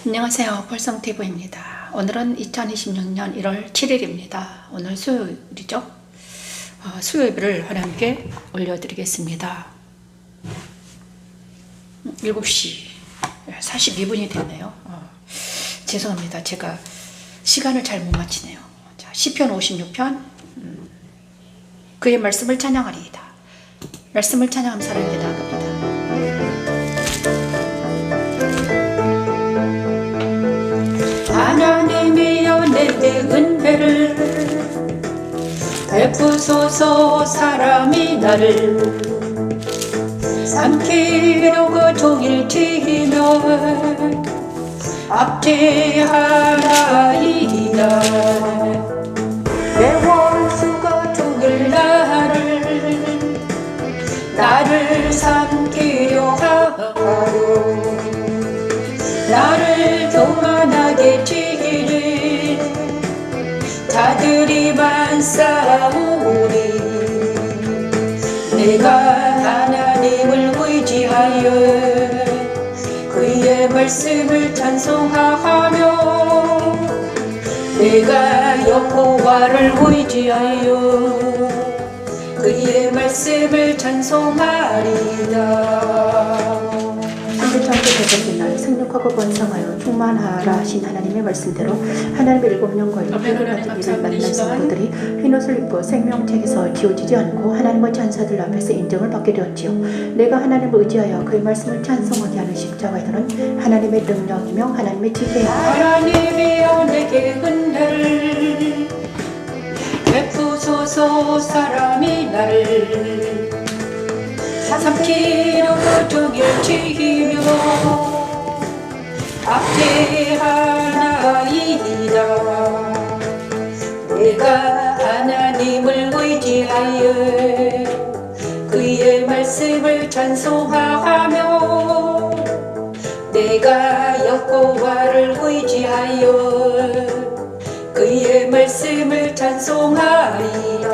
안녕하세요. 볼성TV입니다. 오늘은 2026년 1월 7일입니다. 오늘 수요일이죠. 수요일을 하나님께 올려드리겠습니다. 7시 42분이 됐네요. 죄송합니다. 제가 시간을 잘 못 맞히네요. 자, 시편 56편 그의 말씀을 찬양하리이다. 말씀을 찬양하면 사람이 나갑니다. 하나님이여 내게 은혜를 베푸소서. 사람이 나를 삼키려고 종일 튀며 압제하나이다. 내 원수가 종일 나를 삼키려 하고 나를 교만하게 튀기는 자들이 많사오니 내가 하나님을 의지하여 그의 말씀을 찬송하며 내가 여호와를 의지하여 그의 말씀을 찬송하리다. 창세기 날 생육하고 번성하여 충만하라 하신 하나님의 말씀대로 하나님의 일곱 영과 일곱 가지 일을 만난 성도들이 흰옷을 입고 생명책에서 지워지지 않고 하나님의 천사들 앞에서 인정을 받게 되었지요. 내가 하나님을 의지하여 그의 말씀을 찬송하게 하는 십자가들은 하나님의 능력이며 하나님의 지혜이다. 하나님이여 내게 은혜를 베푸소서. 사람이 나를 삼키려고 종일 튀기며 압제하나이다. 내가 하나님을 의지하여 그의 말씀을 찬송하며 내가 여호와를 의지하여 그의 말씀을 찬송하리다.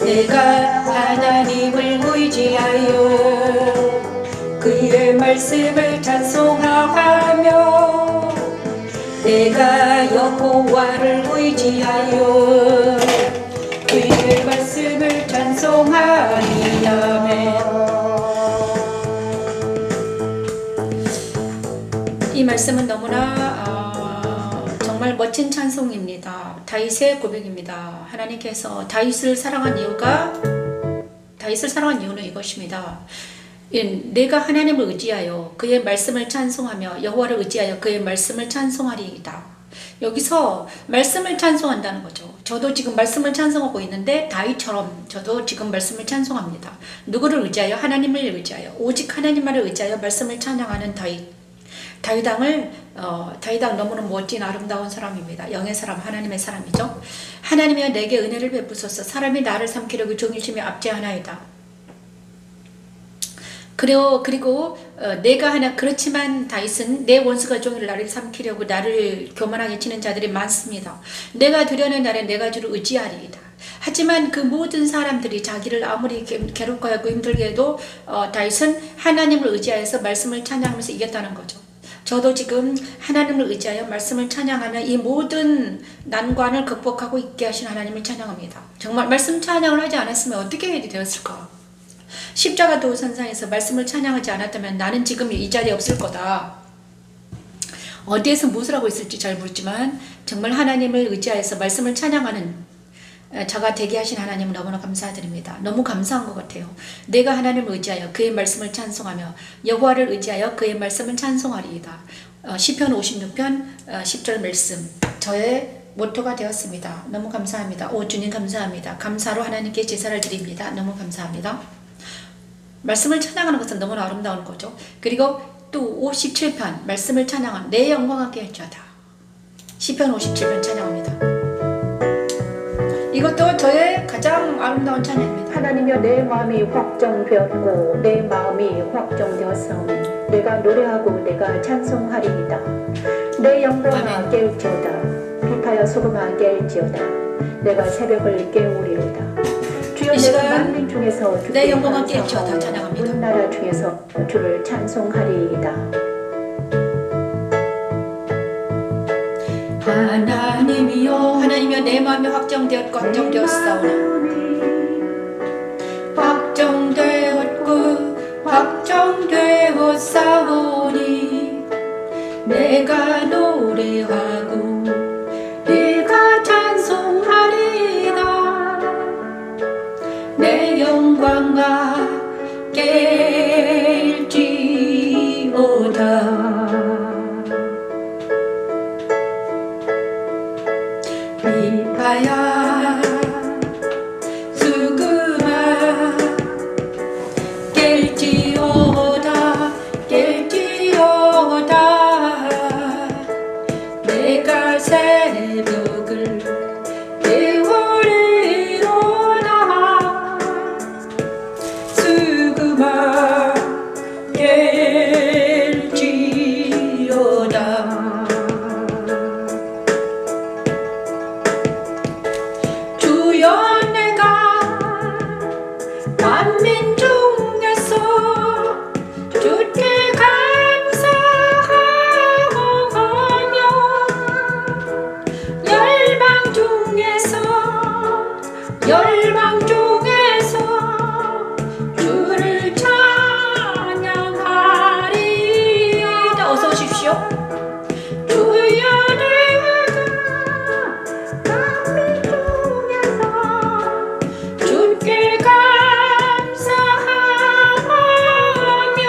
내가 하나님을 의지하여 그의 말씀을 찬송하며 내가 여호와를 의지하여 그의 말씀을 찬송하리다. 이 말씀은 너무나 정말 멋진 찬송입니다. 다윗의 고백입니다. 하나님께서 다윗을 사랑한 이유는 이것입니다. 내가 하나님을 의지하여 그의 말씀을 찬송하며 여호와를 의지하여 그의 말씀을 찬송하리이다. 여기서 말씀을 찬송한다는 거죠. 저도 지금 말씀을 찬송하고 있는데 다윗처럼 저도 지금 말씀을 찬송합니다. 누구를 의지하여? 하나님을 의지하여, 오직 하나님만을 의지하여 말씀을 찬양하는 다윗왕 너무나 멋진 아름다운 사람입니다. 영의 사람, 하나님의 사람이죠. 하나님이여 내게 은혜를 베푸소서. 사람이 나를 삼키려고 종일심에 압제하나이다. 그리고 그렇지만 다윗은 내 원수가 종일 나를 삼키려고 나를 교만하게 치는 자들이 많습니다. 내가 두려는 날에 내가 주를 의지하리이다. 하지만 그 모든 사람들이 자기를 아무리 괴롭고 하고 힘들게 해도 다윗은 하나님을 의지하여서 말씀을 찬양하면서 이겼다는 거죠. 저도 지금 하나님을 의지하여 말씀을 찬양하며 이 모든 난관을 극복하고 있게 하신 하나님을 찬양합니다. 정말 말씀 찬양을 하지 않았으면 어떻게 해야 되었을까? 십자가 도산상에서 말씀을 찬양하지 않았다면 나는 지금 이 자리에 없을 거다. 어디에서 무엇을 하고 있을지 잘 모르지만 정말 하나님을 의지하여서 말씀을 찬양하는 저가 되게 하신 하나님을 너무나 감사드립니다. 너무 감사한 것 같아요. 내가 하나님을 의지하여 그의 말씀을 찬송하며 여호와를 의지하여 그의 말씀을 찬송하리이다. 시편 56편 10절 말씀 저의 모토가 되었습니다. 너무 감사합니다. 오 주님 감사합니다. 감사로 하나님께 제사를 드립니다. 너무 감사합니다. 말씀을 찬양하는 것은 너무나 아름다운 거죠. 그리고 또 57편 말씀을 찬양한 내 영광 함께 할지어다. 시편 57편 찬양합니다. 이것도 저의 가장 아름다운 찬양입니다. 하나님이여 내 마음이 확정되었고 내 마음이 확정되었사오니 내가 노래하고 내가 찬송하리이다. 내 영광아 깨울지어다. 빛하여 소금아 깨울지어다. 내가 새벽을 깨우리로다. 주여 내가 만민 중에서 내 영광과 깨우쳐 다 찬양합니다. 온 나라 중에서 주를 찬송하리이다. 하나님이여 내 마음이 확정되었사오니 확정되었사오니 내가 노래하고 내가 찬송하리라 내 영광과 깰지어다 비파야 수금아 깰지어다 내가 새벽을 깨우리로다 수금아 깰지어다 주여 내가 만민 중에서 주께 감사하오며 열방 중에서 주를 찬양하리이다. 어서 오십시오. 주여 내가 만민 중에서 주께 감사하며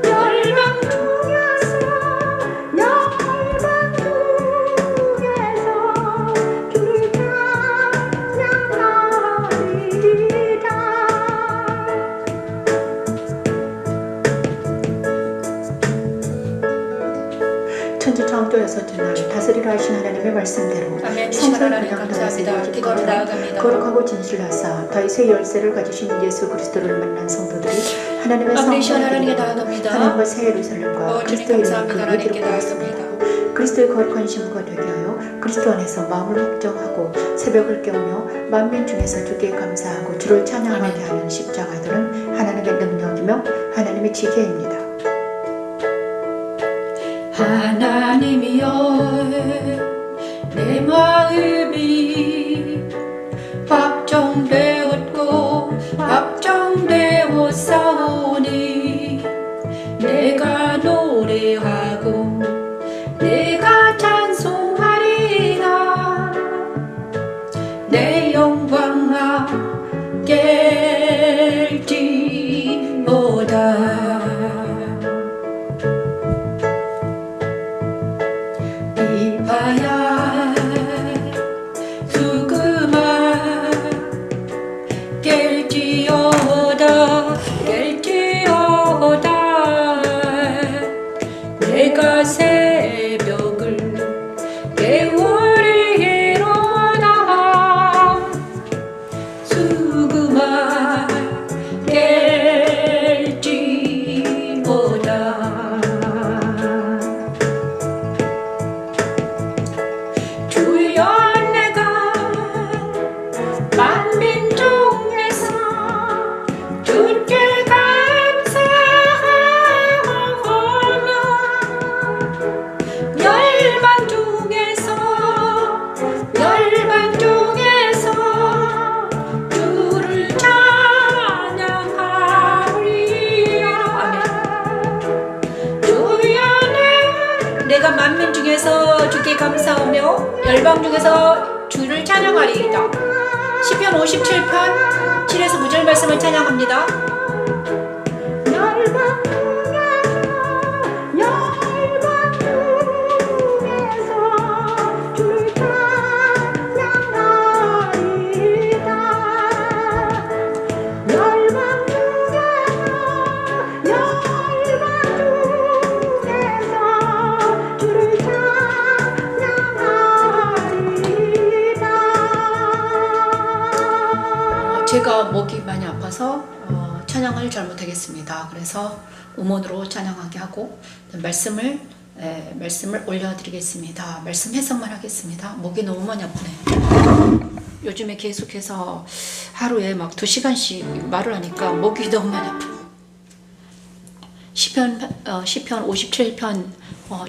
열방 중에서 주를 찬양하리이다. 천지 창조에서 전날 다스리라 하신 하나님의 말씀대로 아멘. 성설 하나님 그냥 감사합니다. 다스리지 기도로 나아갑니다. 거룩하고 진실하사 다윗의 열쇠를 가지신 예수 그리스도를 만난 성도들이 하나님의 아멘. 성전을 하나님께 드리고 나아갑니다. 하나님과 새 예루살렘과 주님 그리스도의 감사합니다. 그 하나님께 위기를 나아갑니다. 보았습니다. 그리스도의 거룩한 신부가 되게 하여 그리스도 안에서 마음을 확정하고 새벽을 깨우며 만민 중에서 주께 감사하고 주를 찬양하게 하는 십자가들은 하나님의 능력이며 하나님의 지혜입니다. 하나님이여 내 마음이 확정되었사오니 내가 노래하고 내가 찬송하리라 내 영광아 깰지어다 비파야 수금아 깰지어다 내가 새벽을 깨우리로다 수금아 깰지어다 주여 내가 만민 중에서 주께 감사하오며 열방 중에서 주를 찬양하리라 아멘. 주여 내가 만민 중에서 주께 감사하며 열방 중에서 주를 찬양하리이다. 시편 57편 7에서 9절 말씀을 찬양합니다. 열방 중에서 주를 찬양하리이다. 열방 중에서 주를 찬양하리이다. 제가 목이 많이 아파서 찬양을 잘못하겠습니다. 그래서 음원으로 찬양하게 하고 말씀을 올려드리겠습니다. 말씀 해석만 하겠습니다. 목이 너무 많이 아프네요. 요즘에 계속해서 하루에 막 2시간씩 말을 하니까 목이 너무 많이 아파요. 시편 57편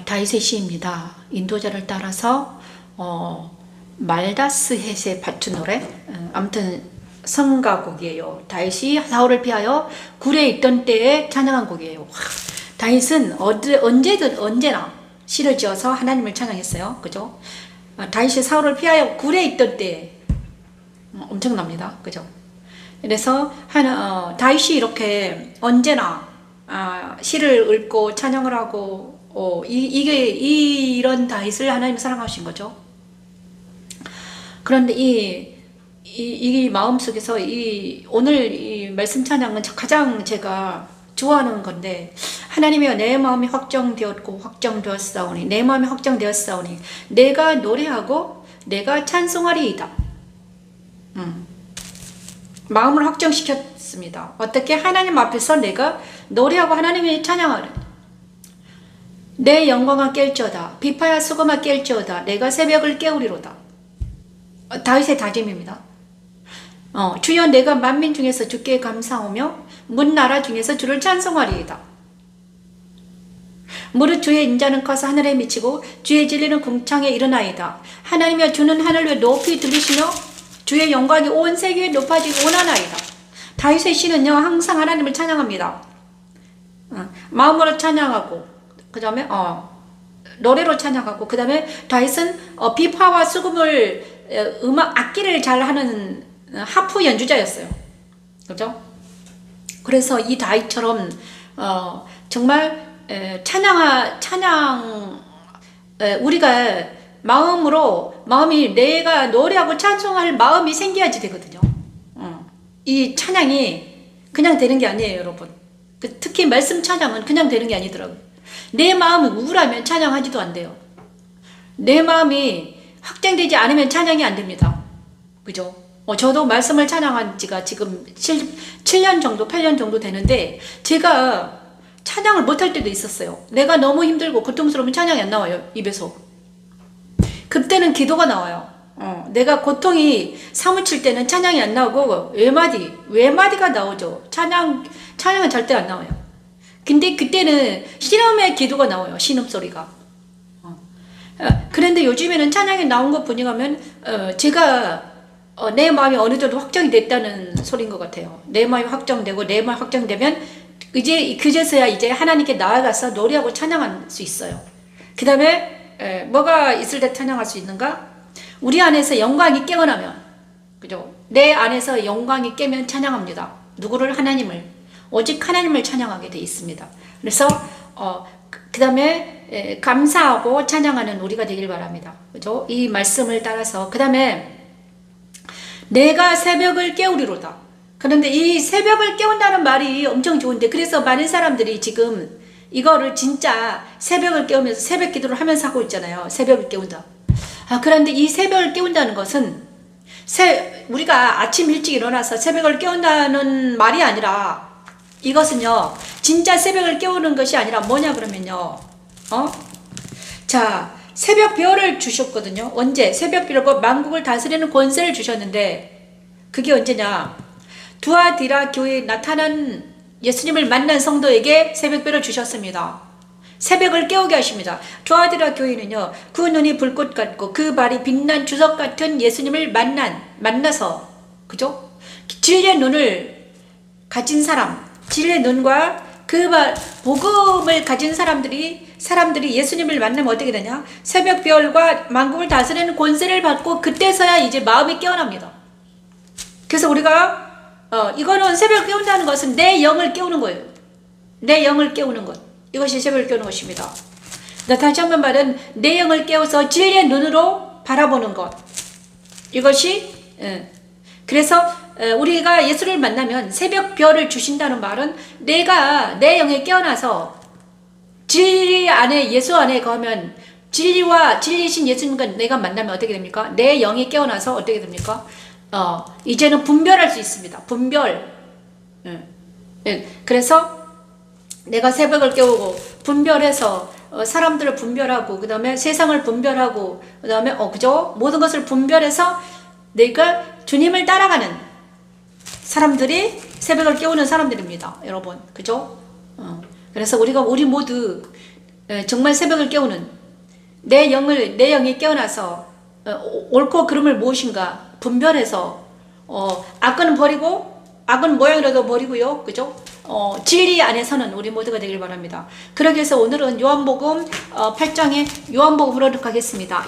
다윗의 시입니다. 인도자를 따라서 말다스 헷에 바친 노래. 아무튼 성가곡이에요. 다윗이 사울을 피하여 굴에 있던 때에 찬양한 곡이에요. 다윗은 언제든 언제나 시를 지어서 하나님을 찬양했어요. 그죠? 다윗이 사울을 피하여 굴에 있던 때에 엄청납니다. 그죠? 그래서 다윗이 이렇게 언제나 시를 읽고 찬양을 하고 이런 다윗을 하나님 사랑하신 거죠. 그런데 이 마음 속에서 오늘 이 말씀 찬양은 가장 제가 좋아하는 건데, 하나님이여 내 마음이 확정되었사오니 내 마음이 확정되었사오니 내가 노래하고 내가 찬송하리이다. 마음을 확정시켰습니다. 어떻게? 하나님 앞에서 내가 노래하고 하나님의 찬양하리. 내 영광아 깰지어다 비파야 수금아 깰지어다 내가 새벽을 깨우리로다. 다윗의 다짐입니다. 주여 내가 만민 중에서 주께 감사하며 문 나라 중에서 주를 찬송하리이다. 무릇 주의 인자는 커서 하늘에 미치고 주의 진리는 궁창에 일어나이다. 하나님이여 주는 하늘 위에 높이 들으시며 주의 영광이 온 세계에 높아지기 원하나이다. 다윗의 시는요 항상 하나님을 찬양합니다. 마음으로 찬양하고 그 다음에 노래로 찬양하고, 그 다음에 다윗은 비파와 수금을 악기를 잘 하는 하프 연주자였어요. 그죠? 그래서 이 다윗처럼 정말 우리가 마음이 내가 노래하고 찬송할 마음이 생겨야지 되거든요. 이 찬양이 그냥 되는 게 아니에요, 여러분. 특히 말씀 찬양은 그냥 되는 게 아니더라고요. 내 마음이 우울하면 찬양하지도 안 돼요. 내 마음이 확정되지 않으면 찬양이 안 됩니다. 그죠? 저도 말씀을 찬양한 지가 지금 7년 정도, 8년 정도 되는데, 제가 찬양을 못할 때도 있었어요. 내가 너무 힘들고 고통스러우면 찬양이 안 나와요, 입에서. 그때는 기도가 나와요. 내가 고통이 사무칠 때는 찬양이 안 나오고 외마디가 나오죠. 찬양은 절대 안 나와요. 근데 그때는 신음의 기도가 나와요. 신음소리가. 그런데 요즘에는 찬양이 나온 것 보니 가면 제가 내 마음이 어느 정도 확정이 됐다는 소리인 것 같아요. 내 마음이 확정되고 내 마음이 확정되면 그제서야 이제 하나님께 나아가서 노래하고 찬양할 수 있어요. 그 다음에 뭐가 있을 때 찬양할 수 있는가? 우리 안에서 영광이 깨어나면, 그죠? 내 안에서 영광이 깨면 찬양합니다. 누구를? 하나님을. 오직 하나님을 찬양하게 돼 있습니다. 그래서 그 다음에 감사하고 찬양하는 우리가 되길 바랍니다. 그죠? 이 말씀을 따라서. 그 다음에 내가 새벽을 깨우리로다. 그런데 이 새벽을 깨운다는 말이 엄청 좋은데, 그래서 많은 사람들이 지금 이거를 진짜 새벽을 깨우면서 새벽 기도를 하면서 하고 있잖아요. 새벽을 깨운다. 그런데 이 새벽을 깨운다는 것은 우리가 아침 일찍 일어나서 새벽을 깨운다는 말이 아니라, 이것은요 진짜 새벽을 깨우는 것이 아니라 뭐냐 그러면요, 자, 새벽 별을 주셨거든요. 언제? 새벽 별과 만국을 다스리는 권세를 주셨는데, 그게 언제냐? 두아디라 교회에 나타난 예수님을 만난 성도에게 새벽별을 주셨습니다. 새벽을 깨우게 하십니다. 두아디라 교회는요, 그 눈이 불꽃 같고 그 발이 빛난 주석 같은 예수님을 만나서, 그죠? 진리의 눈을 가진 사람, 진리의 눈과 그 복음을 가진 사람들이 예수님을 만나면 어떻게 되냐? 새벽별과 만국을 다스리는 권세를 받고 그때서야 이제 마음이 깨어납니다. 그래서 우리가 이거는 새벽을 깨운다는 것은 내 영을 깨우는 거예요. 내 영을 깨우는 것. 이것이 새벽을 깨우는 것입니다. 다시 한번 말은 내 영을 깨워서 진리의 눈으로 바라보는 것. 이것이 그래서 우리가 예수를 만나면 새벽 별을 주신다는 말은 내가 내 영에 깨어나서 진리 안에, 예수 안에 거하면 진리이신 예수님과 내가 만나면 어떻게 됩니까? 내 영이 깨어나서 어떻게 됩니까? 이제는 분별할 수 있습니다. 분별. 그래서 내가 새벽을 깨우고 분별해서 사람들을 분별하고, 그 다음에 세상을 분별하고, 그 다음에 그죠? 모든 것을 분별해서 내가 주님을 따라가는 사람들이 새벽을 깨우는 사람들입니다, 여러분. 그죠? 그래서 우리 모두 정말 새벽을 깨우는 내 영이 깨어나서 옳고 그름을 무엇인가 분별해서 악은 버리고 악은 모양이라도 버리고요, 그죠? 진리 안에서는 우리 모두가 되길 바랍니다. 그러기 위해서 오늘은 요한복음 8장의 요한복음으로 하겠습니다.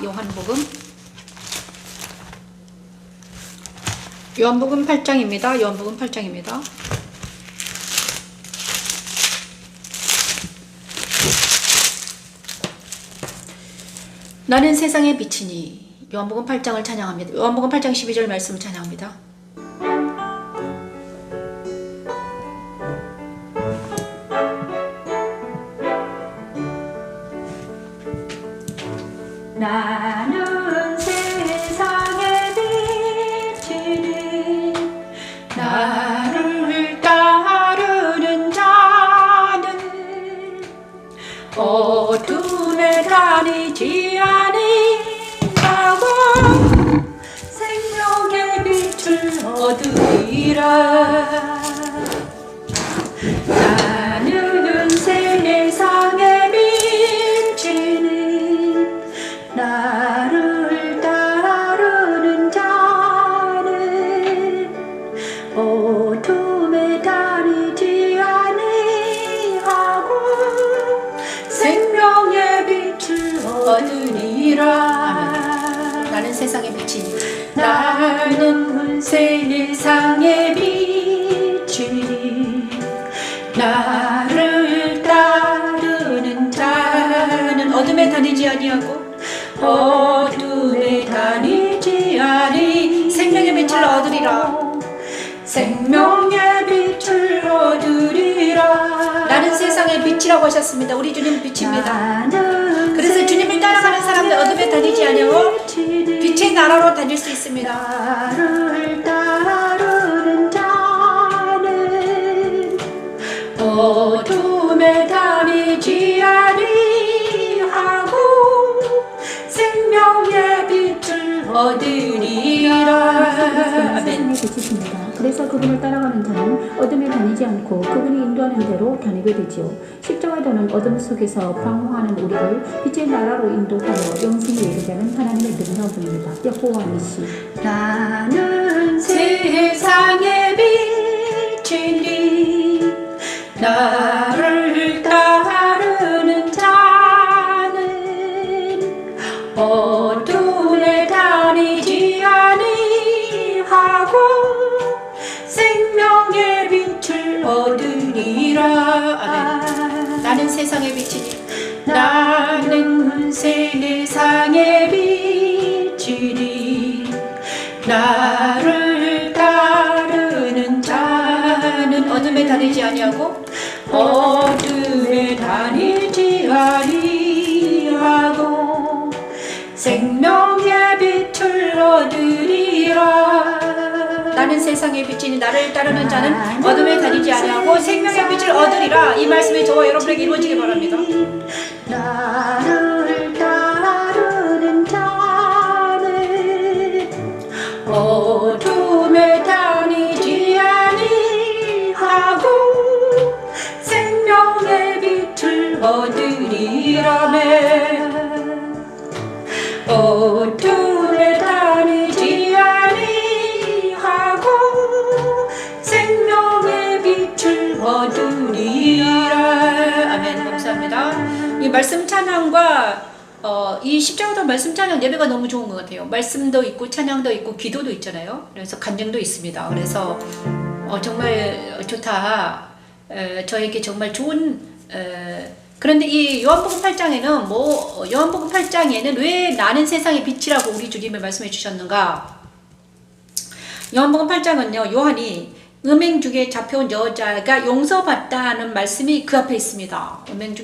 요한복음 8장입니다. 요한복음 8장입니다. 나는 세상의 빛이니. 요한복음 8장을 찬양합니다. 요한복음 8장 12절 말씀을 찬양합니다. 나는 세상의 빛이니 나를 따르는 자는 어둠에 다니지 아니하고 생명의 빛을 얻으리라. 나는 세상의 빛이니 나를 따르는 자는 어둠에 다니지 아니하고 생명의 빛을 얻으리라. 나는 세상의 빛이니 나는 세상의 빛이니 나를 따르는 자는 어둠에 다니지 아니하고 어둠에 다니지 아니 생명의 빛을 얻으리라. 생명의 빛을 얻으리라. 나는 세상의 빛이라고 하셨습니다. 우리 주님 빛입니다. 그래서 주님을 따라가는 사람들 어둠에 다니지 아니하고 빛의 나라로 다닐 수 있습니다. 나를 따르는 자는 어둠에 다니지 아니하고 생명의 빛을 얻으리라. 아멘. 그래서 그분을 따라가는 자는 어둠에 다니지 않고 그분이 인도하는 대로 다니게 되지요. 십자가도는 어둠 속에서 방황하는 우리를 빛의 나라로 인도하여 영생에 이르게 하는 하나님의 능력입니다. 여호와 니시. 나는 세상의 빛이니 나를 따르는 자는 어둠에 다니지 아니하고 생명의 빛을 얻으리라. 아멘. 나는 세상의 빛이니 나는 세상의 빛이니 나를 따르는 자는 어둠에 다니지 아니하고 어둠에 다니지 아니하고 생명의 빛을 얻으리라. 나는 세상의 빛이니 나를 따르는 자는 어둠에 다니지 아니하고 생명의 빛을 얻으리라. 이 말씀이 저와 여러분에게 이루어지기 바랍니다. 나를 따르는 자는 어둠에 다니지 아니하고 생명의 빛을 얻으리라. 어둠에 다니지 아니하고 생명의 빛을 얻으리라. 아멘. 감사합니다. 이 말씀 찬양과 이 십자가도 말씀 찬양 예배가 너무 좋은 것 같아요. 말씀도 있고 찬양도 있고 기도도 있잖아요. 그래서 간증도 있습니다. 그래서 정말 좋다. 저에게 정말 좋은 그런데 이 요한복음 8장에는 요한복음 8장에는 왜 나는 세상의 빛이라고 우리 주님을 말씀해 주셨는가? 요한복음 8장은요, 요한이 음행 중에 잡혀온 여자가 용서받다는 말씀이 그 앞에 있습니다. 음행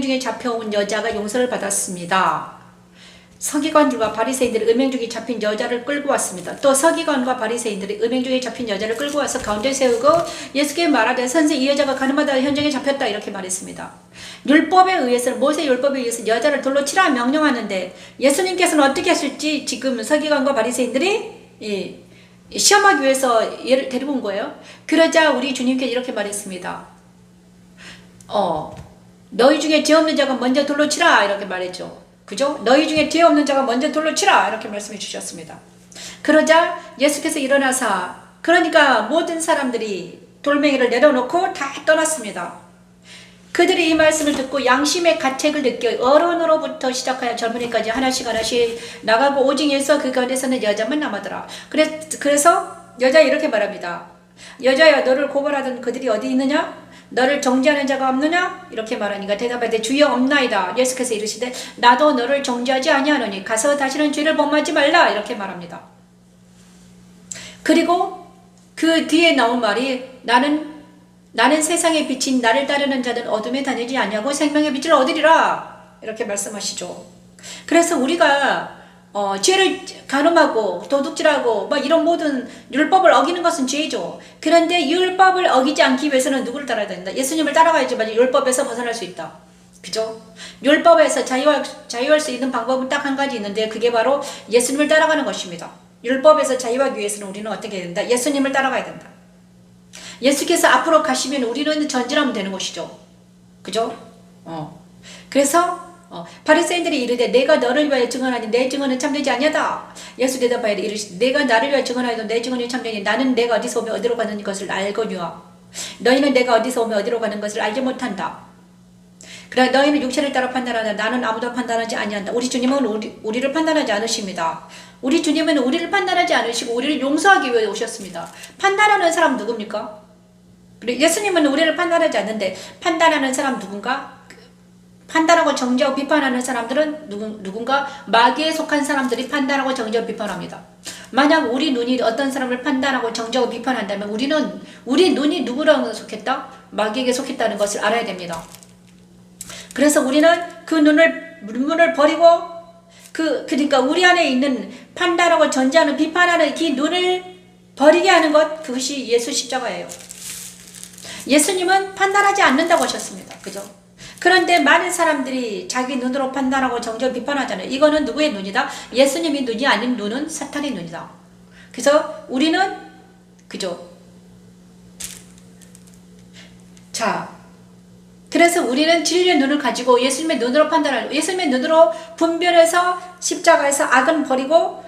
중에 잡혀온 여자가 용서를 받았습니다. 서기관들과 바리새인들이 음행 중에 잡힌 여자를 끌고 왔습니다. 또 서기관과 바리새인들이 음행 중에 잡힌 여자를 끌고 와서 가운데 세우고 예수께 말하되 선생 이 여자가 가늠하다 현장에 잡혔다 이렇게 말했습니다. 율법에 의해서 모세 율법에 의해서 여자를 돌로 치라 명령하는데 예수님께서는 어떻게 하실지 지금 서기관과 바리새인들이 시험하기 위해서 얘를 데리고 온 거예요. 그러자 우리 주님께서 이렇게 말했습니다. 너희 중에 죄 없는 자가 먼저 돌로 치라 이렇게 말했죠. 그죠? 너희 중에 죄 없는 자가 먼저 돌로 치라 이렇게 말씀해 주셨습니다. 그러자 예수께서 일어나사 그러니까 모든 사람들이 돌멩이를 내려놓고 다 떠났습니다. 그들이 이 말씀을 듣고 양심의 가책을 느껴 어른으로부터 시작하여 젊은이까지 하나씩 나가고 오직 예수 그 가운데서는 여자만 남았더라. 그래서 여자 이렇게 말합니다. 여자야 너를 고발하던 그들이 어디 있느냐? 너를 정죄하는 자가 없느냐? 이렇게 말하니까 대답하되 주여 없나이다. 예수께서 이르시되 나도 너를 정죄하지 아니하노니 가서 다시는 죄를 범하지 말라 이렇게 말합니다. 그리고 그 뒤에 나온 말이 나는 세상의 빛인 나를 따르는 자는 어둠에 다니지 아니하고 생명의 빛을 얻으리라 이렇게 말씀하시죠. 그래서 우리가 죄를 간음하고 도둑질하고 막 이런 모든 율법을 어기는 것은 죄죠. 그런데 율법을 어기지 않기 위해서는 누구를 따라야 된다? 예수님을 따라가야지만 율법에서 벗어날 수 있다. 그죠? 율법에서 자유할 수 있는 방법은 딱 한 가지 있는데 그게 바로 예수님을 따라가는 것입니다. 율법에서 자유하기 위해서는 우리는 어떻게 해야 된다? 예수님을 따라가야 된다. 예수께서 앞으로 가시면 우리는 전진하면 되는 것이죠. 그죠? 그래서 바리새인들이 이르되 내가 너를 위하여 증언하니 내 증언은 참되지 아니하다. 예수 대답하여 이르시되 내가 나를 위하여 증언하여도 내 증언이 참되니 나는 내가 어디서 오며 어디로 가는 것을 알거니와 너희는 내가 어디서 오며 어디로 가는 것을 알지 못한다. 그러나 너희는 육체를 따라 판단하나 나는 아무도 판단하지 아니한다. 우리 주님은 우리를 판단하지 않으십니다. 우리 주님은 우리를 판단하지 않으시고 우리를 용서하기 위해 오셨습니다. 판단하는 사람 누굽니까? 예수님은 우리를 판단하지 않는데 판단하는 사람 누군가? 판단하고 정죄하고 비판하는 사람들은 누군가? 마귀에 속한 사람들이 판단하고 정죄하고 비판합니다. 만약 우리 눈이 어떤 사람을 판단하고 정죄하고 비판한다면 우리 눈이 누구랑 속했다? 마귀에게 속했다는 것을 알아야 됩니다. 그래서 우리는 그 눈을 버리고 그러니까 우리 안에 있는 판단하고 정죄하는 비판하는 그 눈을 버리게 하는 것 그것이 예수 십자가예요. 예수님은 판단하지 않는다고 하셨습니다. 그죠? 그런데 많은 사람들이 자기 눈으로 판단하고 정죄하고 비판하잖아요. 이거는 누구의 눈이다? 예수님의 눈이 아닌 눈은 사탄의 눈이다. 그래서 우리는 그죠? 자, 그래서 우리는 진리의 눈을 가지고 예수님의 눈으로 판단하고 예수님의 눈으로 분별해서 십자가에서 악은 버리고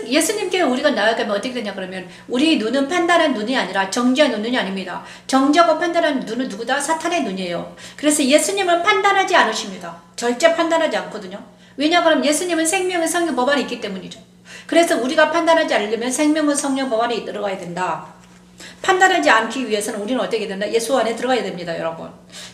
예수님께 우리가 나아가면 어떻게 되냐 그러면 우리 눈은 판단한 눈이 아니라 정죄하는 눈이 아닙니다. 정죄하고 판단하는 눈은 누구다? 사탄의 눈이에요. 그래서 예수님은 판단하지 않으십니다. 절대 판단하지 않거든요. 왜냐 그러면 예수님은 생명의 성령 법안이 있기 때문이죠. 그래서 우리가 판단하지 않으려면 생명의 성령 법안이 들어가야 된다. 판단하지 않기 위해서는 우리는 어떻게 된다? 예수 안에 들어가야 됩니다.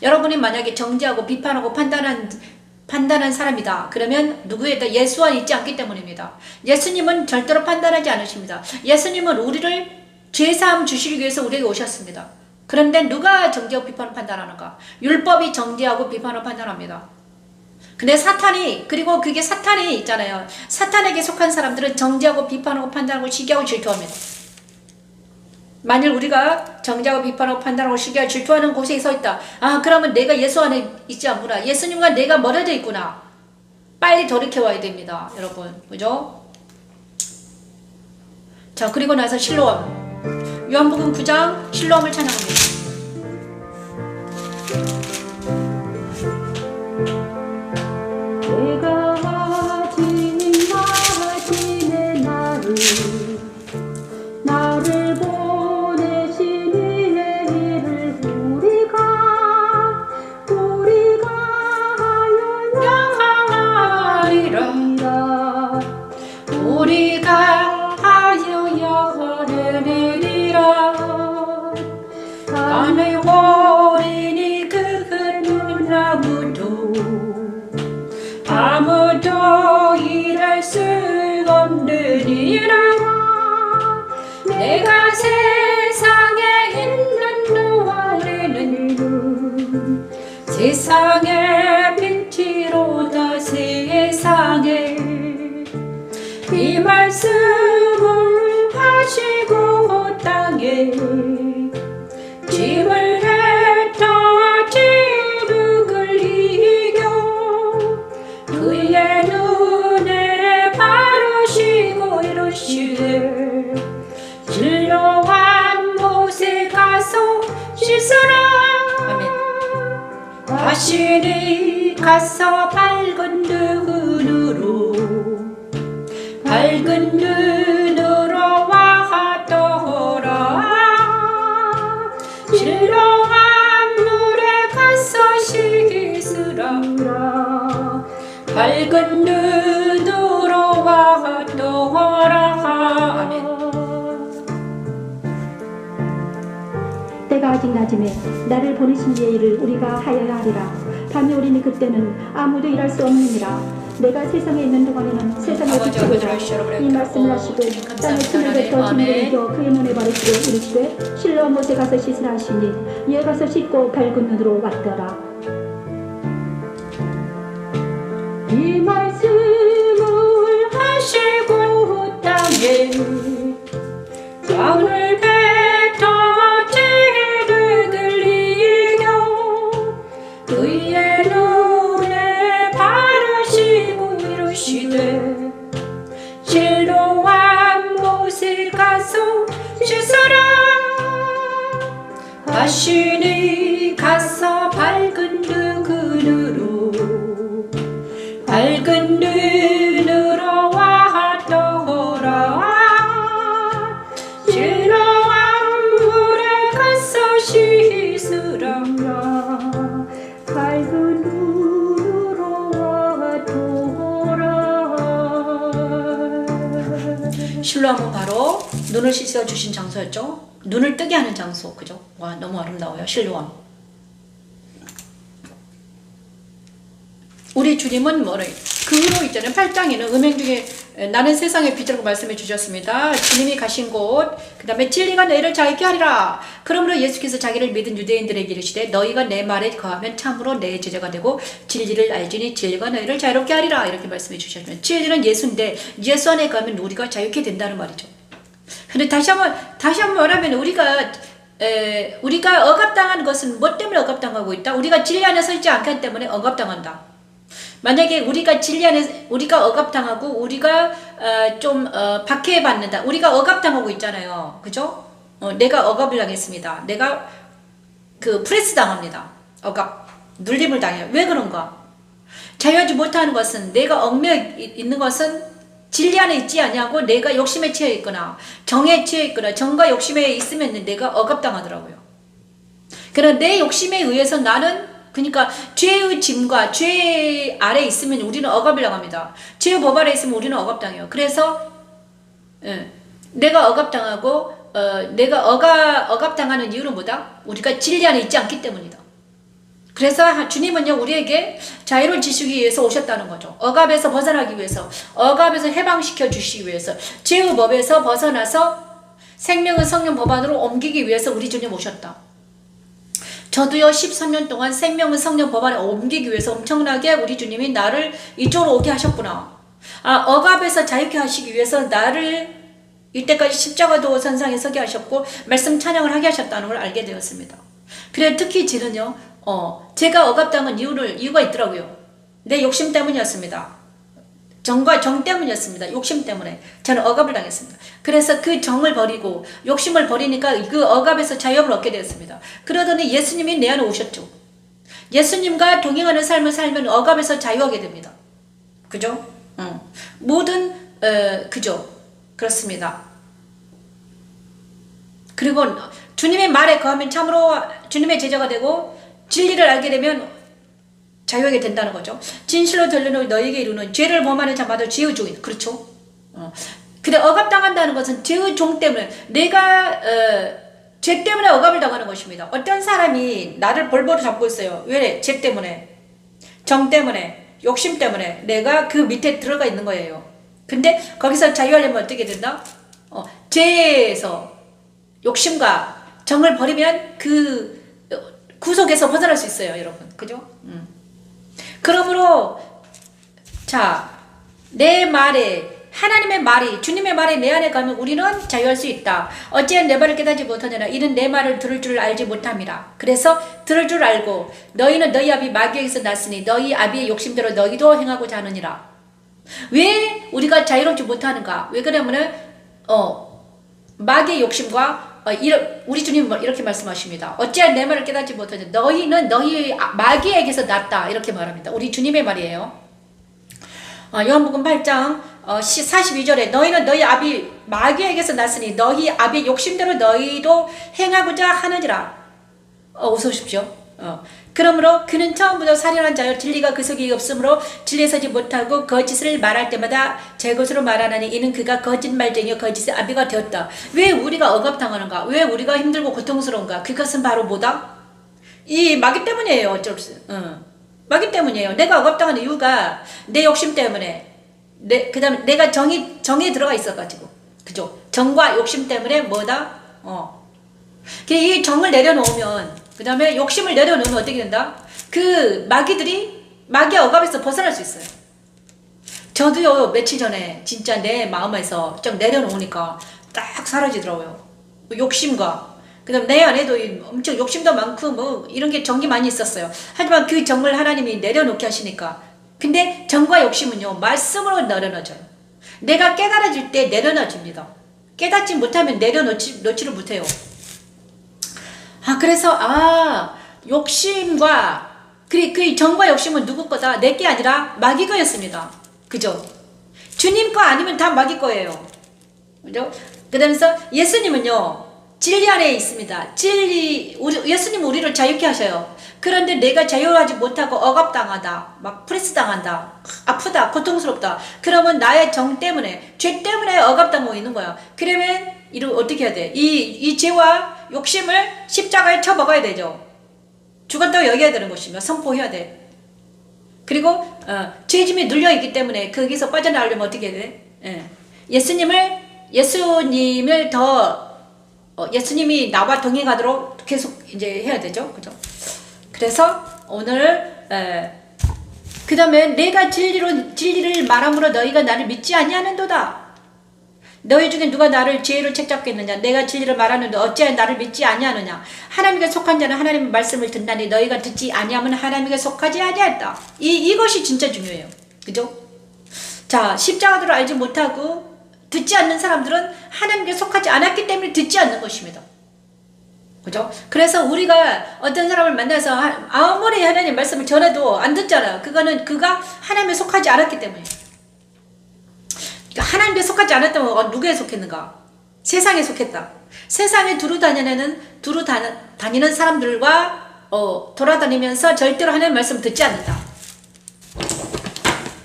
여러분이 만약에 정죄하고 비판하고 판단한 사람이다. 그러면 누구에다 예수 안에 있지 않기 때문입니다. 예수님은 절대로 판단하지 않으십니다. 예수님은 우리를 죄사함 주시기 위해서 우리에게 오셨습니다. 그런데 누가 정죄하고 비판을 판단하는가? 율법이 정죄하고 비판을 판단합니다. 근데 그리고 그게 사탄이 있잖아요. 사탄에게 속한 사람들은 정죄하고 비판하고 판단하고 시기하고 질투합니다. 만일 우리가 정죄하고 비판하고 판단하고 시기하고 질투하는 곳에 서 있다. 그러면 내가 예수 안에 있지 않구나. 예수님과 내가 멀어져 있구나. 빨리 돌이켜와야 됩니다. 여러분. 그죠? 자, 그리고 나서 실로암. 요한복음 9장 실로암을 찬양합니다. 내가 지내 나를 보내신 이의 일을 우리가 영하리라. 우리가 하여 영하리라. 나는 어린이 그는 아무도 일할 수 없느니라. 내가 세상에 있는 동안에는 세상의 빛이로다. 세상에 이 말씀을 하시고 땅에 짐을 뱉어 지극을 이겨 그의 눈에 바르시고 이르시되 진로한 못에 가서 씻으라. 아멘. 다시니 가서 밝은 눈으로 와더라. 신령한 물에 가서 씻으라. 밝은 눈으로 와더라. 아멘. 때가 아직 낮음에 나를 보내신 이의 일을 우리가 하여야 하리라. 밤에 우리는 그때는 아무도 일할 수 없느니라. 내가 세상에 있는 동안에는 세상의 아버지, 빛이로다. 아버지, 여러분의 이 말씀을 오, 하시고 주님 땅에 감사합니다. 침을 뱉어 아멘. 진리를 이겨 그의 눈에 바르시고 이르시되 실로암 못에 가서 씻으라 하시니 이에 가서 씻고 밝은 눈으로 왔더라. 이 말씀을 하시고 땅에 땅을 뱉어 진리를 들리며 그의 눈에 바르시고 이르시되 실로암 못에 가서 씻으라 하시니 가서 밝은 눈으로 와더라. 신령한 물에 가서 씻으라. 밝은 눈으로 와더라. 실로암은 바로 눈을 씻어 주신 장소였죠. 눈을 뜨게 하는 장소, 그죠? 와, 너무 아름다워요. 실로암. 우리 주님은 뭐래? 그 후로 있잖아요. 8장에는 음행 중에 나는 세상의 빛이라고 말씀해 주셨습니다. 주님이 가신 곳, 그 다음에 진리가 너희를 자유케 하리라. 그러므로 예수께서 자기를 믿은 유대인들에게 이르시되 너희가 내 말에 거하면 참으로 내 제자가 되고 진리를 알지니 진리가 너희를 자유롭게 하리라. 이렇게 말씀해 주셨습니다. 진리는 예수인데 예수 안에 거하면 우리가 자유케 된다는 말이죠. 근데 다시 한번 말하면 우리가 억압당하는 것은 뭐 때문에 억압당하고 있다? 우리가 진리 안에 서 있지 않기 때문에 억압당한다. 만약에 우리가 진리 안에 우리가 억압당하고 우리가 좀 박해받는다. 우리가 억압당하고 있잖아요. 그죠? 내가 억압을 당했습니다. 내가 그 프레스 당합니다. 억압, 눌림을 당해요. 왜 그런가? 자유하지 못하는 것은 내가 얽매여 있는 것은 진리 안에 있지 않냐고 내가 욕심에 취해 있거나 정에 취해 있거나 정과 욕심에 있으면 내가 억압당하더라고요. 그러나 내 욕심에 의해서 나는 그러니까 죄의 짐과 죄 아래 있으면 우리는 억압을 당합니다. 죄의 법 아래 있으면 우리는 억압당해요. 그래서 내가 억압당하고 내가 억압당하는 이유는 뭐다? 우리가 진리 안에 있지 않기 때문이다. 그래서 주님은요 우리에게 자유를 주시기 위해서 오셨다는 거죠. 억압에서 벗어나기 위해서, 억압에서 해방시켜 주시기 위해서, 죄의 법에서 벗어나서 생명의 성령 법 안으로 옮기기 위해서 우리 주님 오셨다. 저도요 13년 동안 생명의 성령 법 안에 옮기기 위해서 엄청나게 우리 주님이 나를 이쪽으로 오게 하셨구나. 억압에서 자유케 하시기 위해서 나를 이때까지 십자가 도 선상에 서게 하셨고 말씀 찬양을 하게 하셨다는 걸 알게 되었습니다. 그래 특히 저는요 제가 억압당한 이유가 있더라고요. 내 욕심 때문이었습니다. 정과 정 때문이었습니다. 욕심 때문에 저는 억압을 당했습니다. 그래서 그 정을 버리고 욕심을 버리니까 그 억압에서 자유를 얻게 되었습니다. 그러더니 예수님이 내 안에 오셨죠. 예수님과 동행하는 삶을 살면 억압에서 자유하게 됩니다. 그죠? 모든 그죠? 그렇습니다. 그리고 주님의 말에 거하면 참으로 주님의 제자가 되고 진리를 알게 되면 자유하게 된다는 거죠. 진실로 들려놓은 너에게 이루는 죄를 범하는 자마다 죄의 종이다. 그렇죠? 근데 억압당한다는 것은 죄의 종 때문에 내가 죄 때문에 억압을 당하는 것입니다. 어떤 사람이 나를 벌벌 잡고 있어요. 왜? 죄 때문에, 정 때문에, 욕심 때문에 내가 그 밑에 들어가 있는 거예요. 근데 거기서 자유하려면 어떻게 된다? 죄에서 욕심과 정을 버리면 그 구속에서 벗어날 수 있어요, 여러분. 그죠? 그러므로 자, 내 말에 하나님의 말이 주님의 말이 내 안에 가면 우리는 자유할 수 있다. 어찌한 내 말을 깨닫지 못하느냐 이는 내 말을 들을 줄 알지 못함이라. 그래서 들을 줄 알고 너희는 너희 아비 마귀에게서 났으니 너희 아비의 욕심대로 너희도 행하고자 하느니라. 왜 우리가 자유롭지 못하는가? 왜 그러냐면은 마귀의 욕심과 우리 주님은 이렇게 말씀하십니다. 어찌하여 내 말을 깨닫지 못하냐. 너희는 너희 마귀에게서 났다. 이렇게 말합니다. 우리 주님의 말이에요. 요한복음 8장 42절에 너희는 너희 아비 마귀에게서 났으니 너희 아비의 욕심대로 너희도 행하고자 하느니라. 어서 오십시오. 그러므로 그는 처음부터 살인한 자요 진리가 그 속에 없으므로 진리에 서지 못하고 거짓을 말할 때마다 제 것으로 말하나니 이는 그가 거짓말쟁이요 거짓의 아비가 되었다. 왜 우리가 억압당하는가? 왜 우리가 힘들고 고통스러운가? 그것은 바로 뭐다? 이 마귀 때문이에요. 어쩔 수. 마귀 때문이에요. 내가 억압당하는 이유가 내 욕심 때문에. 그다음에 내가 정에 들어가 있어가지고, 그죠? 정과 욕심 때문에 뭐다? 이 정을 내려놓으면, 그 다음에 욕심을 내려놓으면 어떻게 된다? 그 마귀 억압에서 벗어날 수 있어요. 저도요, 며칠 전에 진짜 내 마음에서 좀 내려놓으니까 딱 사라지더라고요. 욕심과, 그 다음 내 안에도 엄청 욕심도 많고 뭐 이런 게 정이 많이 있었어요. 하지만 그 정을 하나님이 내려놓게 하시니까. 근데 정과 욕심은요, 말씀으로 내려놔줘요. 내가 깨달아질 때 내려놔줍니다. 깨닫지 못하면 내려놓지를 못해요. 그래서 욕심과 그 정과 욕심은 누구 거다? 내 게 아니라 마귀 거였습니다. 그죠? 주님 거 아니면 다 마귀 거예요. 그죠? 그러면서 예수님은요, 진리 안에 있습니다. 예수님은 우리를 자유케 하셔요. 그런데 내가 자유하지 못하고 억압당하다, 막 프레스 당한다, 아프다, 고통스럽다. 그러면 나의 정 때문에, 죄 때문에 억압당하고 있는 거야. 그러면 어떻게 해야 돼? 이 죄와 욕심을 십자가에 쳐먹어야 되죠. 죽었다고 여겨야 되는 것이며 선포해야 돼. 그리고 죄짐이 눌려있기 때문에 거기서 빠져나오려면 어떻게 해야 돼? 예수님이 나와 동행하도록 계속 이제 해야 되죠. 그죠? 그래서 오늘 그 다음에 내가 진리를 말함으로 너희가 나를 믿지 아니하는도다. 너희 중에 누가 나를 죄를 책잡겠느냐? 내가 진리를 말하는데 어찌하여 나를 믿지 아니하느냐? 하나님께 속한 자는 하나님의 말씀을 듣나니 너희가 듣지 아니하면 하나님께 속하지 아니하였다. 이것이 진짜 중요해요. 그죠? 자, 십자가를 알지 못하고 듣지 않는 사람들은 하나님께 속하지 않았기 때문에 듣지 않는 것입니다. 그죠? 그래서 우리가 어떤 사람을 만나서 아무리 하나님 말씀을 전해도 안 듣잖아요. 그가 하나님에 속하지 않았기 때문이에요. 하나님께 속하지 않았다면 누구에 속했는가? 세상에 속했다. 세상에 두루 다니는 사람들과 돌아다니면서 절대로 하나님의 말씀을 듣지 않는다.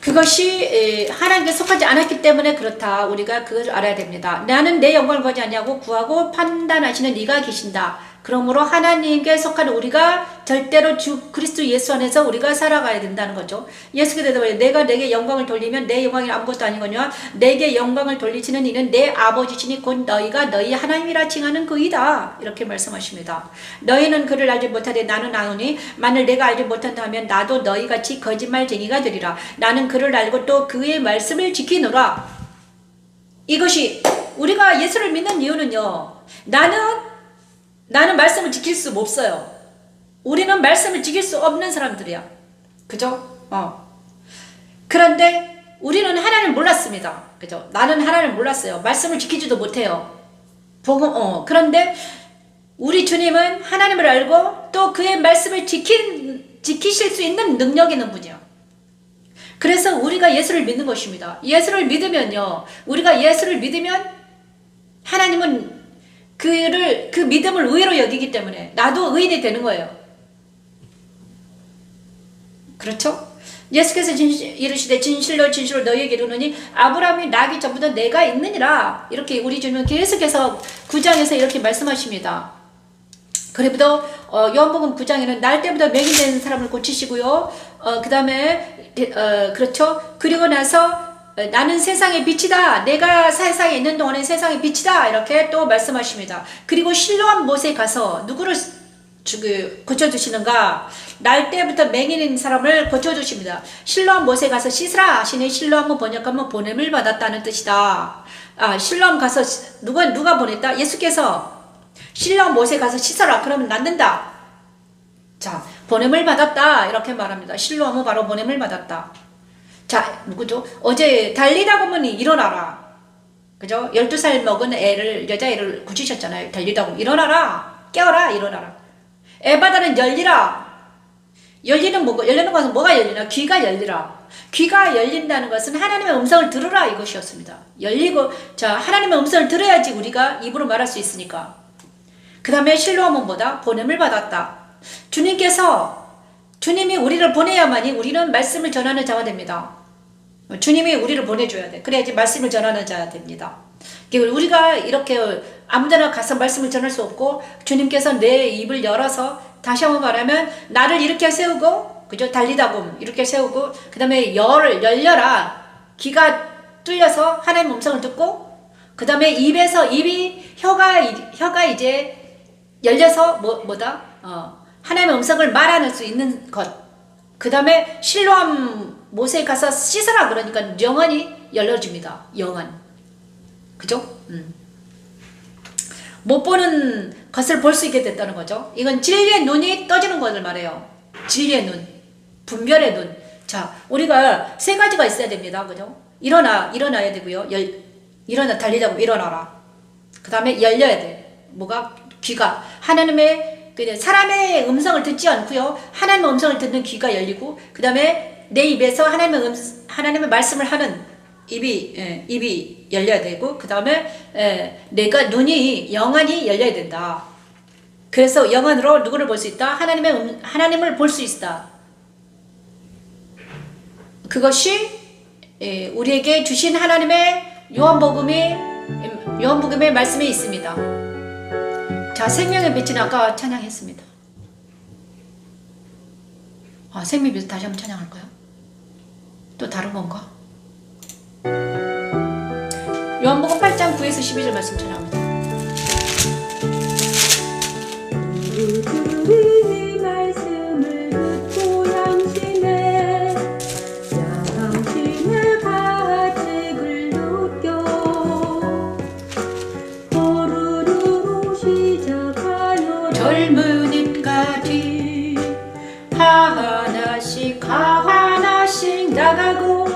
그것이 하나님께 속하지 않았기 때문에 그렇다. 우리가 그걸 알아야 됩니다. 나는 내 영광을 구하지 아니하고 구하고 판단하시는 네가 계신다. 그러므로 하나님께 속하는 우리가 절대로 주 그리스도 예수 안에서 우리가 살아가야 된다는 거죠. 예수께 대답하여 내가 내게 영광을 돌리면 내 영광이 아무것도 아니거니와 내게 영광을 돌리시는 이는 내 아버지시니 곧 너희가 너희 하나님이라 칭하는 그이다. 이렇게 말씀하십니다. 너희는 그를 알지 못하되 나는 아노니 만일 내가 알지 못한다 하면 나도 너희같이 거짓말쟁이가 되리라. 나는 그를 알고 또 그의 말씀을 지키노라. 이것이 우리가 예수를 믿는 이유는요, 나는 말씀을 지킬 수 없어요. 우리는 말씀을 지킬 수 없는 사람들이야. 그죠? 그런데 우리는 하나님을 몰랐습니다. 그죠? 나는 하나님을 몰랐어요. 말씀을 지키지도 못해요. 그런데 우리 주님은 하나님을 알고 또 그의 말씀을 지키실 수 있는 능력 있는 분이야. 그래서 우리가 예수를 믿는 것입니다. 예수를 믿으면요, 우리가 예수를 믿으면 하나님은 그 믿음을 의로 여기기 때문에 나도 의인이 되는 거예요. 그렇죠? 예수께서 이르시되 진실로 진실로 너희에게 이르노니 아브라함이 나기 전부터 내가 있느니라. 이렇게 우리 주님은 계속해서 9장에서 이렇게 말씀하십니다. 그리고도 요한복음 9장에는 날 때부터 맹인된 사람을 고치시고요. 그 다음에 그렇죠? 그리고 나서 나는 세상의 빛이다. 내가 세상에 있는 동안에 세상의 빛이다. 이렇게 또 말씀하십니다. 그리고 실로암 못에 가서 누구를 고쳐주시는가? 날 때부터 맹인인 사람을 고쳐주십니다. 실로암 못에 가서 씻으라 하시니 실로암은 번역하면 보냄을 받았다는 뜻이다. 실로암 가서 누가 보냈다? 예수께서 실로암 못에 가서 씻어라. 그러면 낫는다. 자, 보냄을 받았다. 이렇게 말합니다. 실로암은 바로 보냄을 받았다. 자, 누구죠? 어제 달리다 보면 일어나라. 그죠? 12살 먹은 여자애를 굳히셨잖아요. 달리다고. 일어나라. 깨어라. 일어나라. 에바다는 열리라. 열리는 것은 뭐가 열리나? 귀가 열리라. 귀가 열린다는 것은 하나님의 음성을 들으라 이것이었습니다. 열리고, 자, 하나님의 음성을 들어야지 우리가 입으로 말할 수 있으니까. 그 다음에 실로암은 뭐다? 보냄을 받았다. 주님이 우리를 보내야만이 우리는 말씀을 전하는 자가 됩니다. 주님이 우리를 보내줘야 돼. 그래야지 말씀을 전하는 자가 됩니다. 우리가 이렇게 아무데나 가서 말씀을 전할 수 없고, 주님께서 내 입을 열어서, 다시 한번 말하면 나를 이렇게 세우고, 그죠? 달리다봄 이렇게 세우고, 그 다음에 열려라. 귀가 뚫려서 하나님의 음성을 듣고, 그 다음에 혀가 이제 열려서 뭐다? 하나님의 음성을 말하는 수 있는 것. 그 다음에 실로암 모세에 가서 씻어라 그러니까 영원히 열려줍니다. 영원. 그죠? 못 보는 것을 볼 수 있게 됐다는 거죠. 이건 진리의 눈이 떠지는 것을 말해요. 진리의 눈, 분별의 눈. 자, 우리가 세 가지가 있어야 됩니다. 그죠? 일어나야 되고요. 달리자고 일어나라. 그 다음에 열려야 돼. 뭐가? 귀가. 사람의 음성을 듣지 않고요. 하나님의 음성을 듣는 귀가 열리고, 그 다음에 내 입에서 하나님의 말씀을 하는 입이 열려야 되고, 그 다음에 눈이 영원히 열려야 된다. 그래서 영원으로 누구를 볼 수 있다? 하나님을 볼 수 있다. 그것이 우리에게 주신 하나님의 요한복음의 말씀에 있습니다. 자, 생명의 빛은 아까 찬양했습니다. 생명의 빛 다시 한번 찬양할까요? 또 다른 건가? 요한복음 8장 9에서 12절 말씀 찬양합니다. 주의 말씀을 듣고 양심의 가책을 느껴 포르르로 시작하여 젊은이까지 하나씩 나가고,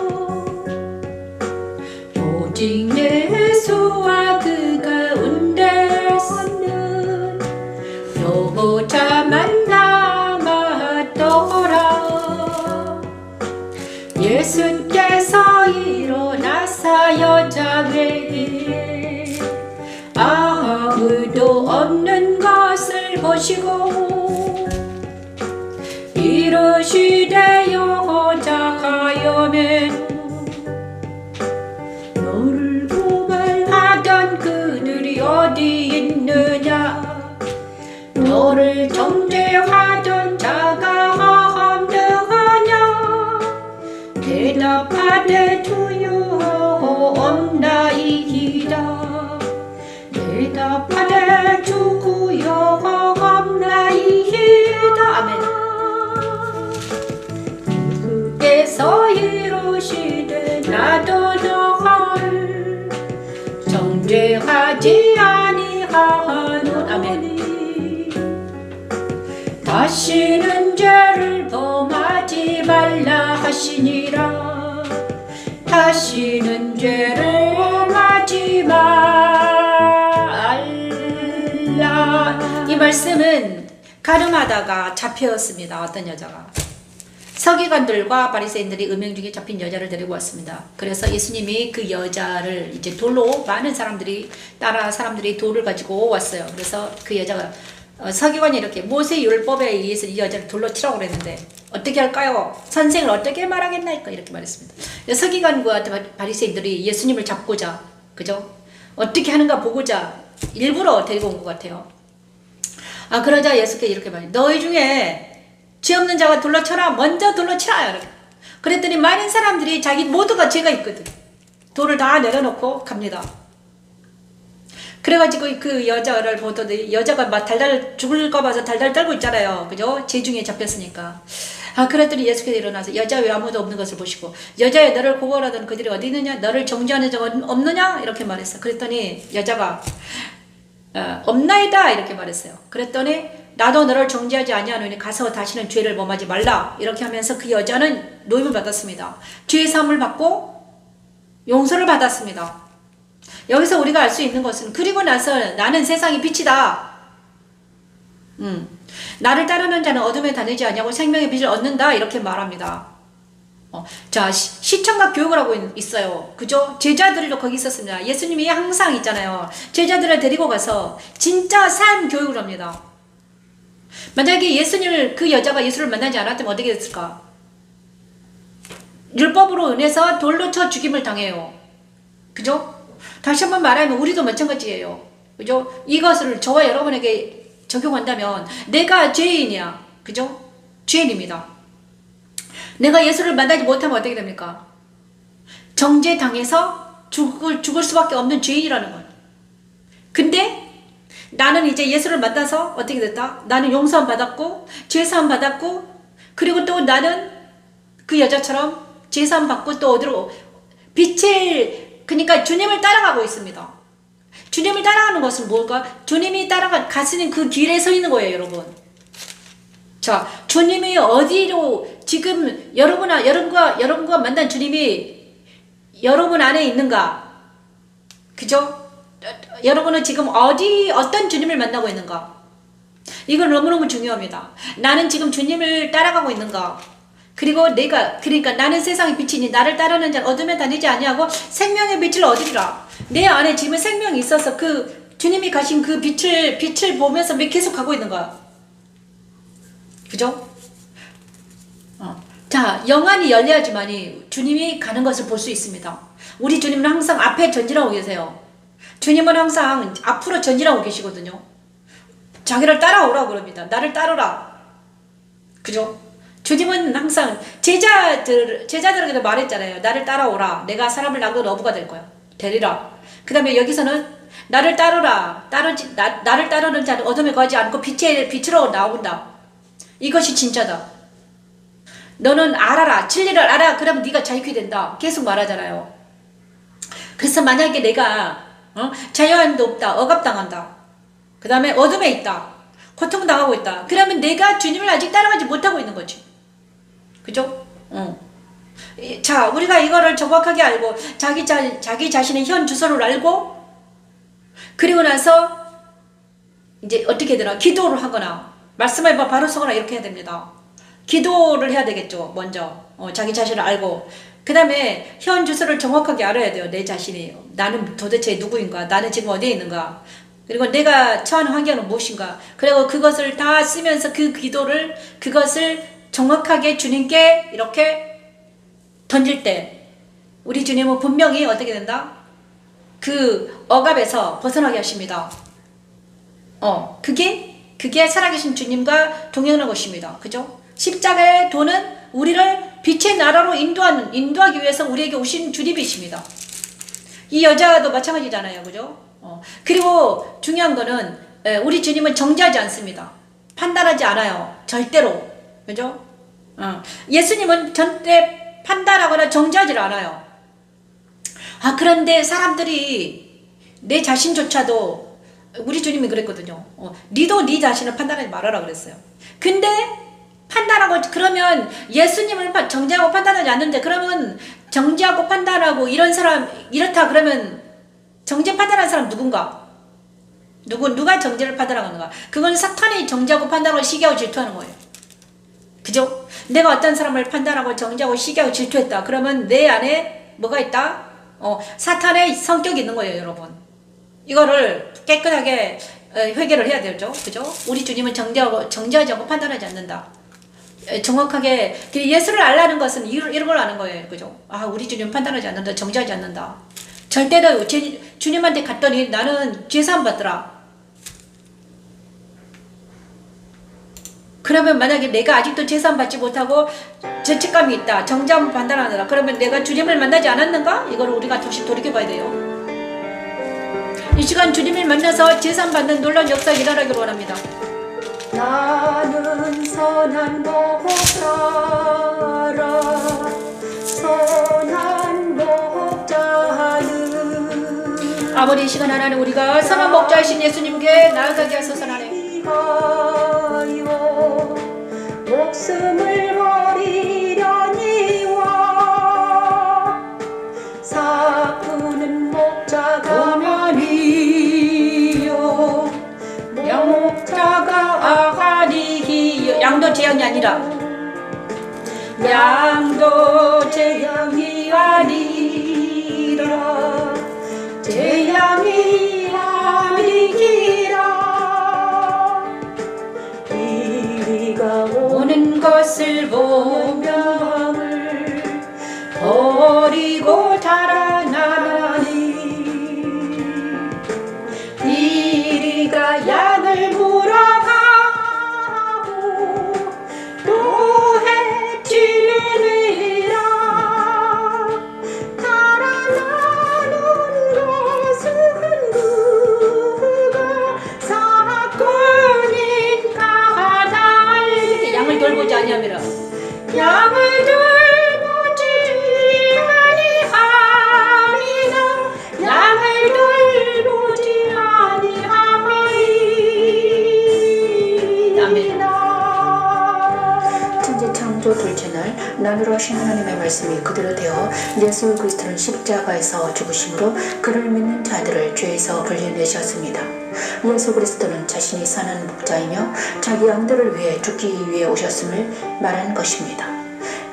오직 예수와 그 가운데 서는 여자만 남았더라. 예수께서 일어나사 여자 외에 아무도 없는 것을 보시고 이르시되 여자가여면 너를 고발하던 그들이 어디 있느냐? 너를 정죄하던 자가 없느냐? 대답하되 주여 없나이다. 대답하되 주여 없나이다. 아멘. 예수께서 이르시되 나도 너를 정죄하지 아니하노. 아멘. 다시는 죄를 범하지 말라 하시니라. 다시는 죄를 범하지 말라. 이 말씀은 가늠하다가 잡혀왔습니다. 어떤 여자가. 서기관들과 바리새인들이 음행 중에 잡힌 여자를 데리고 왔습니다. 그래서 예수님이 그 여자를 이제 돌로 많은 사람들이 돌을 가지고 왔어요. 그래서 그 여자가 서기관이 이렇게 모세 율법에 의해서 이 여자를 돌로 치라고 그랬는데 어떻게 할까요? 선생을 어떻게 말하겠나이까 이렇게 말했습니다. 서기관과 바리새인들이 예수님을 잡고자, 그죠? 어떻게 하는가 보고자 일부러 데리고 온 것 같아요. 그러자 예수께서 이렇게 말해요. 너희 중에 죄 없는 자가 돌로 쳐라. 먼저 돌로 치라. 이렇게. 그랬더니 많은 사람들이 자기 모두가 죄가 있거든. 돌을 다 내려놓고 갑니다. 그래가지고 그 여자를 보더니 여자가 막 달달 죽을까 봐서 달달 떨고 있잖아요. 그죠? 죄중에 잡혔으니까. 그랬더니 예수께서 일어나서 여자 왜 아무도 없는 것을 보시고 여자여 너를 고발하던 그들이 어디 있느냐? 너를 정죄하는 자가 없느냐? 이렇게 말했어. 그랬더니 여자가 없나이다 이렇게 말했어요. 그랬더니 나도 너를 정죄하지 아니하노니 가서 다시는 죄를 범하지 말라. 이렇게 하면서 그 여자는 노임을 받았습니다. 죄의 사함을 받고 용서를 받았습니다. 여기서 우리가 알 수 있는 것은 그리고 나서 나는 세상의 빛이다. 나를 따르는 자는 어둠에 다니지 아니하고 생명의 빛을 얻는다. 이렇게 말합니다. 자, 시청각 교육을 하고 있어요. 그죠? 제자들도 거기 있었습니다. 예수님이 항상 있잖아요. 제자들을 데리고 가서 진짜 삶 교육을 합니다. 만약에 예수님을, 그 여자가 예수를 만나지 않았다면 어떻게 됐을까? 율법으로 인해서 돌로 쳐 죽임을 당해요. 그죠? 다시 한번 말하면 우리도 마찬가지예요. 그죠? 이것을 저와 여러분에게 적용한다면 내가 죄인이야. 그죠? 죄인입니다. 내가 예수를 만나지 못하면 어떻게 됩니까? 정죄당해서 죽을 수밖에 없는 죄인이라는 거예요. 근데 나는 이제 예수를 만나서 어떻게 됐다? 나는 용서함 받았고 죄사함 받았고 그리고 또 나는 그 여자처럼 죄사함 받고 또 어디로 그러니까 주님을 따라가고 있습니다. 주님을 따라가는 것은 뭘까? 주님이 가시는 그 길에 서 있는 거예요, 여러분. 자, 주님이 어디로 지금 여러분과 만난 주님이 여러분 안에 있는가? 그죠? 여러분은 지금 어떤 주님을 만나고 있는가? 이건 너무너무 중요합니다. 나는 지금 주님을 따라가고 있는가? 그리고 그러니까 나는 세상의 빛이니 나를 따르는 자는 어둠에 다니지 아니하고 생명의 빛을 얻으리라. 내 안에 지금 생명이 있어서 그 주님이 가신 그 빛을 보면서 계속 가고 있는 거야. 그죠? 자, 영안이 열려야지만이 주님이 가는 것을 볼 수 있습니다. 우리 주님은 항상 앞에 전진하고 계세요. 주님은 항상 앞으로 전진하고 계시거든요. 자기를 따라오라고 그럽니다. 나를 따르라. 그죠? 주님은 항상 제자들에게도 말했잖아요. 나를 따라오라. 내가 사람을 낳는 어부가 될 거야. 되리라. 그 다음에 여기서는 나를 따르라. 나를 따르는 자는 어둠에 거하지 않고 빛으로 나온다. 이것이 진짜다. 너는 알아라. 진리를 알아. 그러면 네가 자유케 된다. 계속 말하잖아요. 그래서 만약에 내가 자유함도 없다. 억압당한다. 그 다음에 어둠에 있다. 고통당하고 있다. 그러면 내가 주님을 아직 따라가지 못하고 있는 거지. 그죠? 자, 우리가 이거를 정확하게 알고 자기 자신의 현 주소를 알고 그리고 나서 이제 어떻게 되나 기도를 하거나 말씀을 바로 서거나 이렇게 해야 됩니다. 기도를 해야 되겠죠. 먼저 자기 자신을 알고 그 다음에 현 주소를 정확하게 알아야 돼요. 내 자신이 나는 도대체 누구인가? 나는 지금 어디에 있는가? 그리고 내가 처한 환경은 무엇인가? 그리고 그것을 다 쓰면서 그것을 정확하게 주님께 이렇게 던질 때 우리 주님은 분명히 어떻게 된다? 그 억압에서 벗어나게 하십니다. 그게 살아계신 주님과 동행하는 것입니다. 그죠? 십자가의 도는 우리를 빛의 나라로 인도하기 위해서 우리에게 오신 주님이십니다. 이 여자도 마찬가지잖아요. 그죠? 그리고 중요한 거는 우리 주님은 정죄하지 않습니다. 판단하지 않아요. 절대로. 그죠? 예수님은 절대 판단하거나 정죄하지 않아요. 그런데 사람들이 내 자신조차도 우리 주님이 그랬거든요. 니도 네 자신을 판단하지 말아라 그랬어요. 근데 판단하고 그러면 예수님을 정죄하고 판단하지 않는데 그러면 정죄하고 판단하고 이런 사람 이렇다 그러면 정죄 판단하는 사람 누군가? 누가 정죄를 판단하는가? 그건 사탄이 정죄하고 판단하고 시기하고 질투하는 거예요. 그죠? 내가 어떤 사람을 판단하고 정죄하고 시기하고 질투했다. 그러면 내 안에 뭐가 있다? 사탄의 성격이 있는 거예요, 여러분. 이거를 깨끗하게 회개를 해야 되죠. 그죠? 우리 주님은 정죄하지 않고 판단하지 않는다. 정확하게 예수를 알라는 것은 이런 걸 아는 거예요. 그죠? 우리 주님 판단하지 않는다. 정죄하지 않는다. 절대로 주님한테 갔더니 나는 죄사함 받더라. 그러면 만약에 내가 아직도 죄사함 받지 못하고 죄책감이 있다. 정죄함을 판단하느라. 그러면 내가 주님을 만나지 않았는가? 이걸 우리가 다시 돌이켜봐야 돼요. 이 시간 주님을 만나서 죄사함 받는 놀라운 역사 일어나기를 원합니다. 나는 선한 목자라 선한 목자는 아버지 이 시간 하나는 우리가 선한 목자이신 예수님께 나아가게 하소서. 하나님 목숨을 버리려니와 사푸는 목자가 양도 재앙이 아니라 양도 재앙이 아니라 재앙이 아니기라 이리가 오는 것을 보며 버리고 달아나니 이리가 양을 물어가고 또 해치느니라 달아나는 것은 그가 사건인가 하나 양을 돌보지 아니하미라 양을 돌보지 아니하미라 양을 돌보지 아니하미라 천지 창조 둘째 날 나누러 오신 하나님의 말씀이 그대로 되어 예수 그리스도는 십자가에서 죽으심으로 그를 믿는 자들을 죄에서 분리내셨습니다. 예수 그리스도는 자신이 선한 목자이며 자기 양들을 위해 죽기 위해 오셨음을 말한 것입니다.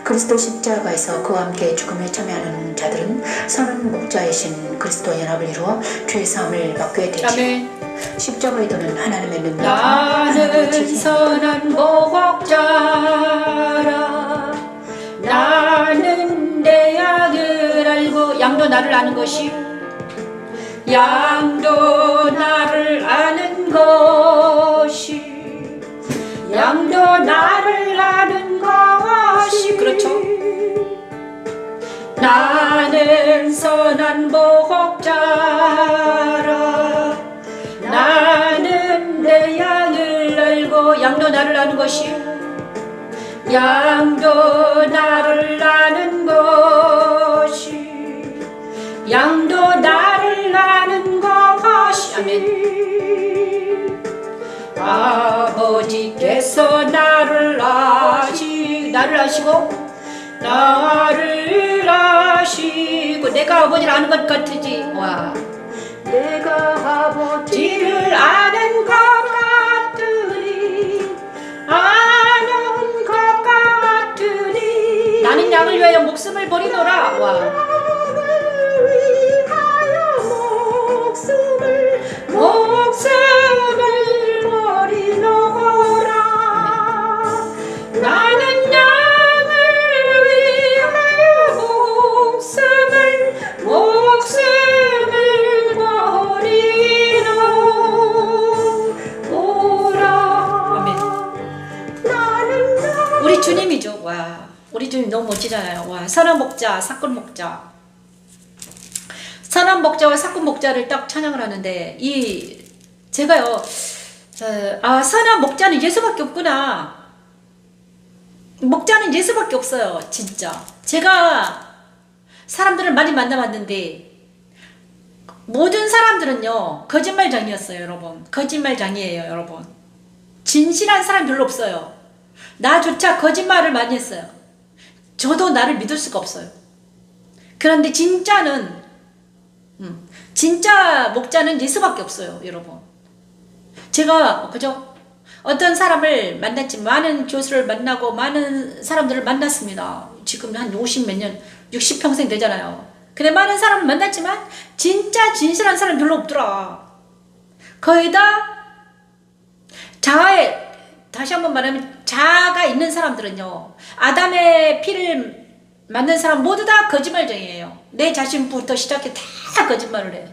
그리스도 십자가에서 그와 함께 죽음에 참여하는 자들은 선한 목자이신 그리스도 연합을 이루어 죄사함을 받게 되죠. 십자가에 도는 하나님의 능력, 나는 선한 목자라 나는 내 양을 알고 양도 나를 아는 것이 양도 나를 아는 것이 양도 나를 아는 것이 그렇죠. 나는 선한 목자라 나는 내 양을 알고 양도 나를 아는 것이 양도 나를 아는 것이 양도 나를 아는 것이 아멘. 아버지께서 나를 아시고 나를 아시고 내가 아버지를 아는 것 같으지. 와. 내가 아버지를 아는 것 같으니 아는 것 같으니 나는 양을 위하여 목숨을 버리노라. 와. 목숨을 버리노라. 나는 양을 위하여 목숨을 버리노라. 아멘. 우리 주님이죠. 와, 우리 주님 너무 멋지잖아요. 와, 선한 목자, 사건 목자. 선한 목자와 사건 목자를 딱 찬양을 하는데 제가요 선한 목자는 예수밖에 없구나. 목자는 예수밖에 없어요. 진짜 제가 사람들을 많이 만나봤는데 모든 사람들은요 거짓말장이었어요. 여러분, 거짓말장이에요. 여러분, 진실한 사람 별로 없어요. 나조차 거짓말을 많이 했어요. 저도 나를 믿을 수가 없어요. 그런데 진짜 목자는 예수밖에 없어요. 여러분, 제가 그죠? 어떤 사람을 만났지, 많은 교수를 만나고 많은 사람들을 만났습니다. 지금 한 50 몇 년, 60평생 되잖아요. 근데 많은 사람을 만났지만 진짜 진실한 사람 별로 없더라. 거의 다 자아에, 다시 한번 말하면 자아가 있는 사람들은요, 아담의 피를 맞는 사람 모두 다 거짓말쟁이에요. 내 자신부터 시작해 다 거짓말을 해.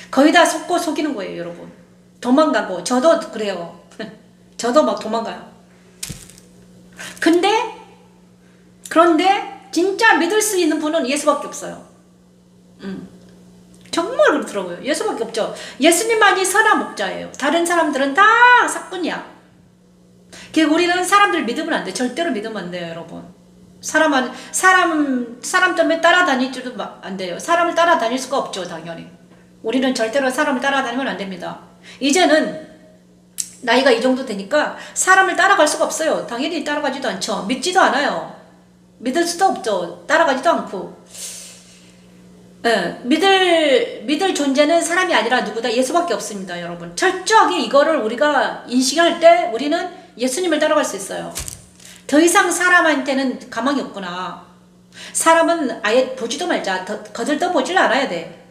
거의 다 속이는 거예요. 여러분, 도망가고 저도 그래요. 저도 막 도망가요. 그런데 진짜 믿을 수 있는 분은 예수밖에 없어요. 정말 그렇더라고요. 예수밖에 없죠. 예수님만이 선한 목자예요. 다른 사람들은 다 사꾼이야. 우리는 사람들 믿으면 안 돼. 절대로 믿으면 안 돼요. 여러분, 사람 때문에 따라다니지도 안 돼요. 사람을 따라다닐 수가 없죠. 당연히 우리는 절대로 사람을 따라다니면 안 됩니다. 이제는 나이가 이 정도 되니까 사람을 따라갈 수가 없어요. 당연히 따라가지도 않죠. 믿지도 않아요. 믿을 수도 없죠. 따라가지도 않고. 믿을 존재는 사람이 아니라 누구다? 예수밖에 없습니다, 여러분. 철저하게 이거를 우리가 인식할 때 우리는 예수님을 따라갈 수 있어요. 더 이상 사람한테는 가망이 없구나. 사람은 아예 보지도 말자. 거들떠 보질 않아야 돼.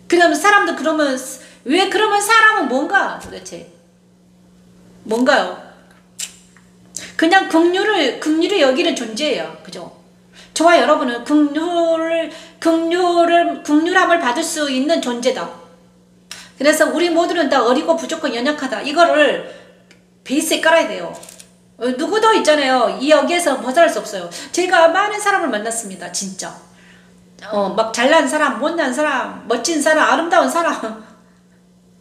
그러면 사람도 그러면 왜 그러면 사람은 뭔가 도대체? 뭔가요? 그냥 긍휼을 여기는 존재예요. 그죠? 저와 여러분은 긍휼함을 받을 수 있는 존재다. 그래서 우리 모두는 다 어리고 부족하고 연약하다. 이거를 베이스에 깔아야 돼요. 누구도 있잖아요. 이 여기에서 벗어날 수 없어요. 제가 많은 사람을 만났습니다. 진짜. 막 잘난 사람, 못난 사람, 멋진 사람, 아름다운 사람.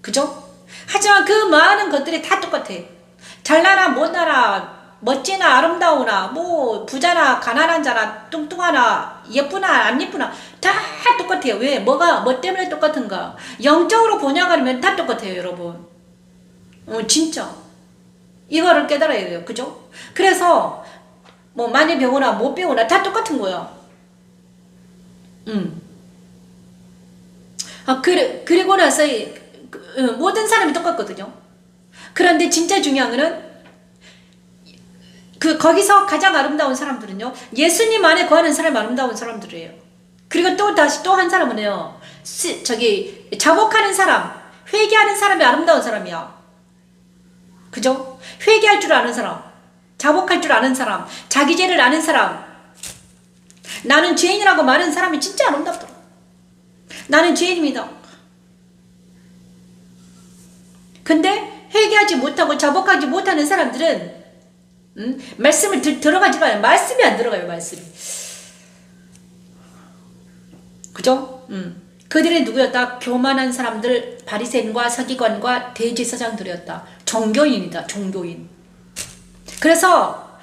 그죠? 하지만 그 많은 것들이 다 똑같아. 잘나나 못나나 멋지나 아름다우나 뭐 부자나 가난한 자나 뚱뚱하나 예쁘나 안 예쁘나 다 똑같아요. 왜? 뭐 때문에 똑같은가? 영적으로 번역하면 다 똑같아요, 여러분. 진짜 이거를 깨달아야 돼요. 그죠? 그래서 뭐 많이 배우나 못 배우나 다 똑같은 거야. 그리고 나서 모든 사람이 똑같거든요. 그런데 진짜 중요한 거는 거기서 가장 아름다운 사람들은요, 예수님 안에 거하는 사람이 아름다운 사람들이에요. 그리고 또 다시 또 한 사람은요, 자복하는 사람, 회개하는 사람이 아름다운 사람이야. 그죠? 회개할 줄 아는 사람, 자복할 줄 아는 사람, 자기 죄를 아는 사람, 나는 죄인이라고 말하는 사람이 진짜 아름답더라. 나는 죄인입니다. 근데 회개하지 못하고 자복하지 못하는 사람들은 말씀을 들어가지 마요. 말씀이 안 들어가요. 말씀이. 그죠? 그들이 누구였다? 교만한 사람들, 바리새인과 서기관과 대제사장들이었다. 종교인이다. 종교인. 그래서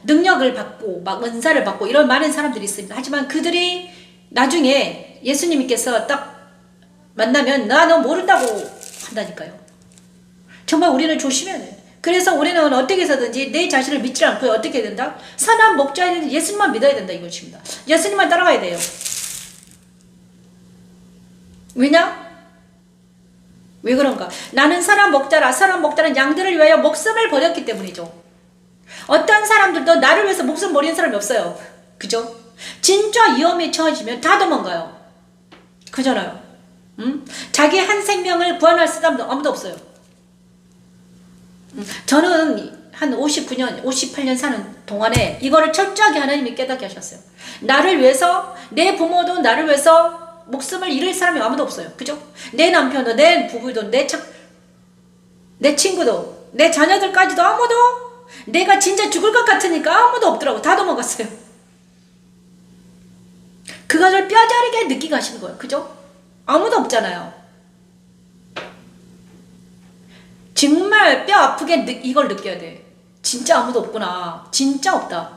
능력을 받고 막 은사를 받고 이런 많은 사람들이 있습니다. 하지만 그들이 나중에 예수님께서 딱 만나면 나 너 모른다고 한다니까요. 정말 우리는 조심해야 돼. 그래서 우리는 어떻게 해서든지 내 자신을 믿지 않고 어떻게 해야 된다? 선한 목자인 예수님만 믿어야 된다 이것입니다. 예수님만 따라가야 돼요. 왜냐? 왜 그런가? 나는 선한 목자라. 선한 목자는 양들을 위하여 목숨을 버렸기 때문이죠. 어떤 사람들도 나를 위해서 목숨 버리는 사람이 없어요. 그죠? 진짜 위험에 처해지면 다 도망가요. 그잖아요. 자기 한 생명을 구원할 사람도 아무도 없어요. 저는 한 59년, 58년 사는 동안에 이거를 철저하게 하나님이 깨닫게 하셨어요. 나를 위해서, 내 부모도 나를 위해서 목숨을 잃을 사람이 아무도 없어요. 그죠? 내 남편도, 내 부부도, 내 친구도, 내 자녀들까지도 아무도, 내가 진짜 죽을 것 같으니까 아무도 없더라고. 다 도망갔어요. 그것을 뼈저리게 느끼게 하시는 거예요. 그죠? 아무도 없잖아요. 정말 뼈 아프게 이걸 느껴야 돼. 진짜 아무도 없구나. 진짜 없다.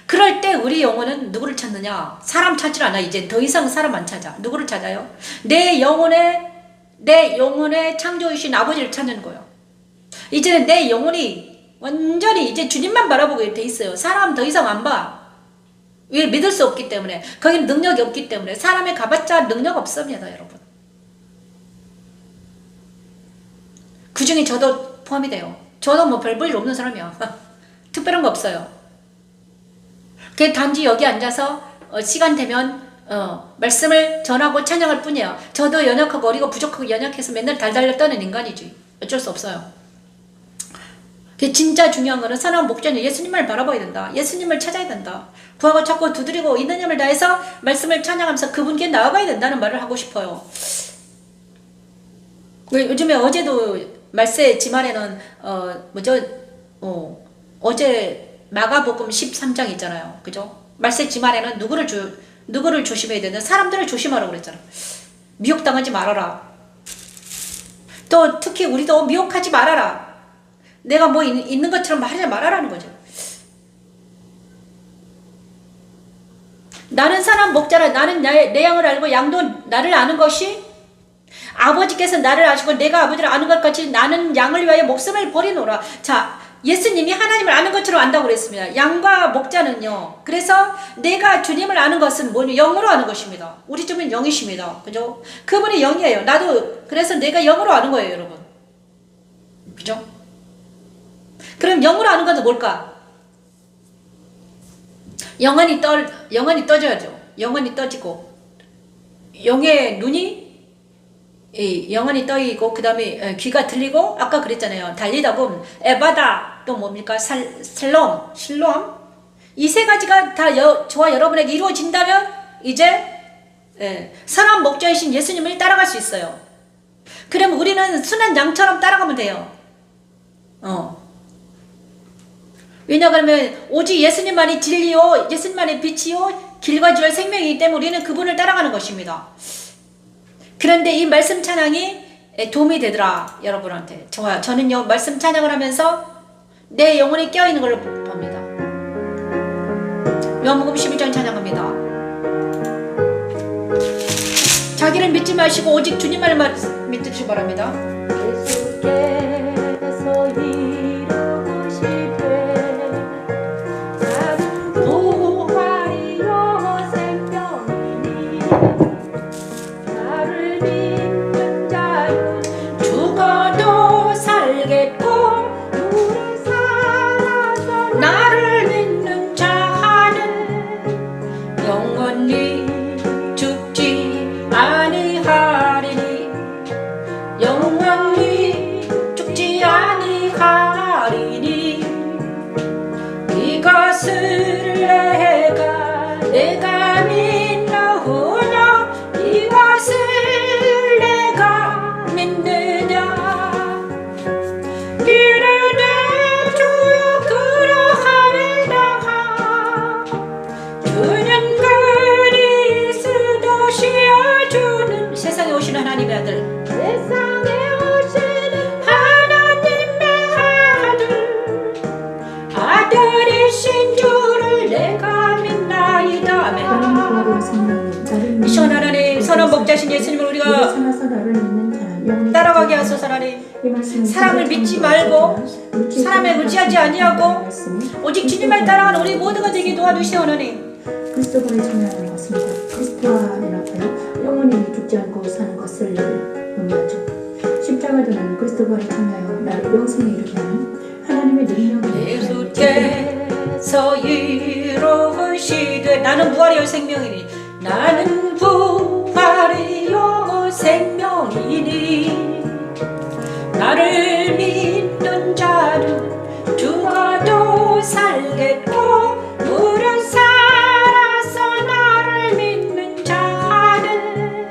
그럴 때 우리 영혼은 누구를 찾느냐? 사람 찾질 않아. 이제 더 이상 사람 안 찾아. 누구를 찾아요? 내 영혼의 창조주신 아버지를 찾는 거예요. 이제는 내 영혼이 완전히 이제 주님만 바라보게 돼 있어요. 사람 더 이상 안 봐. 왜? 믿을 수 없기 때문에. 거기는 능력이 없기 때문에. 사람에 가봤자 능력 없습니다, 여러분. 그 중에 저도 포함이 돼요. 저도 뭐 별 볼 일 없는 사람이야. 특별한 거 없어요. 그냥 단지 여기 앉아서 시간 되면 말씀을 전하고 찬양할 뿐이에요. 저도 연약하고 어리고 부족하고 연약해서 맨날 달달달 떠는 인간이지. 어쩔 수 없어요. 진짜 중요한 거는 선한 목자는 예수님을 바라봐야 된다. 예수님을 찾아야 된다. 구하고 찾고 두드리고 있는 힘을 다해서 말씀을 찬양하면서 그분께 나아가야 된다는 말을 하고 싶어요. 요즘에 어제도 말세 지말에는 어제 마가복음 13장 있잖아요. 그죠? 말세 지말에는 누구를 조심해야 되나? 사람들을 조심하라고 그랬잖아. 미혹당하지 말아라. 또 특히 우리도 미혹하지 말아라. 내가 뭐 있는 것처럼 말하지 말아라는 거죠. 나는 선한 목자라. 나는 내 양을 알고 양도 나를 아는 것이 아버지께서 나를 아시고 내가 아버지를 아는 것 같이 나는 양을 위하여 목숨을 버리노라. 자, 예수님이 하나님을 아는 것처럼 안다고 그랬습니다. 양과 목자는요. 그래서 내가 주님을 아는 것은 뭐냐? 영으로 아는 것입니다. 우리 주님은 영이십니다. 그죠? 그분이 영이에요. 나도 그래서 내가 영으로 아는 거예요, 여러분. 그죠? 그럼 영으로 아는 것은 뭘까? 영원히 떠져야죠. 영원히 떠지고 영의 눈이 영원히 떠있고 그 다음에 귀가 들리고 아까 그랬잖아요. 달리다 보면 에바다 또 뭡니까? 실롬 이 세 가지가 다 저와 여러분에게 이루어진다면 이제 선한 목자이신 예수님을 따라갈 수 있어요. 그럼 우리는 순한 양처럼 따라가면 돼요. 왜냐 그러면 오직 예수님만이 진리요 예수님만이 빛이요 길과 주의 생명이기 때문에 우리는 그분을 따라가는 것입니다. 그런데 이 말씀 찬양이 도움이 되더라 여러분한테. 저는요 말씀 찬양을 하면서 내 영혼이 깨어있는 걸 봅니다. 요한복음 11장 찬양합니다. 자기를 믿지 마시고 오직 주님만 믿으시기 바랍니다. 예수께서 이루시되 나는 부활이요 생명이니 나를 믿는 자는 죽어도 살겠고 우리 살아서 나를 믿는 자는 영원히 죽지 아니하리니 영원히 죽지 아니하리니 이것을 내가 믿느냐 이것을 내가 믿느냐 이르되 주여 그러하리라 주는 그리스도시여 주는 세상에 오신 하나님의 아들 세상에 오시는 하나님의 아들이신 주를 내가 믿나이다. 아멘. 나는 부활의 생명이 나를 믿는 이 시간 하나님 선한 목자신 예수님을 우리 우리가 살아서 나를 믿는 자는 영원히 따라가게 하소서. 하나님 이 말씀은 사람을 믿지 말고 사람에 의지하지 아니하고 오직 주님을 따라가는 우리 모두가 되게 도와주시오. 하나님 그리스도만의 청량한 것입니다. 그리스도 안에라고요. 영원히 죽지 않고 사는 것을 의미하죠. 십자가 도는 그리스도만의 청량하여 나를 영생에 이르게 하는 하나님의 능력을 예수께서 이루시되 나는 부활이요 생명이니 나는 부활이요 생명이니 나를 믿는 자는 죽어도 살겠고 무릇 살아서 나를 믿는 자는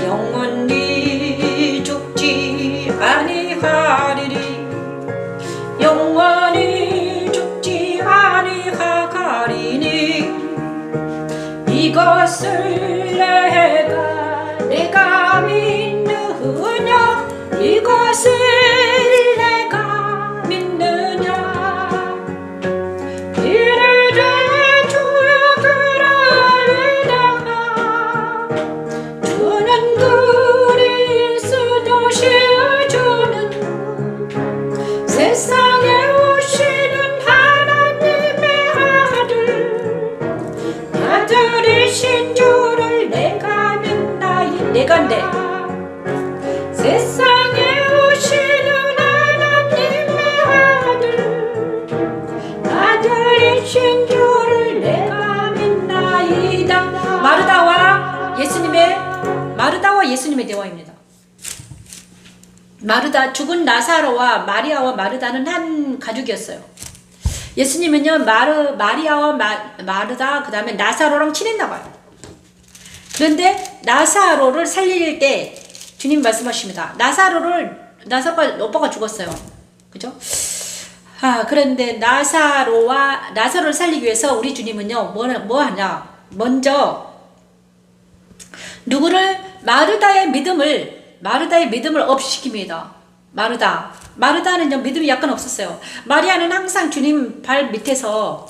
영원히 죽지 아니하리니 영원히 죽지 아니하리니 이것을 내가 믿느냐 이것을 내가 믿느냐 이르되 주여 그러하리라 주는 그리스도시여 주는 세상에 오시는 하나님의 아들이신 주를 내가 믿나이 내간데 세상에 오시는 하나님의 아들이신 주를 내가 믿나이다. 마르다와 예수님의 대화입니다. 죽은 나사로와 마리아와 마르다는 한 가족이었어요. 예수님은요 마리아와 마르다 그 다음에 나사로랑 친했나 봐요. 그런데 나사로를 살릴 때 주님 말씀하십니다. 나사로가 오빠가 죽었어요. 그죠? 그런데 나사로를 살리기 위해서 우리 주님은요 뭐 하냐? 먼저 누구를 마르다의 믿음을 없이시킵니다. 마르다는요 믿음이 약간 없었어요. 마리아는 항상 주님 발 밑에서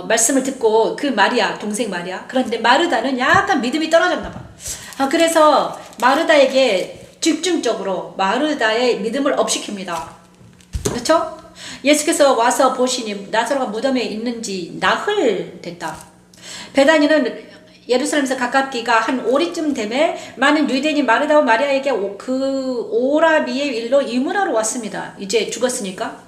말씀을 듣고 그 동생 마리아. 그런데 마르다는 약간 믿음이 떨어졌나 봐. 그래서 마르다에게 집중적으로 마르다의 믿음을 업시킵니다. 그렇죠? 예수께서 와서 보시니 나사로가 무덤에 있는지 나흘 됐다. 베다니는 예루살렘에서 가깝기가 한 오리쯤 되매 많은 유대인이 마르다와 마리아에게 그 오라비의 일로 이문하러 왔습니다. 이제 죽었으니까.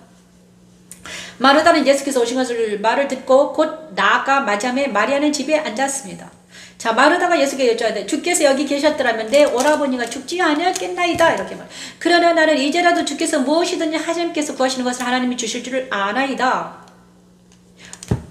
마르다는 예수께서 오신 것을 말을 듣고 곧 나아가 맞이하며 마리아는 집에 앉았습니다. 자, 마르다가 예수께 여쭤야 주께서 여기 계셨더라면 내 오라버니가 죽지 아니었겠나이다. 이렇게 말. 그러나 나는 이제라도 주께서 무엇이든지 하나님께서 구하시는 것을 하나님이 주실 줄을 아나이다.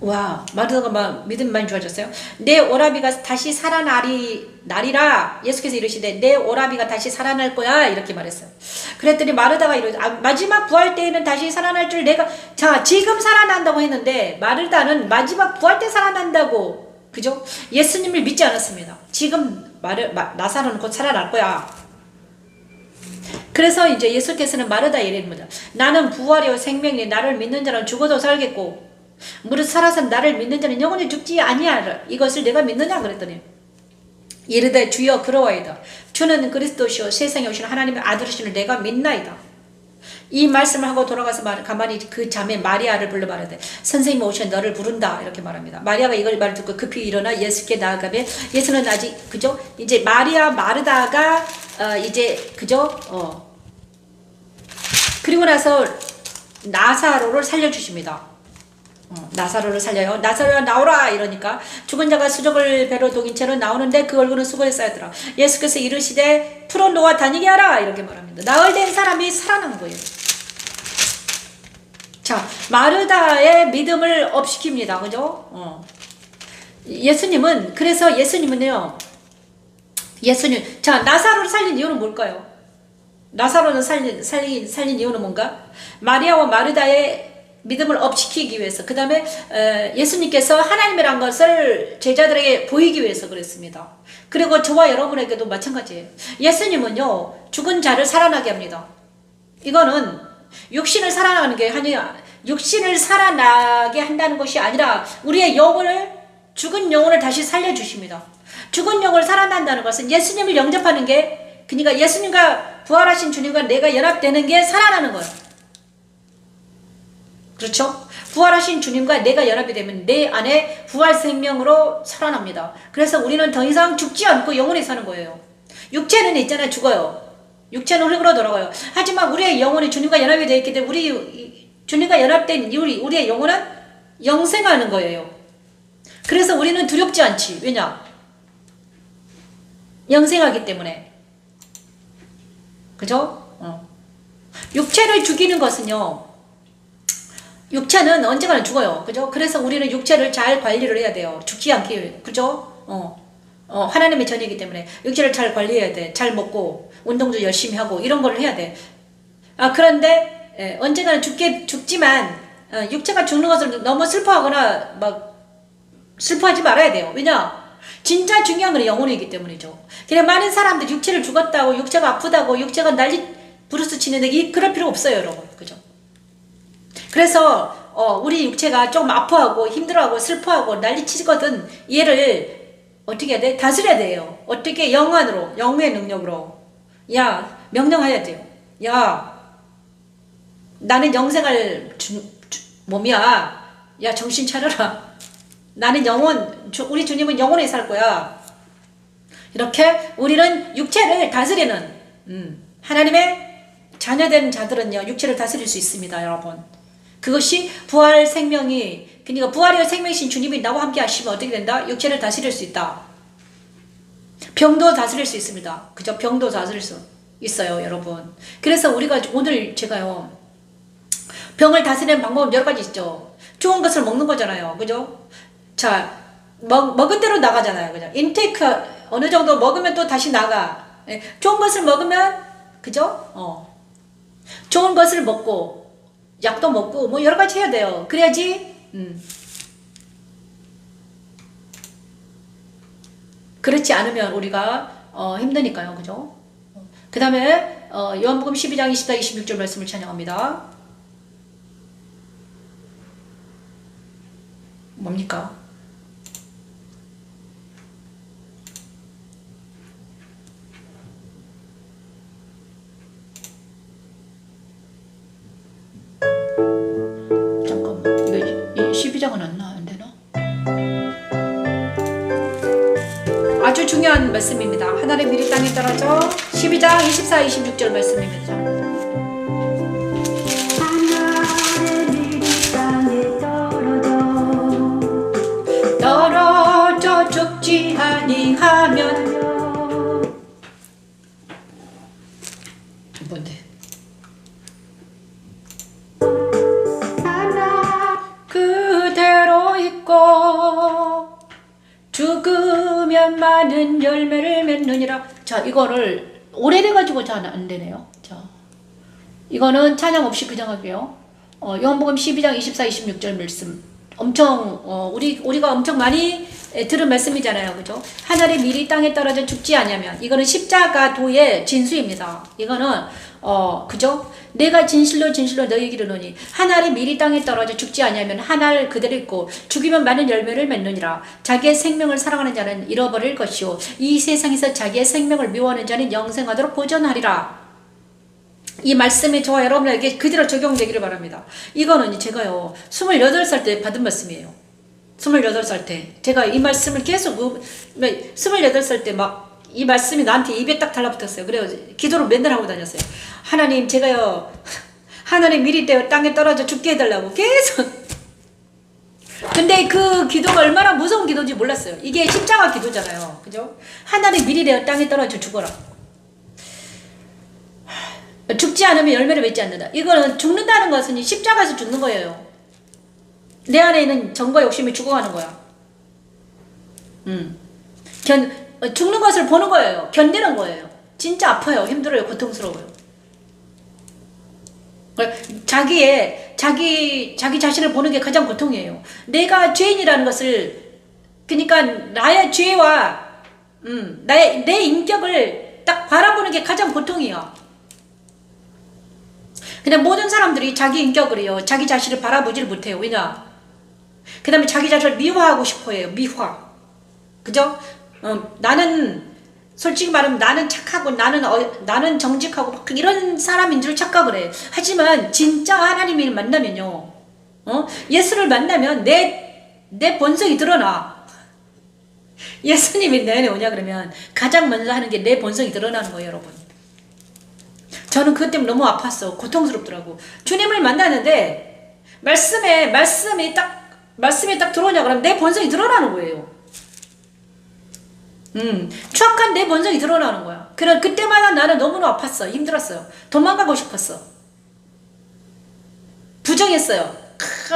와, 마르다가 막 믿음이 많이 좋아졌어요. 내 오라비가 다시 살아나리라. 예수께서 이르시되 내 오라비가 다시 살아날 거야. 이렇게 말했어요. 그랬더니 마르다가 마지막 부활 때에는 다시 살아날 줄 내가, 자, 지금 살아난다고 했는데 마르다는 마지막 부활 때 살아난다고, 그죠? 예수님을 믿지 않았습니다. 지금 나사로는 곧 살아날 거야. 그래서 이제 예수께서는 마르다에 이릅니다. 나는 부활이요 생명이니 나를 믿는 자는 죽어도 살겠고 무릇 살아서 나를 믿는 자는 영원히 죽지 아니하라. 이것을 내가 믿느냐 그랬더니 이르되 주여 그러하이다. 주는 그리스도시요 세상에 오신 하나님의 아들이시를 내가 믿나이다. 이 말씀을 하고 돌아가서 가만히 그 자매 마리아를 불러 말하되 선생님이 오셔 너를 부른다. 이렇게 말합니다. 마리아가 이걸 말을 듣고 급히 일어나 예수께 나아가며 예수는 아직, 그죠? 이제 마리아 마르다가 이제, 그죠? 그리고 나서 나사로를 살려주십니다. 나사로를 살려요. 나사로야 나오라 이러니까 죽은 자가 수족을 배로 독인 채로 나오는데 그 얼굴은 수고에 쌓였더라. 예수께서 이르시되 풀어 놓아 다니게 하라. 이렇게 말합니다. 나흘된 사람이 살아난 거예요. 자, 마르다의 믿음을 업시킵니다. 그죠? 예수님은, 그래서 예수님은요, 자, 나사로를 살린 이유는 뭘까요? 나사로는 살린 이유는 뭔가? 마리아와 마르다의 믿음을 업시키기 위해서, 그 다음에 예수님께서 하나님이란 것을 제자들에게 보이기 위해서 그랬습니다. 그리고 저와 여러분에게도 마찬가지예요. 예수님은요, 죽은 자를 살아나게 합니다. 이거는 육신을 살아나는 게 아니야. 육신을 살아나게 한다는 것이 아니라 우리의 영혼을, 죽은 영혼을 다시 살려주십니다. 죽은 영혼을 살아난다는 것은 예수님을 영접하는 게, 그러니까 예수님과 부활하신 주님과 내가 연합되는 게 살아나는 거예요. 그렇죠? 부활하신 주님과 내가 연합이 되면 내 안에 부활 생명으로 살아납니다. 그래서 우리는 더 이상 죽지 않고 영원히 사는 거예요. 육체는 있잖아요. 죽어요. 육체는 흙으로 돌아가요. 하지만 우리의 영혼이 주님과 연합이 되어 있기 때문에 주님과 연합된 우리의 영혼은 영생하는 거예요. 그래서 우리는 두렵지 않지. 왜냐? 영생하기 때문에. 그죠? 육체를 죽이는 것은요, 육체는 언젠가는 죽어요. 그죠? 그래서 우리는 육체를 잘 관리를 해야 돼요. 죽지 않게. 그죠? 하나님의 전이기 때문에 육체를 잘 관리해야 돼. 잘 먹고, 운동도 열심히 하고, 이런 걸 해야 돼. 그런데, 언젠가는 죽지만, 육체가 죽는 것을 너무 슬퍼하거나, 슬퍼하지 말아야 돼요. 왜냐? 진짜 중요한 건 영혼이기 때문이죠. 그냥 많은 사람들이 육체를 죽었다고, 육체가 아프다고, 육체가 난리 부르스 치는데, 그럴 필요 없어요, 여러분. 그죠? 그래서 우리 육체가 조금 아파하고 힘들어하고 슬퍼하고 난리치거든. 얘를 어떻게 해야 돼? 다스려야 돼요. 어떻게? 영안으로, 영의 능력으로. 야, 명령해야 돼요. 야, 나는 영생할 몸이야. 야, 정신 차려라. 나는 우리 주님은 영원히 살 거야. 이렇게 우리는 육체를 다스리는, 하나님의 자녀된 자들은요, 육체를 다스릴 수 있습니다, 여러분. 그것이 부활 생명이, 그러니까 부활의 생명이신 주님이 나와 함께 하시면 어떻게 된다? 육체를 다스릴 수 있다. 병도 다스릴 수 있습니다. 그죠? 병도 다스릴 수 있어요, 여러분. 그래서 우리가 오늘 제가요, 병을 다스리는 방법은 여러 가지 있죠. 좋은 것을 먹는 거잖아요. 그죠? 자, 먹은 대로 나가잖아요. 그죠? 인테이크 어느 정도 먹으면 또 다시 나가. 좋은 것을 먹으면, 그죠? 좋은 것을 먹고, 약도 먹고 뭐 여러 가지 해야 돼요. 그래야지 그렇지 않으면 우리가 힘드니까요. 그죠? 그 다음에 요한복음 12장 24, 26절 말씀을 찬양합니다. 뭡니까? 10장은 안 되나? 아주 중요한 말씀입니다. 하늘의 미리 땅에 떨어져 12장 24, 26절 말씀입니다. 하늘의 미리 땅에 떨어져 죽지 아니하면 뭔데? 그대로 있고 죽으면 많은 열매를 맺느니라. 자, 이거를 오래돼가지고 잘 안 되네요. 자, 이거는 찬양 없이 그냥 할게요. 요한복음 12장 24, 26절 말씀. 엄청 우리가 엄청 많이 들은 말씀이잖아요, 그죠? 하늘의 밀이 땅에 떨어져 죽지 않으면, 이거는 십자가 도의 진수입니다. 이거는 그죠? 내가 진실로 너희에게 이르노니 하늘의 밀이 땅에 떨어져 죽지 않으면 하늘 그대로 있고 죽이면 많은 열매를 맺느니라. 자기의 생명을 사랑하는 자는 잃어버릴 것이요 이 세상에서 자기의 생명을 미워하는 자는 영생하도록 보존하리라. 이 말씀이 저와 여러분에게 그대로 적용되기를 바랍니다. 이거는 제가요 28살 때 받은 말씀이에요. 28살 때 제가 이 말씀을 계속 28살 때 막 이 말씀이 나한테 입에 딱 달라붙었어요. 그래서 기도를 맨날 하고 다녔어요. 하나님, 제가요 하나님 미리 땅에 떨어져 죽게 해달라고 계속. 근데 그 기도가 얼마나 무서운 기도인지 몰랐어요. 이게 십자가 기도잖아요, 그죠? 하나님 미리 땅에 떨어져 죽어라. 죽지 않으면 열매를 맺지 않는다. 이거는 죽는다는 것은 십자가에서 죽는 거예요. 내 안에 있는 정과 욕심이 죽어가는 거야. 죽는 것을 보는 거예요. 견디는 거예요. 진짜 아파요. 힘들어요. 고통스러워요. 자기 자신을 보는 게 가장 고통이에요. 내가 죄인이라는 것을, 그러니까 나의 죄와 내 인격을 딱 바라보는 게 가장 고통이야. 근데 모든 사람들이 자기 인격을요, 자기 자신을 바라보지를 못해요. 왜냐? 그 다음에 자기 자신을 미화하고 싶어 해요. 미화. 그죠? 나는, 솔직히 말하면 나는 착하고, 나는 정직하고, 막 이런 사람인 줄 착각을 해. 하지만, 진짜 하나님을 만나면요, 예수를 만나면 내 본성이 드러나. 예수님이 내 안에 오냐 그러면, 가장 먼저 하는 게 내 본성이 드러나는 거예요, 여러분. 저는 그것 때문에 너무 아팠어. 고통스럽더라고. 주님을 만나는데 말씀이 딱 들어오냐 그러면 내 본성이 드러나는 거예요. 추악한 내 본성이 드러나는 거야. 그때마다 나는 너무나 아팠어. 힘들었어요. 도망가고 싶었어. 부정했어요.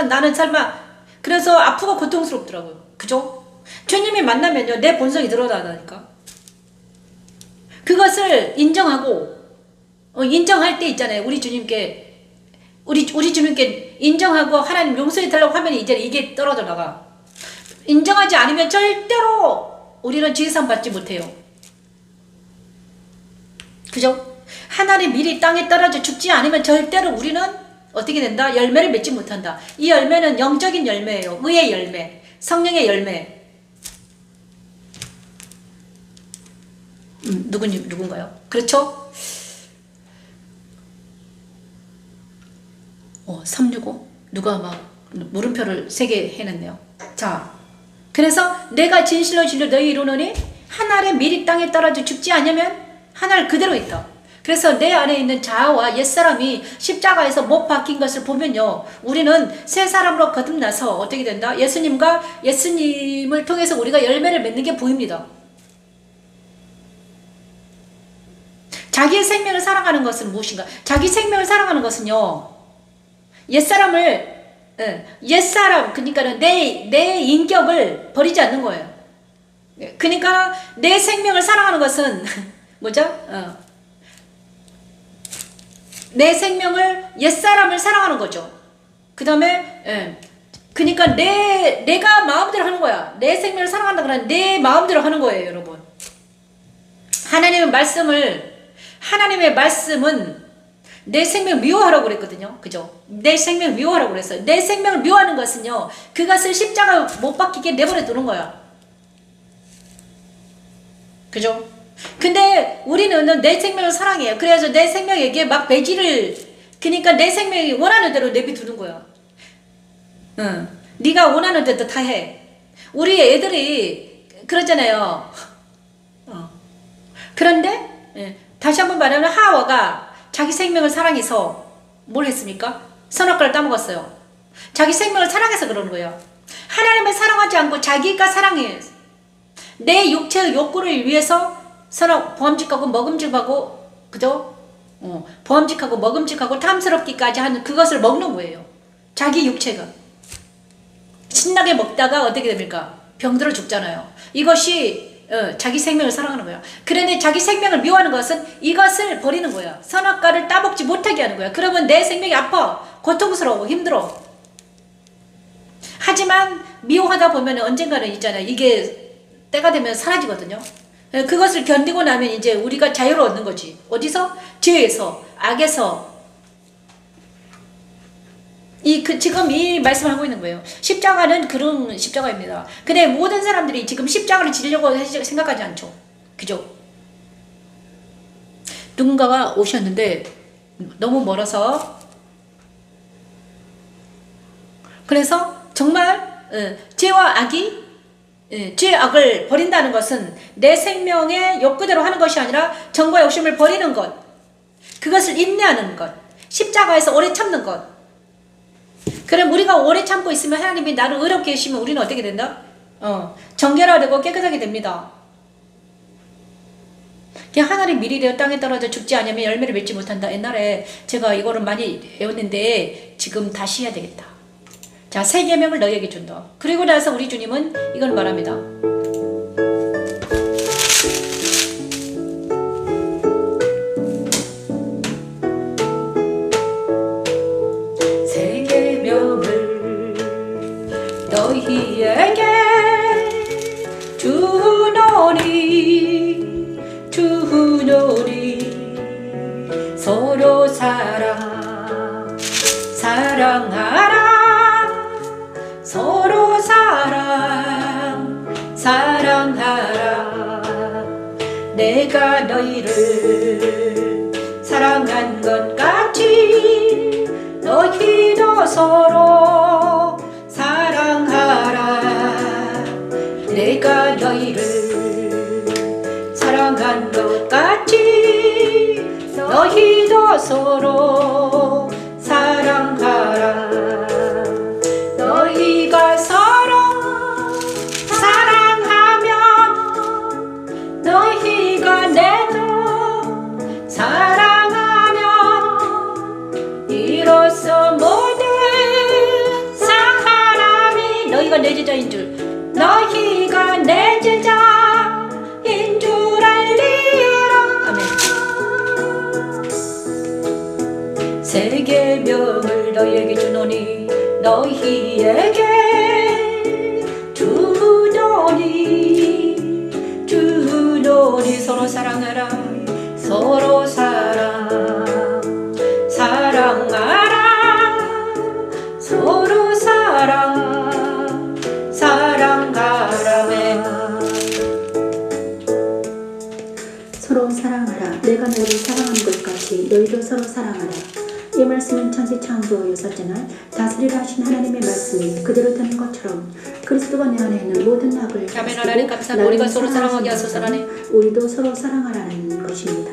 나는 설마. 그래서 아프고 고통스럽더라고요. 그죠? 주님이 만나면요, 내 본성이 드러나다니까. 그것을 인정하고, 인정할 때 있잖아요. 우리 주님께 인정하고 하나님 용서해 달라고 하면 이제 이게 떨어져 나가. 인정하지 않으면 절대로 우리는 지혜상 받지 못해요. 그죠? 하나님 미리 땅에 떨어져 죽지 않으면 절대로 우리는 어떻게 된다? 열매를 맺지 못한다. 이 열매는 영적인 열매예요. 의의 열매, 성령의 열매. 누군가요? 그렇죠? 365? 누가 막 물음표를 3개 해놨네요. 자, 그래서 내가 진실로 너희 이루노니 하늘의 미리 땅에 떨어져 죽지 않으면 하늘 그대로 있다. 그래서 내 안에 있는 자아와 옛사람이 십자가에서 못 박힌 것을 보면요, 우리는 새 사람으로 거듭나서 어떻게 된다? 예수님을 통해서 우리가 열매를 맺는 게 보입니다. 자기의 생명을 사랑하는 것은 무엇인가? 자기 생명을 사랑하는 것은요, 그러니까는 내 인격을 버리지 않는 거예요. 그러니까 내 생명을 사랑하는 것은 뭐죠? 내 생명을, 옛사람을 사랑하는 거죠. 그 다음에 그러니까 내가 마음대로 하는 거야. 내 생명을 사랑한다 그러면 내 마음대로 하는 거예요, 여러분. 하나님의 말씀은 내 생명 미워하라고 그랬거든요. 그죠? 내 생명 미워하라고 그랬어요. 내 생명을 미워하는 것은요, 그것을 십자가 못 박히게 내버려 두는 거야. 그죠? 근데 우리는 내 생명을 사랑해요. 그래서 내 생명에게 막 배지를, 그러니까 내 생명이 원하는 대로 내비두는 거야. 네가 원하는 대로 다 해. 우리 애들이 그러잖아요. 그런데 다시 한번 말하면 하와가 자기 생명을 사랑해서 뭘 했습니까? 선악과를 따먹었어요. 자기 생명을 사랑해서 그러는 거예요. 하나님을 사랑하지 않고 자기가 사랑해. 내 육체의 욕구를 위해서 보암직하고 먹음직하고 그죠? 보암직하고 먹음직하고 탐스럽기까지 하는 그것을 먹는 거예요. 자기 육체가. 신나게 먹다가 어떻게 됩니까? 병들어 죽잖아요. 이것이 자기 생명을 사랑하는 거예요. 그런데 자기 생명을 미워하는 것은 이것을 버리는 거예요. 선악과를 따먹지 못하게 하는 거예요. 그러면 내 생명이 아파. 고통스러워. 힘들어. 하지만 미워하다 보면 언젠가는 있잖아요. 이게 때가 되면 사라지거든요. 그것을 견디고 나면 이제 우리가 자유를 얻는 거지. 어디서? 죄에서, 악에서. 지금 이 말씀을 하고 있는 거예요. 십자가는 그런 십자가입니다. 근데 모든 사람들이 지금 십자가를 지려고 생각하지 않죠. 그죠? 누군가가 오셨는데 너무 멀어서 그래서 정말 죄와 악이 죄악을 버린다는 것은 내 생명의 욕구대로 하는 것이 아니라 정과 욕심을 버리는 것, 그것을 인내하는 것, 십자가에서 오래 참는 것. 그럼 우리가 오래 참고 있으면 하나님이 나를 의롭게 하시면 우리는 어떻게 된다? 정결하되고 깨끗하게 됩니다. 그냥 하늘이 미리 되어 땅에 떨어져 죽지 않으면 열매를 맺지 못한다. 옛날에 제가 이거를 많이 외웠는데 지금 다시 해야 되겠다. 자, 세 계명을 너희에게 준다. 그리고 나서 우리 주님은 이걸 말합니다. 세 계명을 너희에게 주노니 서로 사랑하라. 서로 사랑하라. 내가 너희를 사랑한 것 같이 너희도 서로 사랑하라. 내가 너희를 사랑한 것 같이 너희도 서로 사랑하라. 너희가 서로 사랑하면 너희가 내도 사랑하면 이로써 모든 사람이 너희가 내 제자인 줄 너희가 내 제자인 줄 알리라. 아멘. 세 계명을 너희에게 주노니 너희에게 주노니 서로 사랑하라. 서로 사랑하라. 서로 사랑하라. 서로 사랑하라. 내가 너희를 사랑한 것 같이 너희도 서로 사랑하라. 이 말씀은 천지창조였었지만 다스리라 하신 하나님의 말씀이 그대로 되는 것처럼 그리스도가 내 안에 있는 모든 악을 아멘. 하나님 감사합니다. 우리가 서로 사랑하게 하소서. 하나님. 우리도 서로 사랑하라는 것입니다.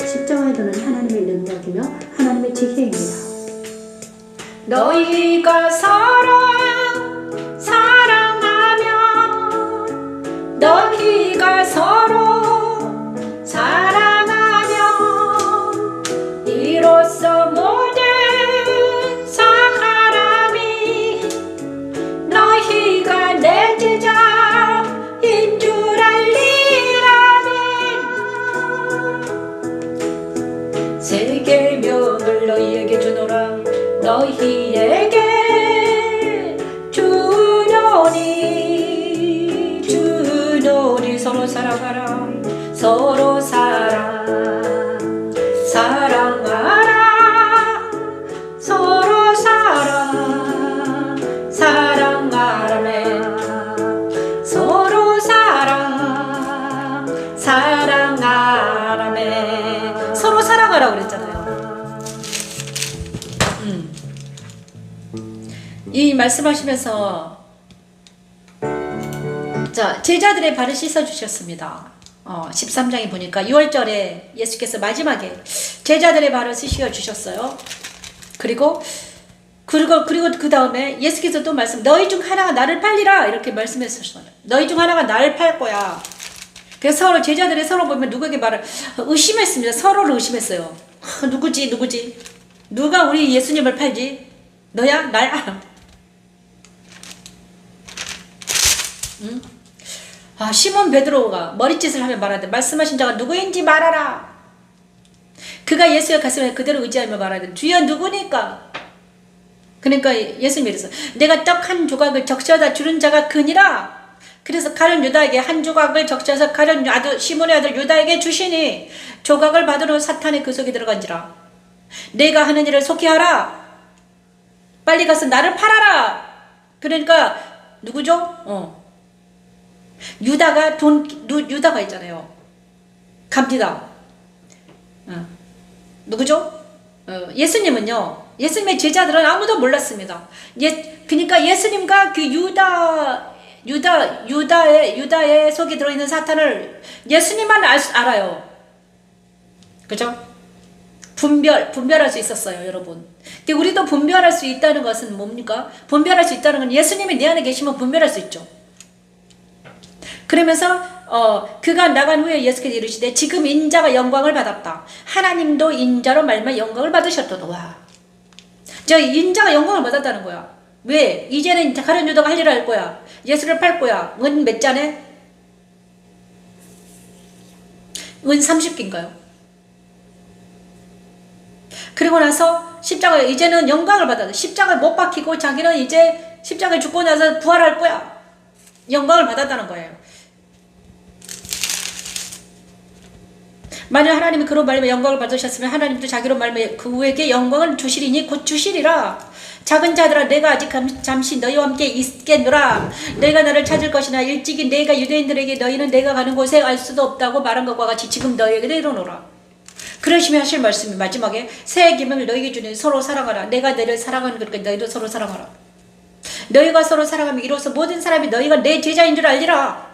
십자가에 도는 하나님의 능력이며 하나님의 지혜입니다. 너희가 서로 사랑하면 너희가 서로 사랑하면 이로써 모든 사람이 너희가 내 제자인 줄 알리라멘. 세 계명을 너희에게 주노라. 너희에게 주노니 서로 사랑하라. 서로 사랑하라. 서로 사랑하라네. 서로 사랑하라네. 서로 사랑하라 그랬잖아요. 이 말씀하시면서 자, 제자들의 발을 씻어주셨습니다. 13장에 보니까 6월절에 예수께서 마지막에 제자들의 발을 씻어주셨어요. 그리고 그 다음에 예수께서 또 너희 중 하나가 나를 팔리라 이렇게 말씀했었어요. 너희 중 하나가 나를 팔 거야. 그래서 서로 제자들이 서로 보면 누구에게 말을 의심했습니다. 서로를 의심했어요. 누구지? 누가 우리 예수님을 팔지? 너야? 나야? 응? 시몬 베드로가 머리짓을 하며 말하되 말씀하신 자가 누구인지 말하라. 그가 예수의 가슴에 그대로 의지하며 말하되 주여 누구니까? 그러니까 예수님이 이랬어. 내가 떡 한 조각을 적셔다 주는 자가 그니라. 그래서 가룟 유다에게 한 조각을 적셔서 가룟 아들 시몬의 아들 유다에게 주시니 조각을 받으러 사탄의 그 속에 들어간지라. 내가 하는 일을 속히 하라. 빨리 가서 나를 팔아라. 그러니까 누구죠? 유다가 있잖아요. 갑니다. 누구죠? 예수님은요. 예수님의 제자들은 아무도 몰랐습니다. 그러니까 예수님과 그 유다의 속에 들어있는 사탄을 예수님만 알아요. 그죠? 분별할 수 있었어요, 여러분. 근데 우리도 분별할 수 있다는 것은 뭡니까? 분별할 수 있다는 건 예수님이 내 안에 계시면 분별할 수 있죠. 그러면서 그가 나간 후에 예수께서 이르시되 지금 인자가 영광을 받았다. 하나님도 인자로 말미암아 영광을 받으셨도다. 저 인자가 영광을 받았다는 거야. 왜? 이제는 가룟 유다가 할 일을 할 거야. 예수를 팔 거야. 은 몇 잔에? 은 30개인가요? 그리고 나서 십자가 이제는 영광을 받았다. 십자가에 못 박히고 자기는 이제 십자가에 죽고 나서 부활할 거야. 영광을 받았다는 거예요. 만약 하나님이 그로 말미암아 영광을 받으셨으면 하나님도 자기로 말미암아 그에게 영광을 주시리니 곧 주시리라. 작은 자들아 내가 아직 잠시 너희와 함께 있겠노라. 너희가 나를 찾을 것이나 일찍이 내가 유대인들에게 너희는 내가 가는 곳에 알 수도 없다고 말한 것과 같이 지금 너희에게 내려놓으라. 그러시면 하실 말씀이 마지막에 새 계명을 너희에게 주니 서로 사랑하라. 내가 너희를 사랑하는 그러니까 너희도 서로 사랑하라. 너희가 서로 사랑하면 이로써 모든 사람이 너희가 내 제자인 줄 알리라.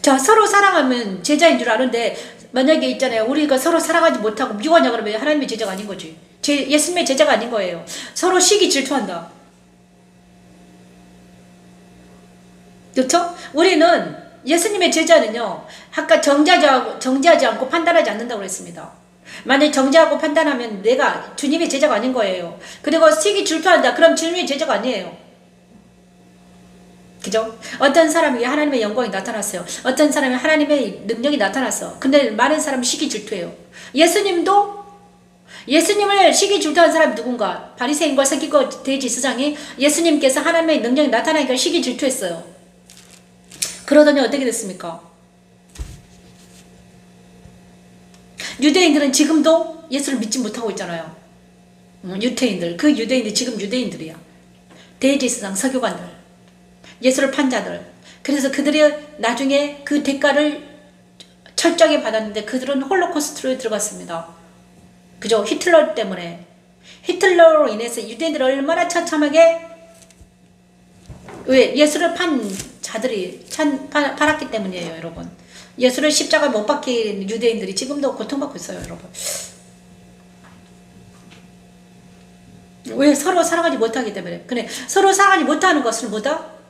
자, 서로 사랑하면 제자인 줄 아는데 만약에 있잖아요. 우리가 서로 사랑하지 못하고 미워하냐 그러면 하나님의 제자가 아닌 거지. 예수님의 제자가 아닌 거예요. 서로 시기 질투한다. 그렇죠? 우리는 예수님의 제자는요. 아까 정죄하지 않고 판단하지 않는다고 그랬습니다. 만약 정죄하고 판단하면 내가 주님의 제자가 아닌 거예요. 그리고 시기 질투한다. 그럼 주님의 제자가 아니에요. 그죠? 어떤 사람이 하나님의 영광이 나타났어요. 어떤 사람이 하나님의 능력이 나타났어. 근데 많은 사람이 시기 질투해요. 예수님을 시기 질투한 사람이 누군가? 바리새인과 서기관 대제사장이 예수님께서 하나님의 능력이 나타나니까 시기 질투했어요. 그러더니 어떻게 됐습니까? 유대인들은 지금도 예수를 믿지 못하고 있잖아요. 유대인들, 그 유대인들 지금 유대인들이야. 대제사장, 서기관들. 예수를 판 자들. 그래서 그들이 나중에 그 대가를 철저하게 받았는데 그들은 홀로코스트로 들어갔습니다. 그죠? 히틀러 때문에. 히틀러로 인해서 유대인들이 얼마나 처참하게 왜? 예수를 판 자들이 팔았기 때문이에요, 여러분. 예수를 십자가에 못 박힌 유대인들이 지금도 고통받고 있어요, 여러분. 왜? 서로 사랑하지 못하기 때문에. 그래, 서로 사랑하지 못하는 것은 뭐다?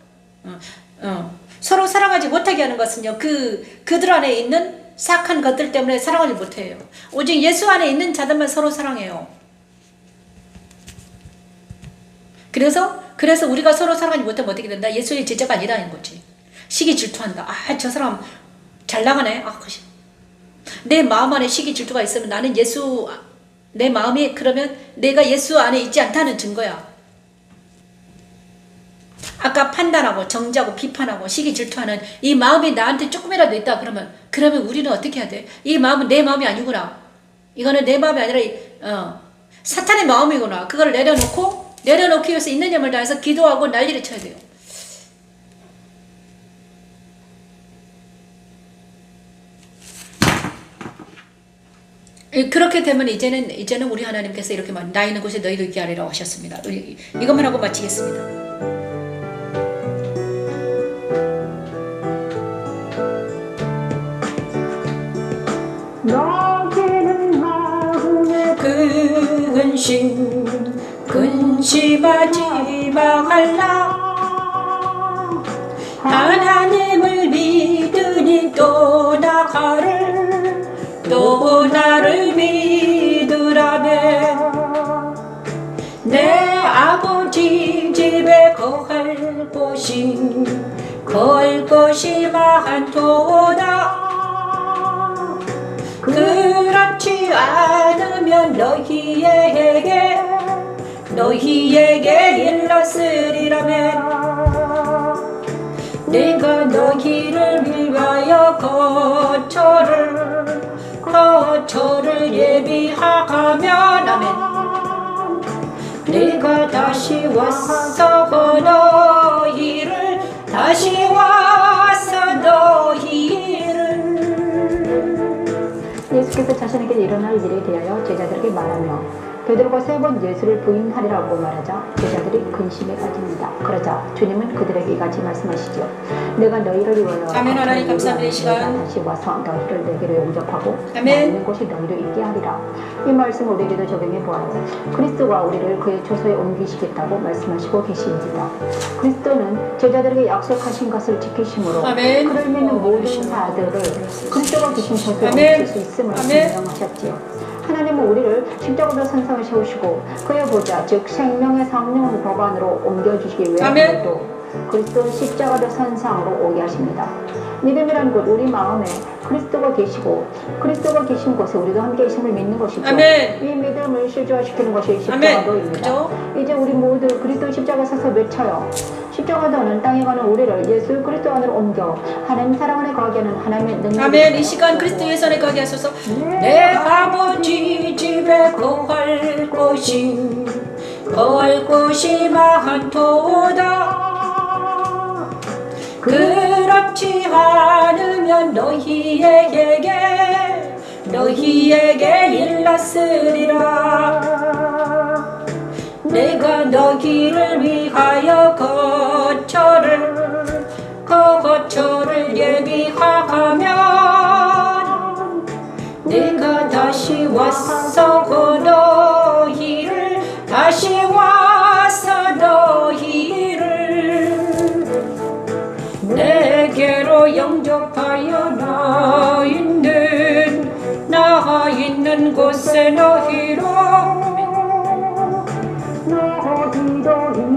서로 사랑하지 못하게 하는 것은요, 그들 안에 있는 사악한 것들 때문에 사랑하지 못해요. 오직 예수 안에 있는 자들만 서로 사랑해요. 그래서 우리가 서로 사랑하지 못하면 어떻게 된다? 예수의 제자가 아니라는 거지. 시기 질투한다. 아, 저 사람 잘 나가네. 아, 내 마음 안에 시기 질투가 있으면 나는 내 마음이 그러면 내가 예수 안에 있지 않다는 증거야. 아까 판단하고 정죄하고 비판하고 시기 질투하는 이 마음이 나한테 조금이라도 있다 그러면 우리는 어떻게 해야 돼? 이 마음은 내 마음이 아니구나. 이거는 내 마음이 아니라 사탄의 마음이구나. 그걸 내려놓기 위해서 있는 힘을 다해서 기도하고 난리를 쳐야 돼요. 그렇게 되면 이제는 우리 하나님께서 이렇게 말, 나 있는 곳에 너희도 있게 하리라 하셨습니다. 이것만 하고 마치겠습니다. 너희는 마음에 근심하지 말라. 하나님을 믿으니 또 나를 믿으라매. 내 아버지 집에 거할 곳이 많도다. 그렇지 않으면 너희에게 일렀으리라매. 내가 너희를 위하여 거처를 예비하면 아멘. 내가 다시 와서 너희를 예수께서 자신에게 일어날 일에 대하여 제자들에게 말하며 베드로가 3번 예수를 부인하리라고 말하자 제자들이 근심에 빠집니다. 그러자 주님은 그들에게 이같이 말씀하시죠. 내가 너희를 위하여 아멘. 하나님 감사합니다. 이 시간 내가 다시 와서 너희를 내게로 용접하고 아멘. 나 있는 곳이 너희로 있게 하리라. 이 말씀을 우리에게도 적용해 보아요. 그리스도가 우리를 그의 초소에 옮기시겠다고 말씀하시고 계십니다. 그리스도는 제자들에게 약속하신 것을 지키심으로 아멘. 그를 믿는 모든 자들을 그리스도가 계신 초소에 아멘. 옮길 수 있음을 아멘. 증명하셨지요. 하나님은 우리를 십자가로 선상을 세우시고 그의 보좌 즉 생명의 성령 법안으로 옮겨주시기 위해서도 그리스도를 십자가로 선상으로 오게 하십니다. 믿음이라는 것 우리 마음에 그리스도가 계시고 그리스도가 계신 곳에 우리도 함께 있음을 믿는 것이죠. 아멘. 이 믿음을 실조화시키는 것이 아멘. 십자가도입니다. 그죠? 이제 우리 모두 그리스도 십자가 서서 외쳐요. 십자가도는 땅에 가는 우리를 예수 그리스도 안으로 옮겨 하나님 사랑 안에 거하게 하는 하나님의 능력이 아멘. 이 시간 그리스도의 선에 가게 하소서. 내 아버지 집에 거할 곳이 많도다. 그렇지 않으면 너희에게 일렀으리라. 내가 너희를 위하여 거처를 예비하면 내가 다시 와서 너희를 내게로 영접하여 나 있는 곳에 너희도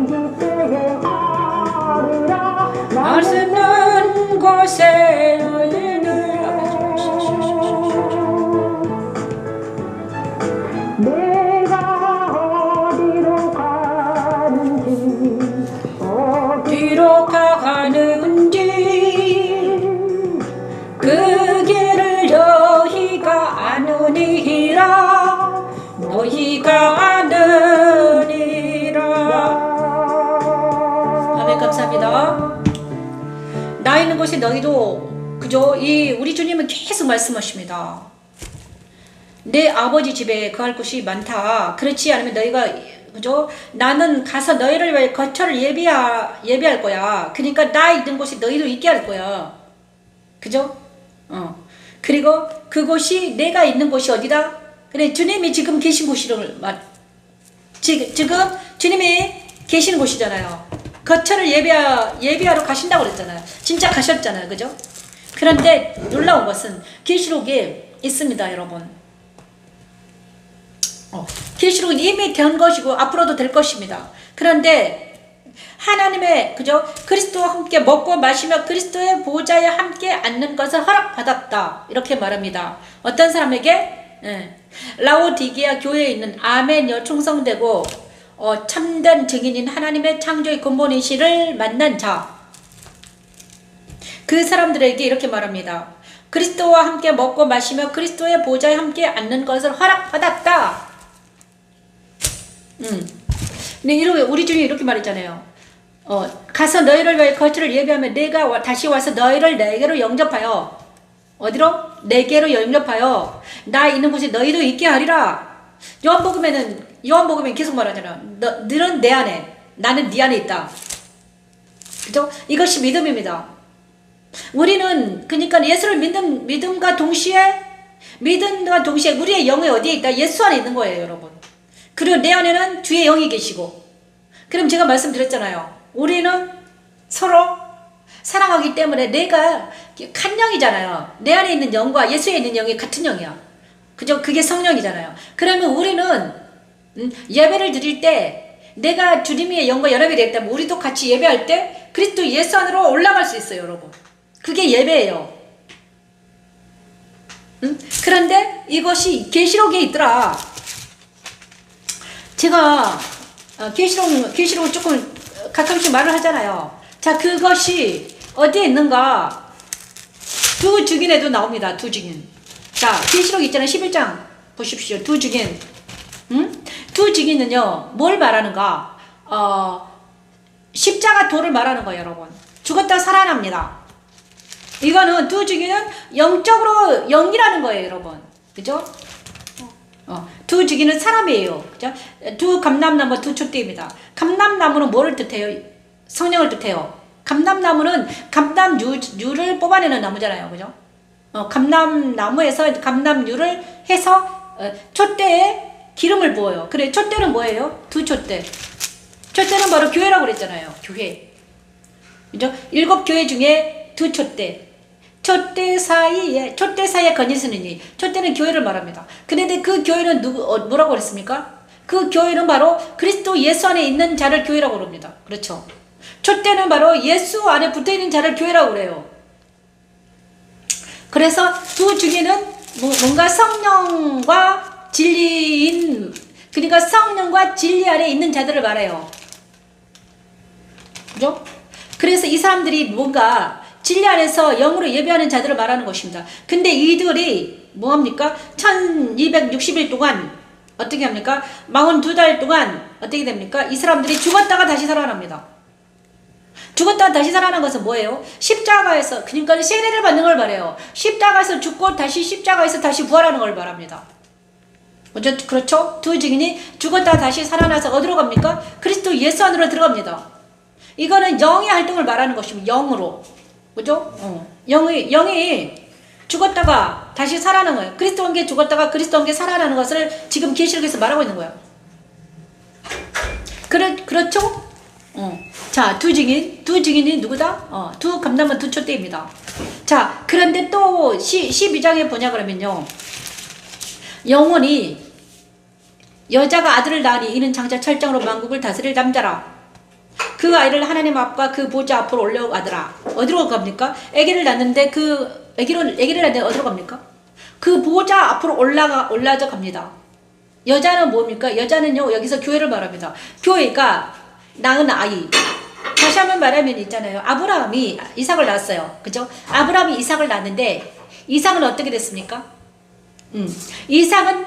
이때에 하리라. 나서는 곳에 내가 어디로 가는지 그 길을 너희가 아느니라. 아멘. 감사합니다. 나 있는 곳에 너희도 그죠? 우리 주님은 계속 말씀하십니다. 내 아버지 집에 거할 곳이 많다. 그렇지 않으면 너희가 그죠? 나는 가서 너희를 위해 거처를 예비할 거야. 그러니까 나 있는 곳에 너희도 있게 할 거야. 그죠? 그리고 그곳이 내가 있는 곳이 어디다? 그래, 주님이 지금 계신 곳이를 지금 주님이 계시는 곳이잖아요. 거처를 예비하러 가신다고 그랬잖아요. 진짜 가셨잖아요. 그죠? 그런데 놀라운 것은 계시록에 있습니다, 여러분. 계시록은 이미 된 것이고 앞으로도 될 것입니다. 그런데 하나님의 그죠? 그리스도와 함께 먹고 마시며 그리스도의 보좌에 함께 앉는 것을 허락받았다. 이렇게 말합니다. 어떤 사람에게? 라오디게아 교회에 있는 아멘여 충성되고 참된 증인인 하나님의 창조의 근본이시를 만난 자. 그 사람들에게 이렇게 말합니다. 그리스도와 함께 먹고 마시며 그리스도의 보좌에 함께 앉는 것을 허락받았다. 근데 우리 주님이 이렇게 말했잖아요. 가서 너희를 위해 거처를 예비하면 내가 다시 와서 너희를 내게로 영접하여 어디로? 내게로 영접하여 나 있는 곳에 너희도 있게 하리라. 요한복음엔 계속 말하잖아. 너는 내 안에, 나는 네 안에 있다. 그죠? 이것이 믿음입니다. 우리는 그러니까 예수를 믿음과 동시에 우리의 영이 어디에 있다? 예수 안에 있는 거예요, 여러분. 그리고 내 안에는 주의 영이 계시고. 그럼 제가 말씀드렸잖아요. 우리는 서로 사랑하기 때문에 내가 한 영이잖아요. 내 안에 있는 영과 예수에 있는 영이 같은 영이야. 그죠? 그게 성령이잖아요. 그러면 우리는 예배를 드릴 때 내가 주님의 영과 연합이 됐다면 우리도 같이 예배할 때 그리스도 예수 안으로 올라갈 수 있어요, 여러분. 그게 예배예요. 그런데 이것이 계시록에 있더라. 제가 계시록을 조금 가끔씩 말을 하잖아요. 자, 그것이 어디에 있는가? 두 증인에도 나옵니다. 두 증인. 자, 계시록 있잖아요. 11장 보십시오. 두 증인. 두 증인은요, 뭘 말하는가? 십자가 도를 말하는 거예요, 여러분. 죽었다 살아납니다. 이거는 두 증인은 영적으로 영이라는 거예요, 여러분. 그죠? 두 증인은 사람이에요. 그죠? 두 감람나무 두 촛대입니다. 감람나무는 뭐를 뜻해요? 성령을 뜻해요. 감람나무는 감람유를 뽑아내는 나무잖아요. 그죠? 감람나무에서 감람유를 해서 촛대에 기름을 부어요. 그래, 촛대는 뭐예요? 두 촛대. 촛대는 바로 교회라고 그랬잖아요. 교회. 그죠? 7교회 중에 두 촛대. 촛대 사이에 거니스는 촛대는 교회를 말합니다. 그런데 그 교회는 뭐라고 그랬습니까? 그 교회는 바로 그리스도 예수 안에 있는 자를 교회라고 그럽니다. 그렇죠? 촛대는 바로 예수 안에 붙어있는 자를 교회라고 그래요. 그래서 두 중에는 뭔가 성령과 진리인, 그러니까 성령과 진리 안에 있는 자들을 말해요. 그죠? 그래서 이 사람들이 뭔가 진리 안에서 영으로 예배하는 자들을 말하는 것입니다. 근데 이들이 뭐합니까? 1260일 동안 어떻게 합니까? 42달 동안 어떻게 됩니까? 이 사람들이 죽었다가 다시 살아납니다. 죽었다가 다시 살아난 것은 뭐예요? 십자가에서, 그러니까 세례를 받는 걸 말해요. 십자가에서 죽고 다시 십자가에서 다시 부활하는 걸 말합니다. 그렇죠? 두 증인이 죽었다가 다시 살아나서 어디로 갑니까? 그리스도 예수 안으로 들어갑니다. 이거는 영의 활동을 말하는 것입니다. 영으로. 그죠? 영이 죽었다가 다시 살아나는 거예요. 그리스도 한 게 죽었다가 그리스도 한 게 살아나는 것을 지금 계시록에서 말하고 있는 거예요. 그렇죠? 자, 두 증인이 누구다? 두 감람은 두 촛대입니다. 자, 그런데 또 12장에 보냐 그러면요. 영혼이 여자가 아들을 낳으니 이는 장차 철장으로 만국을 다스릴 남자라. 그 아이를 하나님 앞과 그 보좌 앞으로 올려가더라. 어디로 갑니까? 아기를 낳는데 아기를 낳는데 어디로 갑니까? 그 보좌 앞으로 올라져 갑니다. 여자는 뭡니까? 여자는요, 여기서 교회를 말합니다. 교회가 낳은 아이. 다시 한번 말하면 있잖아요. 아브라함이 이삭을 낳았어요. 그죠? 아브라함이 이삭을 낳았는데 이삭은 어떻게 됐습니까? 이삭은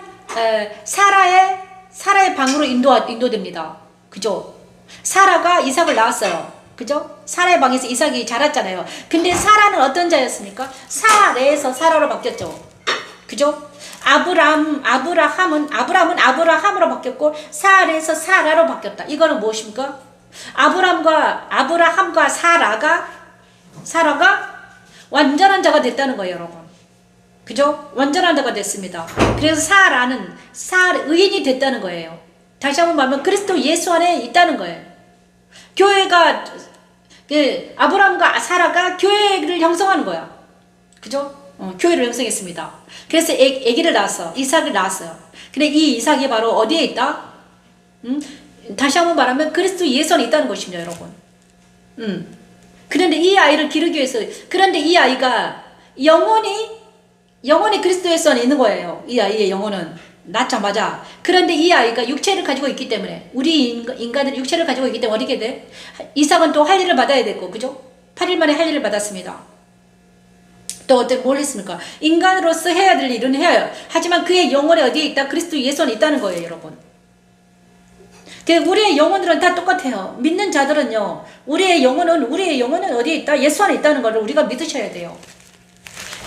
사라의 방으로 인도됩니다. 그죠? 사라가 이삭을 낳았어요. 그죠? 사라의 방에서 이삭이 자랐잖아요. 근데 사라는 어떤 자였습니까? 사라에서 사라로 바뀌었죠. 그죠? 아브라함은 아브라함으로 바뀌었고 사라에서 사라로 바뀌었다. 이거는 무엇입니까? 아브라함과 사라가 완전한 자가 됐다는 거예요, 여러분. 그죠? 완전한 자가 됐습니다. 그래서 사라는 의인이 됐다는 거예요. 다시 한번 말하면 그리스도 예수 안에 있다는 거예요. 교회가 아브라함과 사라가 교회를 형성하는 거야. 그죠? 교회를 형성했습니다. 그래서 아기를 낳았어. 이삭을 낳았어요. 근데 이 이삭이 바로 어디에 있다? 다시 한번 말하면 그리스도 예수 안에 있다는 것입니다, 여러분. 그런데 이 아이를 기르기 위해서, 그런데 이 아이가 영혼이 그리스도 예수 안에 있는 거예요. 이 아이의 영혼은. 낳자마자. 그런데 이 아이가 육체를 가지고 있기 때문에, 우리 인간들은 육체를 가지고 있기 때문에 어떻게 돼? 이삭은 또 할 일을 받아야 됐고, 그죠? 8일 만에 할 일을 받았습니다. 또 뭘 했습니까? 인간으로서 해야 될 일은 해요. 하지만 그의 영혼이 어디에 있다? 그리스도 예수 안에 있다는 거예요, 여러분. 우리의 영혼들은 다 똑같아요. 믿는 자들은요, 우리의 영혼은 어디에 있다? 예수 안에 있다는 걸 우리가 믿으셔야 돼요.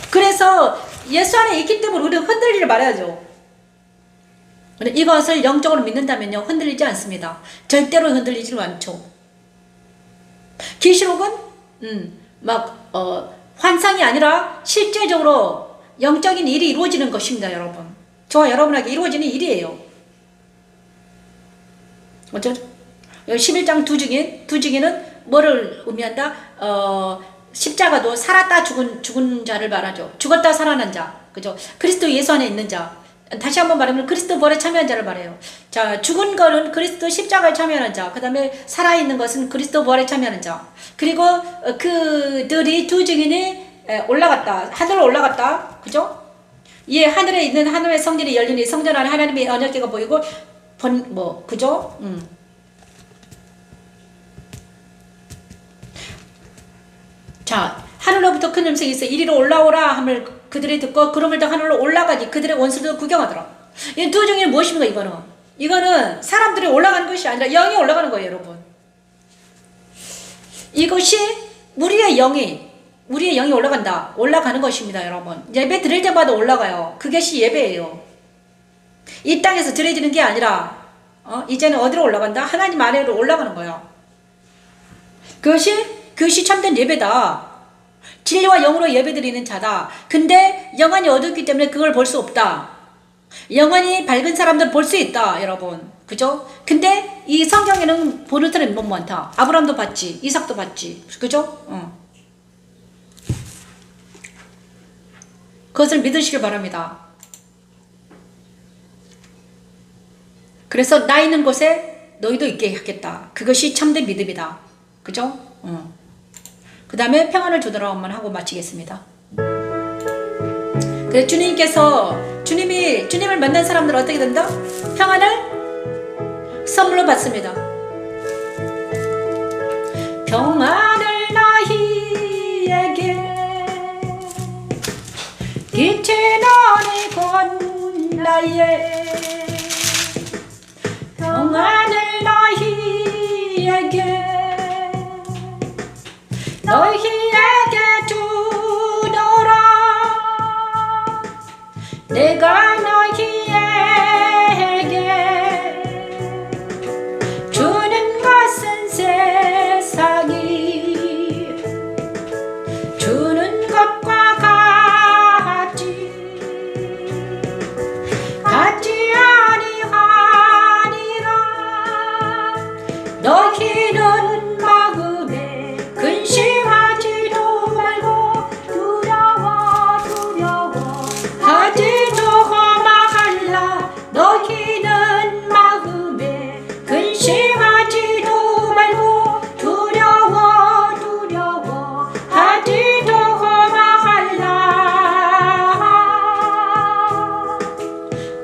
그래서 예수 안에 있기 때문에 우리는 흔들리지 말아야죠. 이것을 영적으로 믿는다면요, 흔들리지 않습니다. 절대로 흔들리지 않죠. 계시록은 환상이 아니라 실제적으로 영적인 일이 이루어지는 것입니다, 여러분. 저와 여러분에게 이루어지는 일이에요. 어쩌죠? 11장 두 증인은 뭐를 의미한다? 십자가도 살았다 죽은 자를 말하죠. 죽었다 살아난 자, 그죠? 그리스도 예수 안에 있는 자. 다시 한번 말하면 그리스도 부활에 참여한 자를 말해요. 자, 죽은 거는 그리스도 십자가에 참여하는 자, 그 다음에 살아있는 것은 그리스도 부활에 참여하는 자. 그리고 그들이 두 증인이 올라갔다, 하늘로 올라갔다, 그죠? 이 하늘에 있는 하나님의 성전이 열리니 성전 안에 하나님의 언약궤가 보이고 그죠? 자, 하늘로부터 큰 음성이 있어 이리로 올라오라 함을 그들이 듣고 구름을 더 하늘로 올라가니 그들의 원수도 구경하더라. 이 두 증인은 무엇입니까? 이거는 사람들이 올라가는 것이 아니라 영이 올라가는 거예요, 여러분. 이것이 우리의 영이 올라가는 것입니다, 여러분. 예배 드릴 때마다 올라가요. 그것이 예배예요. 이 땅에서 드려지는 게 아니라 이제는 어디로 올라간다? 하나님 아래로 올라가는 거야. 그것이 참된 예배다. 진리와 영으로 예배드리는 자다. 근데 영안이 어둡기 때문에 그걸 볼 수 없다. 영안이 밝은 사람들 볼 수 있다, 여러분. 그죠? 근데 이 성경에는 보는 사람이 너무 많다. 아브라함도 봤지, 이삭도 봤지, 그죠? 그것을 믿으시길 바랍니다. 그래서 나 있는 곳에 너희도 있게 하겠다. 그것이 참된 믿음이다. 그죠? 그 다음에 평안을 주더라고만 하고 마치겠습니다. 그래서 주님을 만난 사람들은 어떻게 된다? 평안을 선물로 받습니다. 평안을 너희에게 빛이 너네 나의 평안을 너희에게 주노라. 내가 너희에게 주는 것은 세상이 주는 것과 같지 아니하니라. 너희는 마음에 근심하지도 말고 두려워하지도 말라. 너희는 마음에 근심하지도 말고 두려워하지도 말라.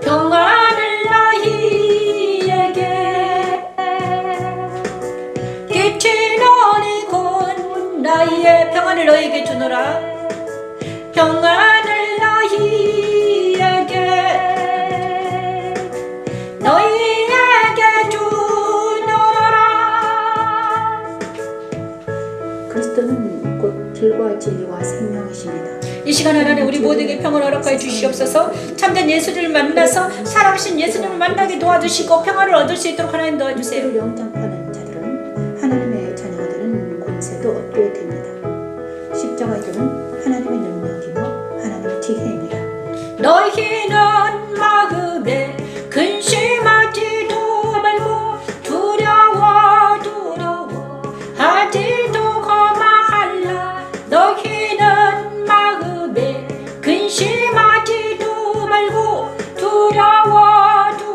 평안을 너희에게 빛이 너네 나의 평안을 너희에게 주노라. 평안을 너희에게 주노라. 그리스도는 곧 길과 진리와 생명이십니다. 이 시간 하나님 우리 모두에게 평안을 허락하여 주시옵소서. 참된 예수님을 만나서 살아계신 예수님을 만나게 도와주시고 평안을 얻을 수 있도록 하나님 도와주세요. 예수를 영접하는 자들은 하나님의 자녀들은 권세도 얻게 됩니다. 십자가에는 하나님의 능력이며 하나님의 지혜입니다. 너희는 마음에 근심하지도 말고 두려워하지도 말라. 너희는 마음에 근심하지도 말고 두려워하지도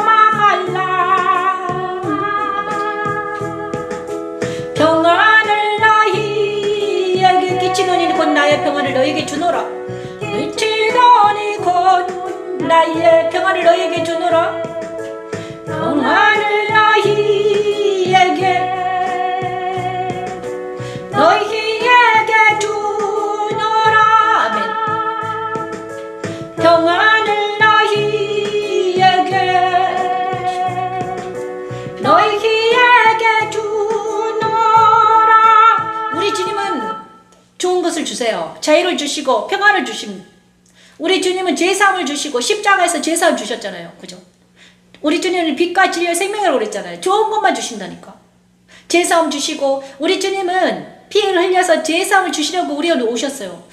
말라. 평안을 너희에게 끼치노니 곧 나의 평안을 너희에게 주노라. 끼치노니 곧 나의 평안을 너희에게 주노라. 평안을 너희에게 주노라. 아멘. 평안을 너희에게 주노라. 우리 주님은 좋은 것을 것을 주세요. 자유를 주시고 평안을 주신 우리 주님은 죄사함을 주시고 십자가에서 죄사함 주셨잖아요. 그죠? 우리 주님은 빛과 진리의 생명이라고 그랬잖아요. 좋은 것만 주신다니까. 죄사함 주시고 우리 주님은 피를 흘려서 죄사함을 주시려고 우리에게 오셨어요.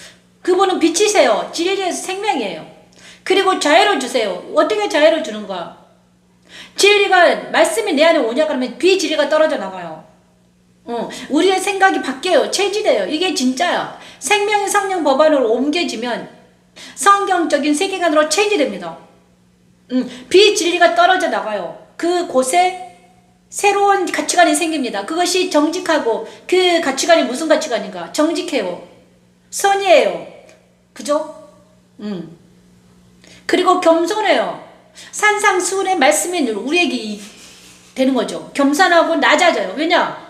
그분은 빛이세요. 진리의 생명이에요. 그리고 자유를 주세요. 어떻게 자유를 주는가? 진리가 말씀이 내 안에 오냐 그러면 비진리가 떨어져 나가요. 우리의 생각이 바뀌어요. 체질돼요. 이게 진짜야. 생명의 성령 법안으로 옮겨지면 성경적인 세계관으로 체질됩니다. 비진리가 떨어져 나가요. 그곳에 새로운 가치관이 생깁니다. 그것이 정직하고 그 가치관이 무슨 가치관인가? 정직해요. 선이에요. 그죠? 그리고 겸손해요. 산상수훈의 말씀이 우리에게 되는 거죠. 겸손하고 낮아져요. 왜냐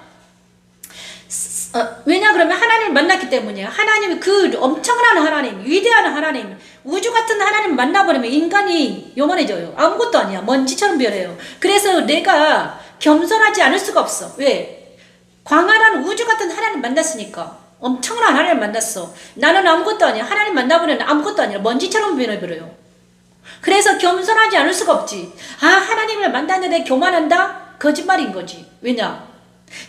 그러면 하나님을 만났기 때문이에요. 하나님이 그 엄청난 하나님, 위대한 하나님, 우주 같은 하나님을 만나버리면 인간이 요만해져요. 아무것도 아니야. 먼지처럼 변해요. 그래서 내가 겸손하지 않을 수가 없어. 왜? 광활한 우주 같은 하나님을 만났으니까. 엄청난 하나님을 만났어. 나는 아무것도 아니야. 하나님 만나버리면 아무것도 아니라 먼지처럼 변해버려요. 그래서 겸손하지 않을 수가 없지. 하나님을 만났는데 교만한다? 거짓말인 거지. 왜냐?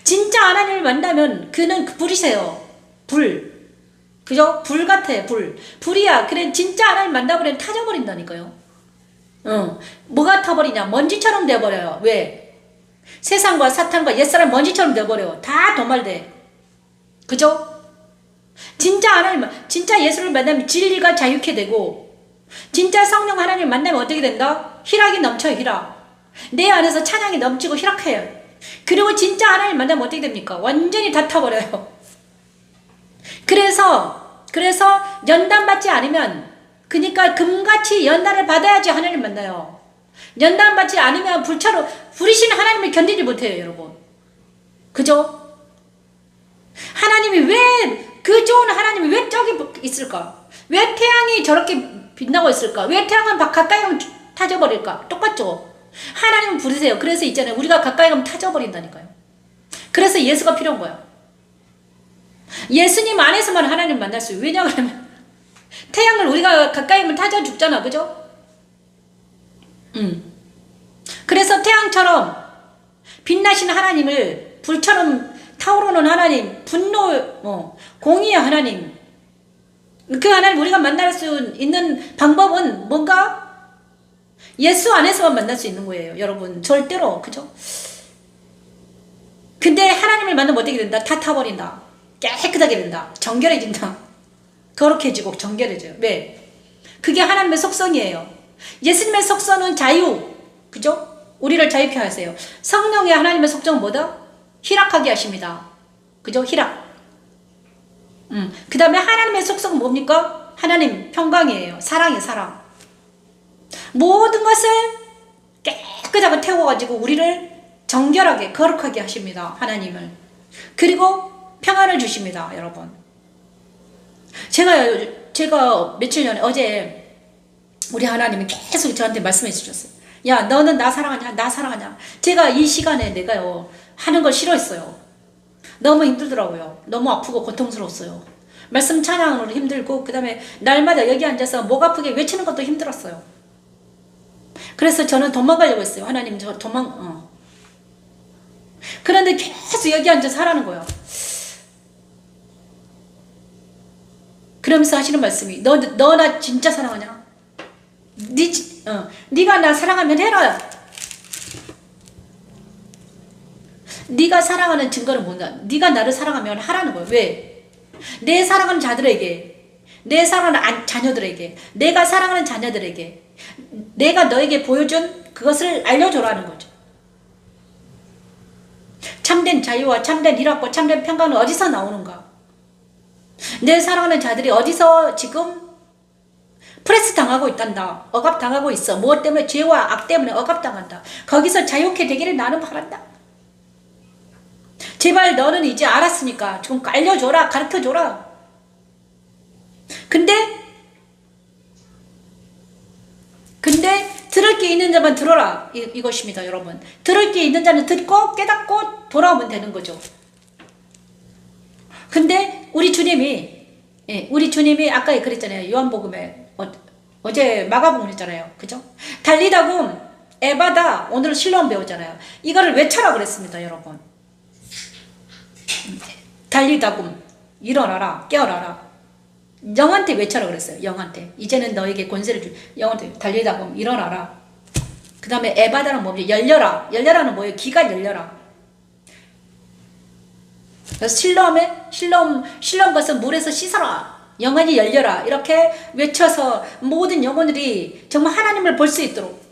진짜 하나님을 만나면 그는 불이세요. 불. 그죠? 불 같아. 불이야. 그래 진짜 하나님 만나버리면 타져버린다니까요. 뭐가 타버리냐? 먼지처럼 돼버려요. 왜? 세상과 사탄과 옛사람 먼지처럼 돼버려. 다 도말돼. 그죠? 진짜 예수를 만나면 진리가 자유케 되고, 진짜 성령 하나님을 만나면 어떻게 된다? 희락이 넘쳐. 희락. 내 안에서 찬양이 넘치고 희락해요. 그리고 진짜 하나님을 만나면 어떻게 됩니까? 완전히 다 타버려요. 그래서 연단받지 않으면, 그러니까 금같이 연단을 받아야지 하나님을 만나요. 연단받지 않으면 불이신 하나님을 견디지 못해요, 여러분. 그죠? 하나님이 왜, 그 좋은 하나님이 왜 저기 있을까? 왜 태양이 저렇게 빛나고 있을까? 왜 태양은 가까이 가면 타져버릴까? 똑같죠? 하나님은 불이세요. 그래서 있잖아요. 우리가 가까이 가면 타져버린다니까요. 그래서 예수가 필요한 거야. 예수님 안에서만 하나님을 만날 수 있어요. 왜냐 그러면 태양을 우리가 가까이 가면 타져 죽잖아. 그죠? 그래서 태양처럼 빛나신 하나님을 불처럼 타오르는 하나님, 분노, 공의의 하나님, 그 하나님 우리가 만날 수 있는 방법은 뭔가? 예수 안에서만 만날 수 있는 거예요, 여러분. 절대로. 그죠? 근데 하나님을 만나면 어떻게 된다? 다 타버린다. 깨끗하게 된다. 정결해진다. 거룩해지고 정결해져요. 왜? 그게 하나님의 속성이에요. 예수님의 속성은 자유. 그죠? 우리를 자유케 하세요. 성령의 하나님의 속성은 뭐다? 희락하게 하십니다. 그죠? 희락. 그 다음에 하나님의 속성은 뭡니까? 하나님 평강이에요. 사랑이에요. 사랑. 모든 것을 깨끗하게 태워가지고 우리를 정결하게 거룩하게 하십니다. 하나님을. 그리고 평안을 주십니다. 여러분. 제가 며칠 전에 어제 우리 하나님이 계속 저한테 말씀해 주셨어요. 야, 너는 나 사랑하냐? 나 사랑하냐? 제가 이 시간에 내가요 하는 걸 싫어했어요. 너무 힘들더라고요. 너무 아프고 고통스러웠어요. 말씀 찬양으로 힘들고, 그 다음에 날마다 여기 앉아서 목 아프게 외치는 것도 힘들었어요. 그래서 저는 도망가려고 했어요. 하나님, 저 그런데 계속 여기 앉아서 하라는 거예요. 그러면서 하시는 말씀이, 너 나 진짜 사랑하냐? 네가 나 사랑하면 해라. 네가 사랑하는 증거는 뭔가? 네가 나를 사랑하면 하라는 거예요. 왜? 내 사랑하는 자들에게, 내 사랑하는 자녀들에게, 내가 사랑하는 자녀들에게 내가 너에게 보여준 그것을 알려줘라는 거죠. 참된 자유와 참된 희락과 참된 평강은 어디서 나오는가? 내 사랑하는 자들이 어디서 지금 프레스 당하고 있단다. 억압당하고 있어. 무엇 때문에? 죄와 악 때문에 억압당한다. 거기서 자유케 되기를 나는 바란다. 제발 너는 이제 알았으니까 좀 알려줘라. 가르쳐줘라. 근데 들을 게 있는 자만 들어라. 이것입니다, 여러분. 들을 게 있는 자는 듣고 깨닫고 돌아오면 되는 거죠. 근데 우리 주님이 예, 우리 주님이 아까 그랬잖아요. 요한복음에 어제 마가복음 했잖아요. 그죠? 달리다굼, 에바다, 오늘 실로암 배웠잖아요. 이거를 외쳐라 그랬습니다, 여러분. 달리다굼, 일어나라, 깨어나라. 영한테 외쳐라 그랬어요. 영한테. 이제는 너에게 권세를 줄. 영한테 달리다굼, 일어나라. 그 다음에 에바다는 뭐죠? 열려라. 열려라는 뭐예요? 기가 열려라. 실로암 것은 물에서 씻어라. 영혼이 열려라. 이렇게 외쳐서 모든 영혼들이 정말 하나님을 볼 수 있도록.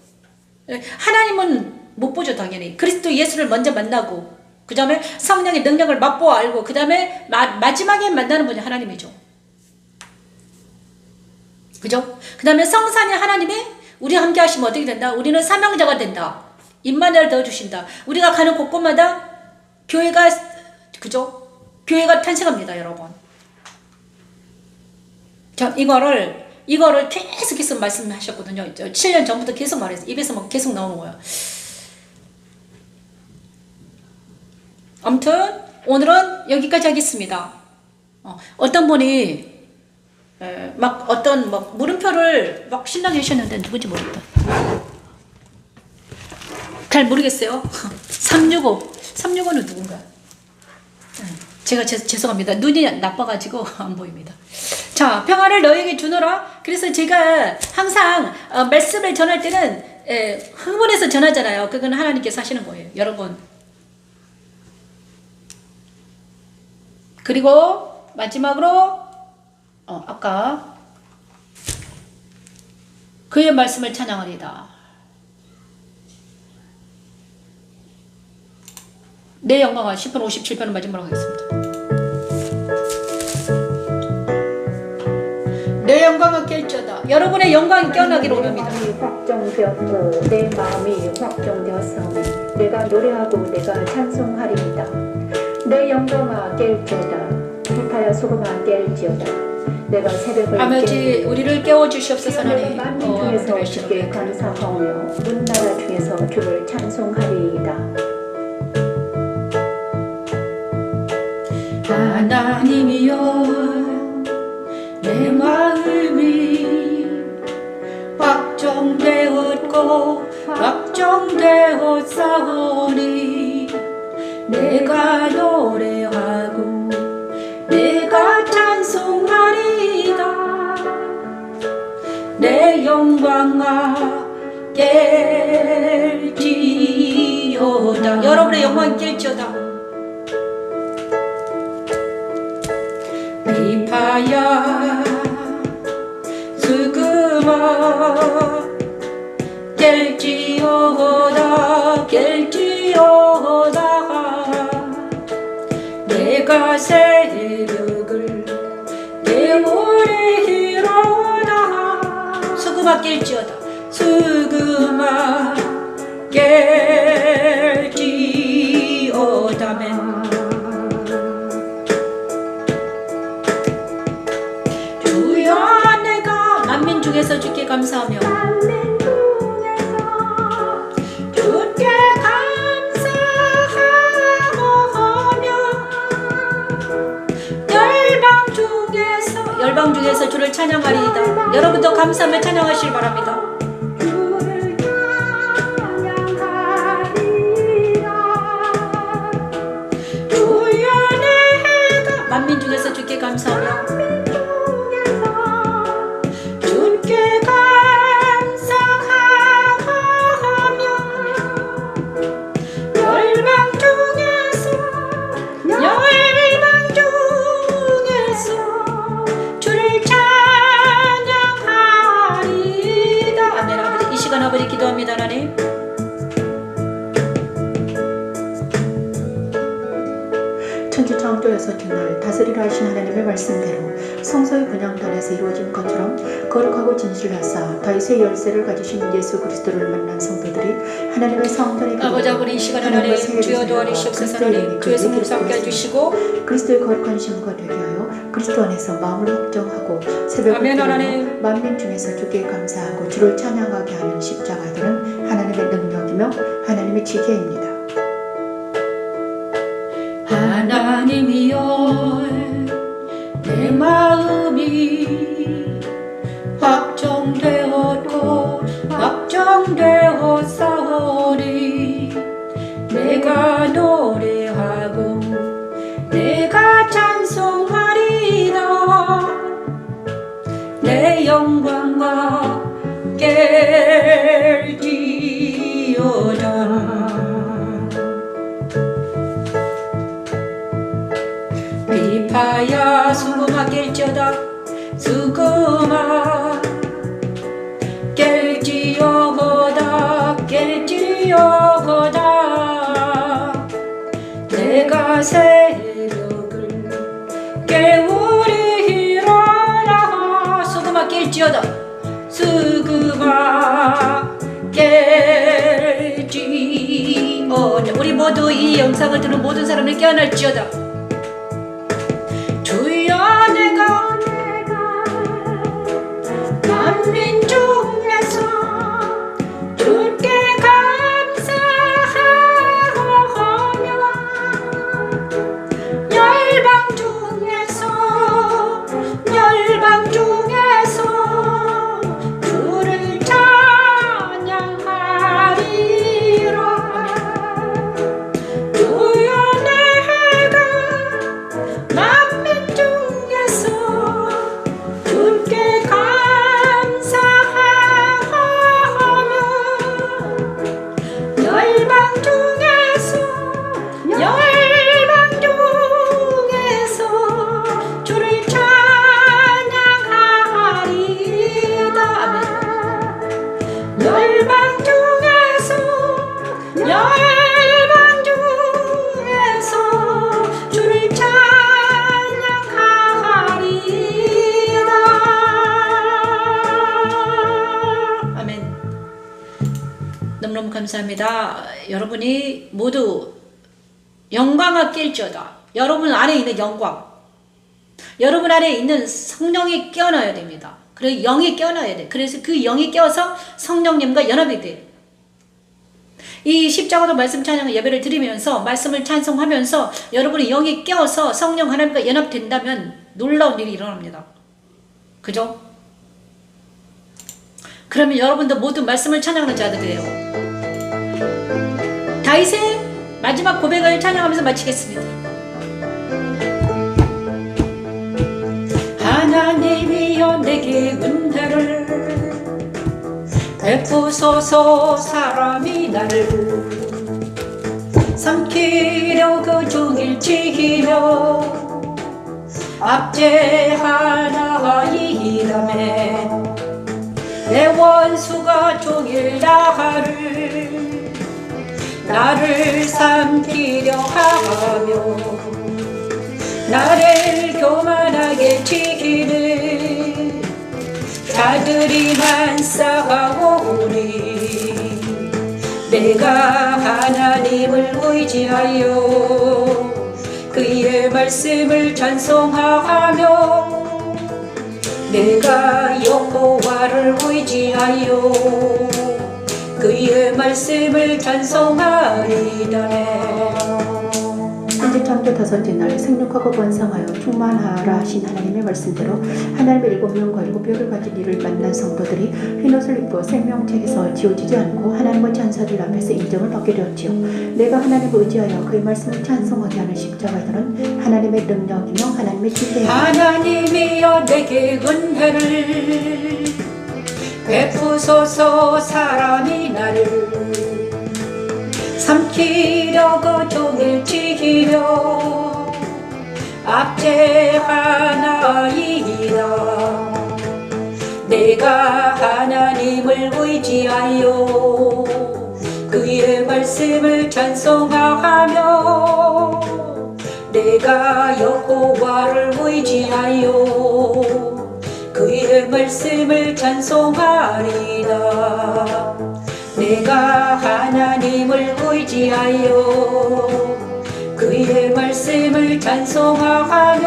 하나님은 못 보죠, 당연히. 그리스도 예수를 먼저 만나고, 그 다음에 성령의 능력을 맛보아 알고, 그 다음에 마지막에 만나는 분이 하나님이죠. 그죠? 그 다음에 성산이 하나님이 우리와 함께 하시면 어떻게 된다? 우리는 사명자가 된다. 임마누엘 넣어주신다. 우리가 가는 곳곳마다 교회가, 그죠? 교회가 탄생합니다, 여러분. 자, 이거를 계속해서 말씀하셨거든요. 7년 전부터 계속 말했어요. 입에서 막 계속 나오는 거예요. 아무튼 오늘은 여기까지 하겠습니다. 어떤 분이 막 어떤 막 물음표를 막 신나게 하셨는데 누군지 모르겠다. 잘 모르겠어요. 365는 누군가? 제가 죄송합니다. 눈이 나빠가지고 안 보입니다. 자, 평화를 너에게 주노라. 그래서 제가 항상 말씀을 전할 때는 흥분해서 전하잖아요. 그건 하나님께서 하시는 거예요, 여러분. 그리고 마지막으로 아까 그의 말씀을 찬양하리다. 내 영광아 10편 57편은 마지막으로 하겠습니다. 내 영광은 깰지어다. 여러분의 영광이 깨어나기를 원합니다. 내 마음이 확정되었고 내 마음이 확정되었사오니 내가 노래하고 내가 찬송하리이다. 내 영광아 깰지어다. 기타야 소금아 깰지어다. 내가 새벽을 아버지 우리를 깨워주시옵소서. 하나님 만민 중에서 주께 감사하며 문나라 중에서 주를 찬송하리이다. 하나님이여 내 마음이 확정되었고 확정되었사오니 내가 노래하고 내가 찬송하리이다. 내 영광아 깰지어다. 여러분의 영광이 깰지어다. 비파야 수금아 깰지어다. 깰지어다. 내가 새벽을 깨우리로다. 수금아 깰지어다. 수금아 깰지어다멘. 만민 중에서 주께 감사하며 주께 감사하며 열방 중에서 주를 찬양하리이다. 여러분도 감사하며 찬양하시길 바랍니다. 주여 내가 만민 중에서 주께 감사하며 아버지 기도합니다. 하나님 천지창조에서 주날 다스리라 하신 하나님의 말씀대로 성소의 분향단에서 이루어진 것처럼 거룩하고 진실하사 다윗의 열쇠를 가지신 예수 그리스도를 만난 성도들이 하나님의 성전에 아버지 아버지 이 시간 하나님 주여 도와주시옵소서. 하나님 주의 성령 함께 해주시고 그리스도의 거룩한 신과 되게 하여 그리스도 안에서 마음을 확정하고 새벽을 깨우며 만민 중에서 주께 감사하고 주를 찬양하게 하는 십자가들은 하나님의 능력이며 하나님의 지혜입니다. 하나님이여 내 마음 확정되었사오니 내가 노래하고 내가 찬송하리라. 내 영광과 깰지어다. 비파야 수금아 깰지어다. 수금아 깰지어거다. 깰지어거다. 내가 새벽을 깨우리라. 수금아 깰지어다. 수금아 깰지어다. 우리 모두 이 영상을 듣는 모든 사람을 깨어날지어다. 주여 내가 만민 중에서 주께 감사하며 열방 중에서 주를 찬양하리라. 주여 내가 만민 중에서 주께 감사하며 열방 중에서 주를 찬양하리다. 아멘. 열방 중에서 주를 찬양하리다. 아멘. 너무너무 감사합니다. 여러분이 모두 영광을 깰지어다. 여러분 안에 있는 영광, 여러분 안에 있는 성령이 깨어나야 됩니다. 그래서 영이 깨어나야 돼. 그래서 그 영이 깨어서 성령님과 연합이 돼. 이 십자가도 말씀 찬양 예배를 드리면서 말씀을 찬송하면서 여러분의 영이 깨어서 성령 하나님과 연합된다면 놀라운 일이 일어납니다. 그죠? 그러면 여러분도 모두 말씀을 찬양하는 자들이에요. 다윗의 마지막 고백을 찬양하면서 마치겠습니다. 하나님이여 내게 은혜를 베푸소서. 사람이 나를 삼키려 그 종일 지키며 압제하나이다매 내 원수가 종일 나를 삼키려 하며 나를 교만하게 지키는 자들이 많사오니 내가 하나님을 의지하여 그의 말씀을 찬송하며 내가 여호와를 의지하여 그의 말씀을 찬송하리다네. 현재 창조 다섯째 날 생육하고 번성하여 충만하라 하신 하나님의 말씀대로 하나님의 7명과 7뼈를 가진 이를 만난 성도들이 흰옷을 입고 생명책에서 지워지지 않고 하나님의 천사들 앞에서 인정을 받게 되었지요. 내가 하나님을 의지하여 그의 말씀을 찬송하게 하는 십자가들은 하나님의 능력이며 하나님의 지혜입니다. 하나님이여 내게 은혜를 베푸소서. 사람이 나를 삼키려고 종일 지키려 압제하나이다. 내가 하나님을 의지하여 그의 말씀을 찬송하며 내가 여호와를 의지하여 그의 말씀을 찬송하리다. 내가 하나님을 의지하여 그의 말씀을 찬송하며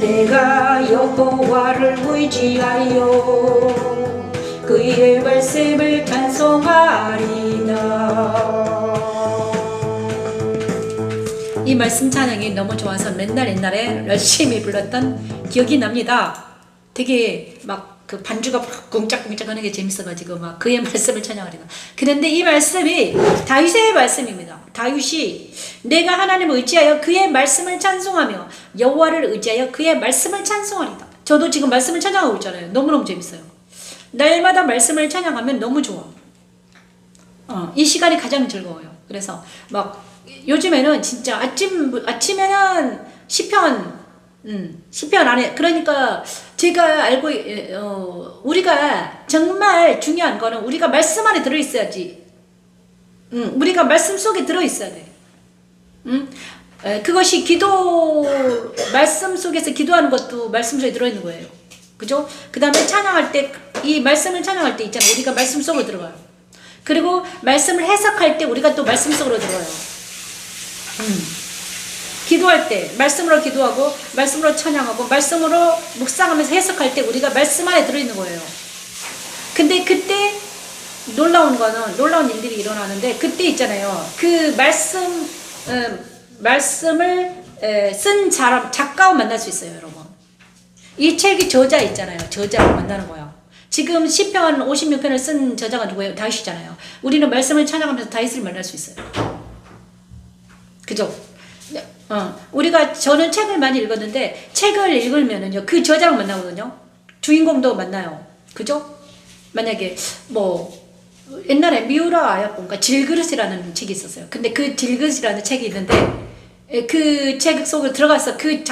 내가 여호와를 의지하여 그의 말씀을 찬송하리다. 이 말씀 찬양이 너무 좋아서 맨날 옛날에 열심히 불렀던 기억이 납니다. 되게 막 그 반주가 막 꿍짝꿍짝 하는 게 재밌어가지고 막 그의 말씀을 찬양하리라. 그런데 이 말씀이 다윗의 말씀입니다. 다윗이 내가 하나님을 의지하여 그의 말씀을 찬송하며 여호와를 의지하여 그의 말씀을 찬송하리다. 저도 지금 말씀을 찬양하고 있잖아요. 너무너무 재밌어요. 날마다 말씀을 찬양하면 너무 좋아. 이 시간이 가장 즐거워요. 그래서 막 요즘에는 진짜 아침에는 시편 안에 그러니까 제가 알고 우리가 정말 중요한 거는 우리가 말씀 안에 들어 있어야지. 우리가 말씀 속에 들어 있어야 돼. 그것이 말씀 속에서 기도하는 것도 말씀 속에 들어 있는 거예요. 그죠? 그다음에 찬양할 때 이 말씀을 찬양할 때 있잖아요. 우리가 말씀 속으로 들어가요. 그리고 말씀을 해석할 때 우리가 또 말씀 속으로 들어가요. 기도할 때 말씀으로 기도하고 말씀으로 찬양하고 말씀으로 묵상하면서 해석할 때 우리가 말씀 안에 들어있는 거예요. 근데 그때 놀라운 일들이 일어나는데 그때 있잖아요. 그 말씀을 쓴 작가와 만날 수 있어요, 여러분. 이 책이 저자 있잖아요. 저자를 만나는 거예요. 지금 시편 56편을 쓴 저자가 누구예요? 다윗이잖아요. 우리는 말씀을 찬양하면서 다윗을 만날 수 있어요. 그죠? 저는 책을 많이 읽었는데 책을 읽으면은요 그 저자랑 만나거든요. 주인공도 만나요. 그죠? 만약에 옛날에 미우라 아야콘가 질그릇이라는 책이 있었어요. 근데 그 질그릇이라는 책이 있는데 그 책 속에 들어가서 그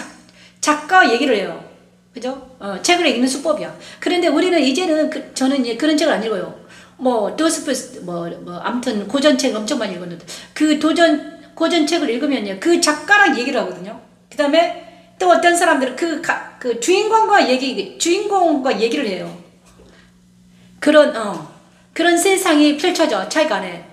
작가 얘기를 해요. 그죠? 책을 읽는 수법이야. 그런데 우리는 이제는 저는 그런 책을 안 읽어요. 아무튼 고전책 엄청 많이 읽었는데 그 고전책을 읽으면요 그 작가랑 얘기를 하거든요. 그 다음에 또 어떤 사람들은 그 주인공과 얘기를 해요. 그런 세상이 펼쳐져 책 안에.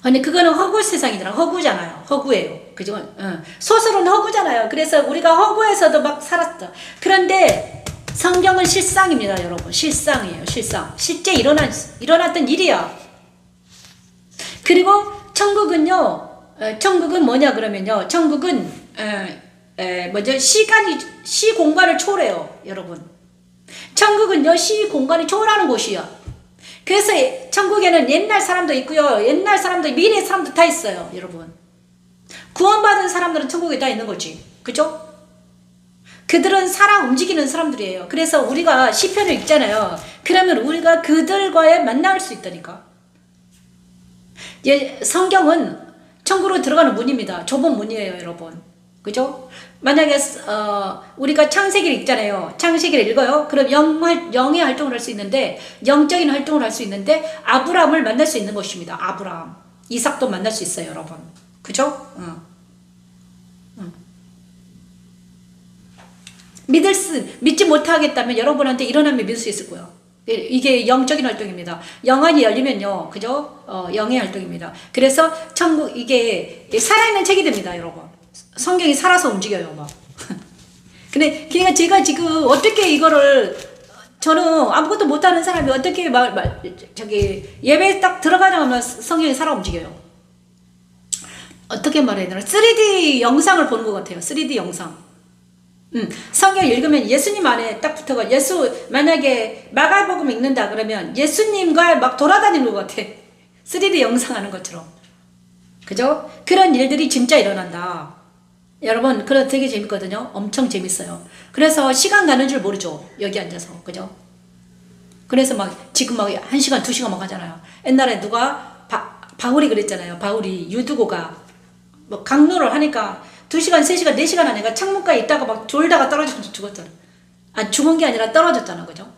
근데 그거는 허구 세상이잖아. 허구잖아요. 허구예요. 그죠? 소설은 허구잖아요. 그래서 우리가 허구에서도 막 살았다. 그런데 성경은 실상입니다, 여러분. 실상이에요. 실상. 실제 일어났던 일이야. 그리고 천국은 뭐냐 그러면요. 천국은 시 공간을 초월해요, 여러분. 천국은요 시 공간이 초월하는 곳이야. 그래서 천국에는 옛날 사람도 있고요, 옛날 사람도 미래 사람도 다 있어요, 여러분. 구원받은 사람들은 천국에 다 있는 거지, 그죠? 그들은 살아 움직이는 사람들이에요. 그래서 우리가 시편을 읽잖아요. 그러면 우리가 그들과의 만날 수 있다니까. 성경은 천국으로 들어가는 문입니다. 좁은 문이에요, 여러분. 그죠? 만약에 우리가 창세기를 읽잖아요. 창세기를 읽어요. 그럼 영의 활동을 할 수 있는데, 영적인 활동을 할 수 있는데 아브라함을 만날 수 있는 것입니다. 아브라함. 이삭도 만날 수 있어요, 여러분. 그죠? 믿지 못하겠다면 여러분한테 일어나면 믿을 수 있을 거예요. 이게 영적인 활동입니다. 영안이 열리면요, 그죠? 영의 활동입니다. 그래서 천국, 이게 살아있는 책이 됩니다, 여러분. 성경이 살아서 움직여요, 막. 근데 그러니까 제가 지금 어떻게 이거를, 저는 아무것도 못하는 사람이 어떻게 예배에 딱 들어가자마자 성경이 살아 움직여요. 어떻게 말해야 되나? 3D 영상을 보는 것 같아요. 3D 영상. 성경 읽으면 예수님 안에 딱 붙어가. 만약에 마가복음 읽는다 그러면 예수님과 막 돌아다니는 것 같아. 3D 영상 하는 것처럼. 그죠? 그런 일들이 진짜 일어난다. 여러분, 그거 되게 재밌거든요. 엄청 재밌어요. 그래서 시간 가는 줄 모르죠. 여기 앉아서. 그죠? 그래서 지금 1시간, 2시간 막 하잖아요. 옛날에 누가, 바울이 그랬잖아요. 바울이 유두고가 강론을 하니까 2시간, 3시간, 4시간 하니까 창문가에 있다가 막 졸다가 떨어져서 죽었잖아. 죽은 게 아니라 떨어졌잖아. 그죠?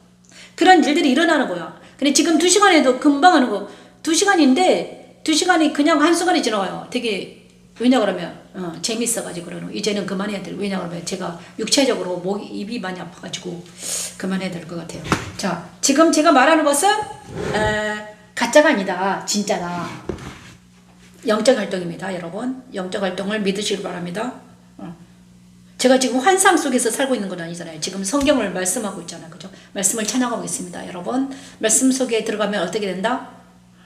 그런 일들이 일어나는 거야. 근데 지금 2시간에도 금방 하는 거, 2시간인데, 2시간이 그냥 한순간에 지나가요. 되게, 왜냐 그러면, 재밌어가지고, 이제는 그만해야 될, 왜냐 그러면 제가 육체적으로 입이 많이 아파가지고, 그만해야 될 것 같아요. 자, 지금 제가 말하는 것은, 가짜가 아니다. 진짜다. 영적 활동입니다, 여러분. 영적 활동을 믿으시길 바랍니다. 제가 지금 환상 속에서 살고 있는 건 아니잖아요. 지금 성경을 말씀하고 있잖아요. 그죠? 말씀을 찬양하고 있습니다, 여러분. 말씀 속에 들어가면 어떻게 된다?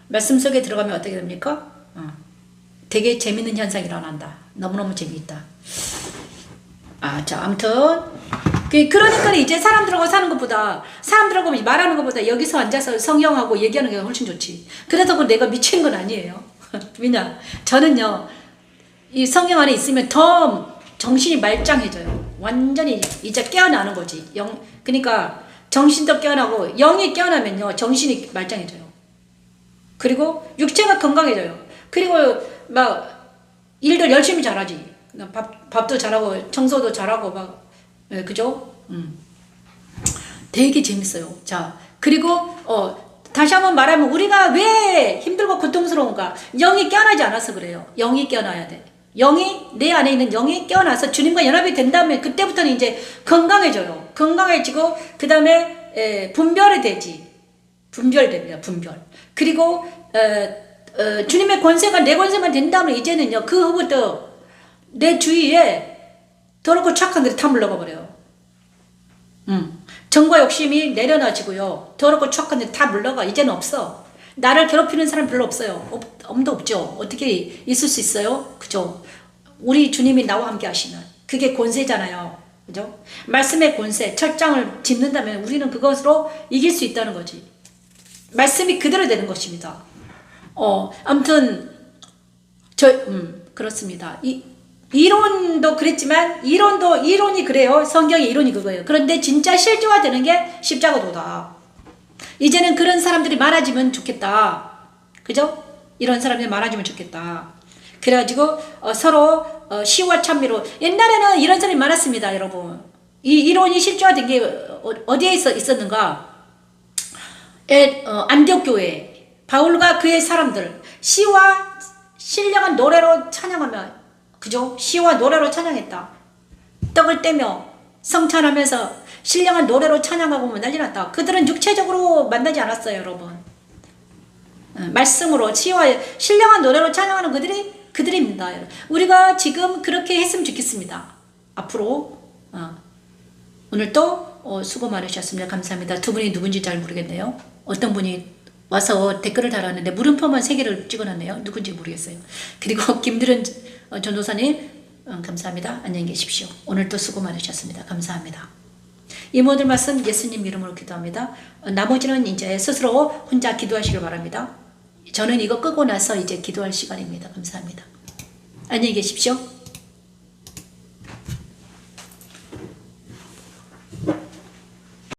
말씀 속에 들어가면 어떻게 됩니까? 되게 재밌는 현상이 일어난다. 너무너무 재미있다. 자, 아무튼 그러니까 이제 사람들하고 사는 것보다, 사람들하고 말하는 것보다 여기서 앉아서 성경하고 얘기하는 게 훨씬 좋지. 그래서 내가 미친 건 아니에요. 왜냐? 저는요, 이 성경 안에 있으면 더 정신이 말짱해져요. 완전히 이제 깨어나는 거지. 그러니까 정신도 깨어나고 영이 깨어나면요, 정신이 말짱해져요. 그리고 육체가 건강해져요. 그리고 막 일들 열심히 잘하지. 밥도 잘하고 청소도 잘하고 막, 그죠? 되게 재밌어요. 자, 그리고 다시 한번 말하면 우리가 왜 힘들고 고통스러운가? 영이 깨어나지 않아서 그래요. 영이 깨어나야 돼. 영이, 내 안에 있는 영이 깨어나서 주님과 연합이 된다면 그때부터는 이제 건강해져요. 건강해지고 그 다음에 분별이 되지. 분별됩니다. 분별. 그리고 주님의 권세가 내 권세만 된다면 이제는요, 그 후부터 내 주위에 더럽고 착한 들이 다 물러가 버려요. 정과 욕심이 내려놔지고요. 더럽고 착한 들이 다 물러가. 이제는 없어. 나를 괴롭히는 사람 별로 없어요. 엄도 없죠. 어떻게 있을 수 있어요? 그죠? 우리 주님이 나와 함께 하시는 그게 권세잖아요. 그죠? 말씀의 권세, 철장을 짚는다면 우리는 그것으로 이길 수 있다는 거지. 말씀이 그대로 되는 것입니다. 아무튼 그렇습니다. 이론도 그랬지만 이론이 그래요. 성경의 이론이 그거예요. 그런데 진짜 실제화되는 게 십자가도다. 이제는 그런 사람들이 많아지면 좋겠다. 그죠? 이런 사람들이 많아지면 좋겠다. 그래가지고 서로 시와 찬미로, 옛날에는 이런 사람이 많았습니다, 여러분. 이 이론이 실제화된 게 어디에 있었는가? 안디옥 교회 바울과 그의 사람들 시와 신령한 노래로 찬양하며, 그죠? 시와 노래로 찬양했다. 떡을 떼며 성찬하면서 신령한 노래로 찬양하고 난리 났다. 그들은 육체적으로 만나지 않았어요, 여러분. 말씀으로 시와 신령한 노래로 찬양하는 그들입니다. 여러분. 우리가 지금 그렇게 했으면 좋겠습니다. 앞으로 오늘 또 수고 많으셨습니다. 감사합니다. 두 분이 누군지 잘 모르겠네요. 어떤 분이 와서 댓글을 달았는데 물음표만 3개를 찍어놨네요. 누군지 모르겠어요. 그리고 김들은 전도사님 감사합니다. 안녕히 계십시오. 오늘 또 수고 많으셨습니다. 감사합니다. 이 모든 말씀 예수님 이름으로 기도합니다. 나머지는 이제 스스로 혼자 기도하시길 바랍니다. 저는 이거 끄고 나서 이제 기도할 시간입니다. 감사합니다. 안녕히 계십시오.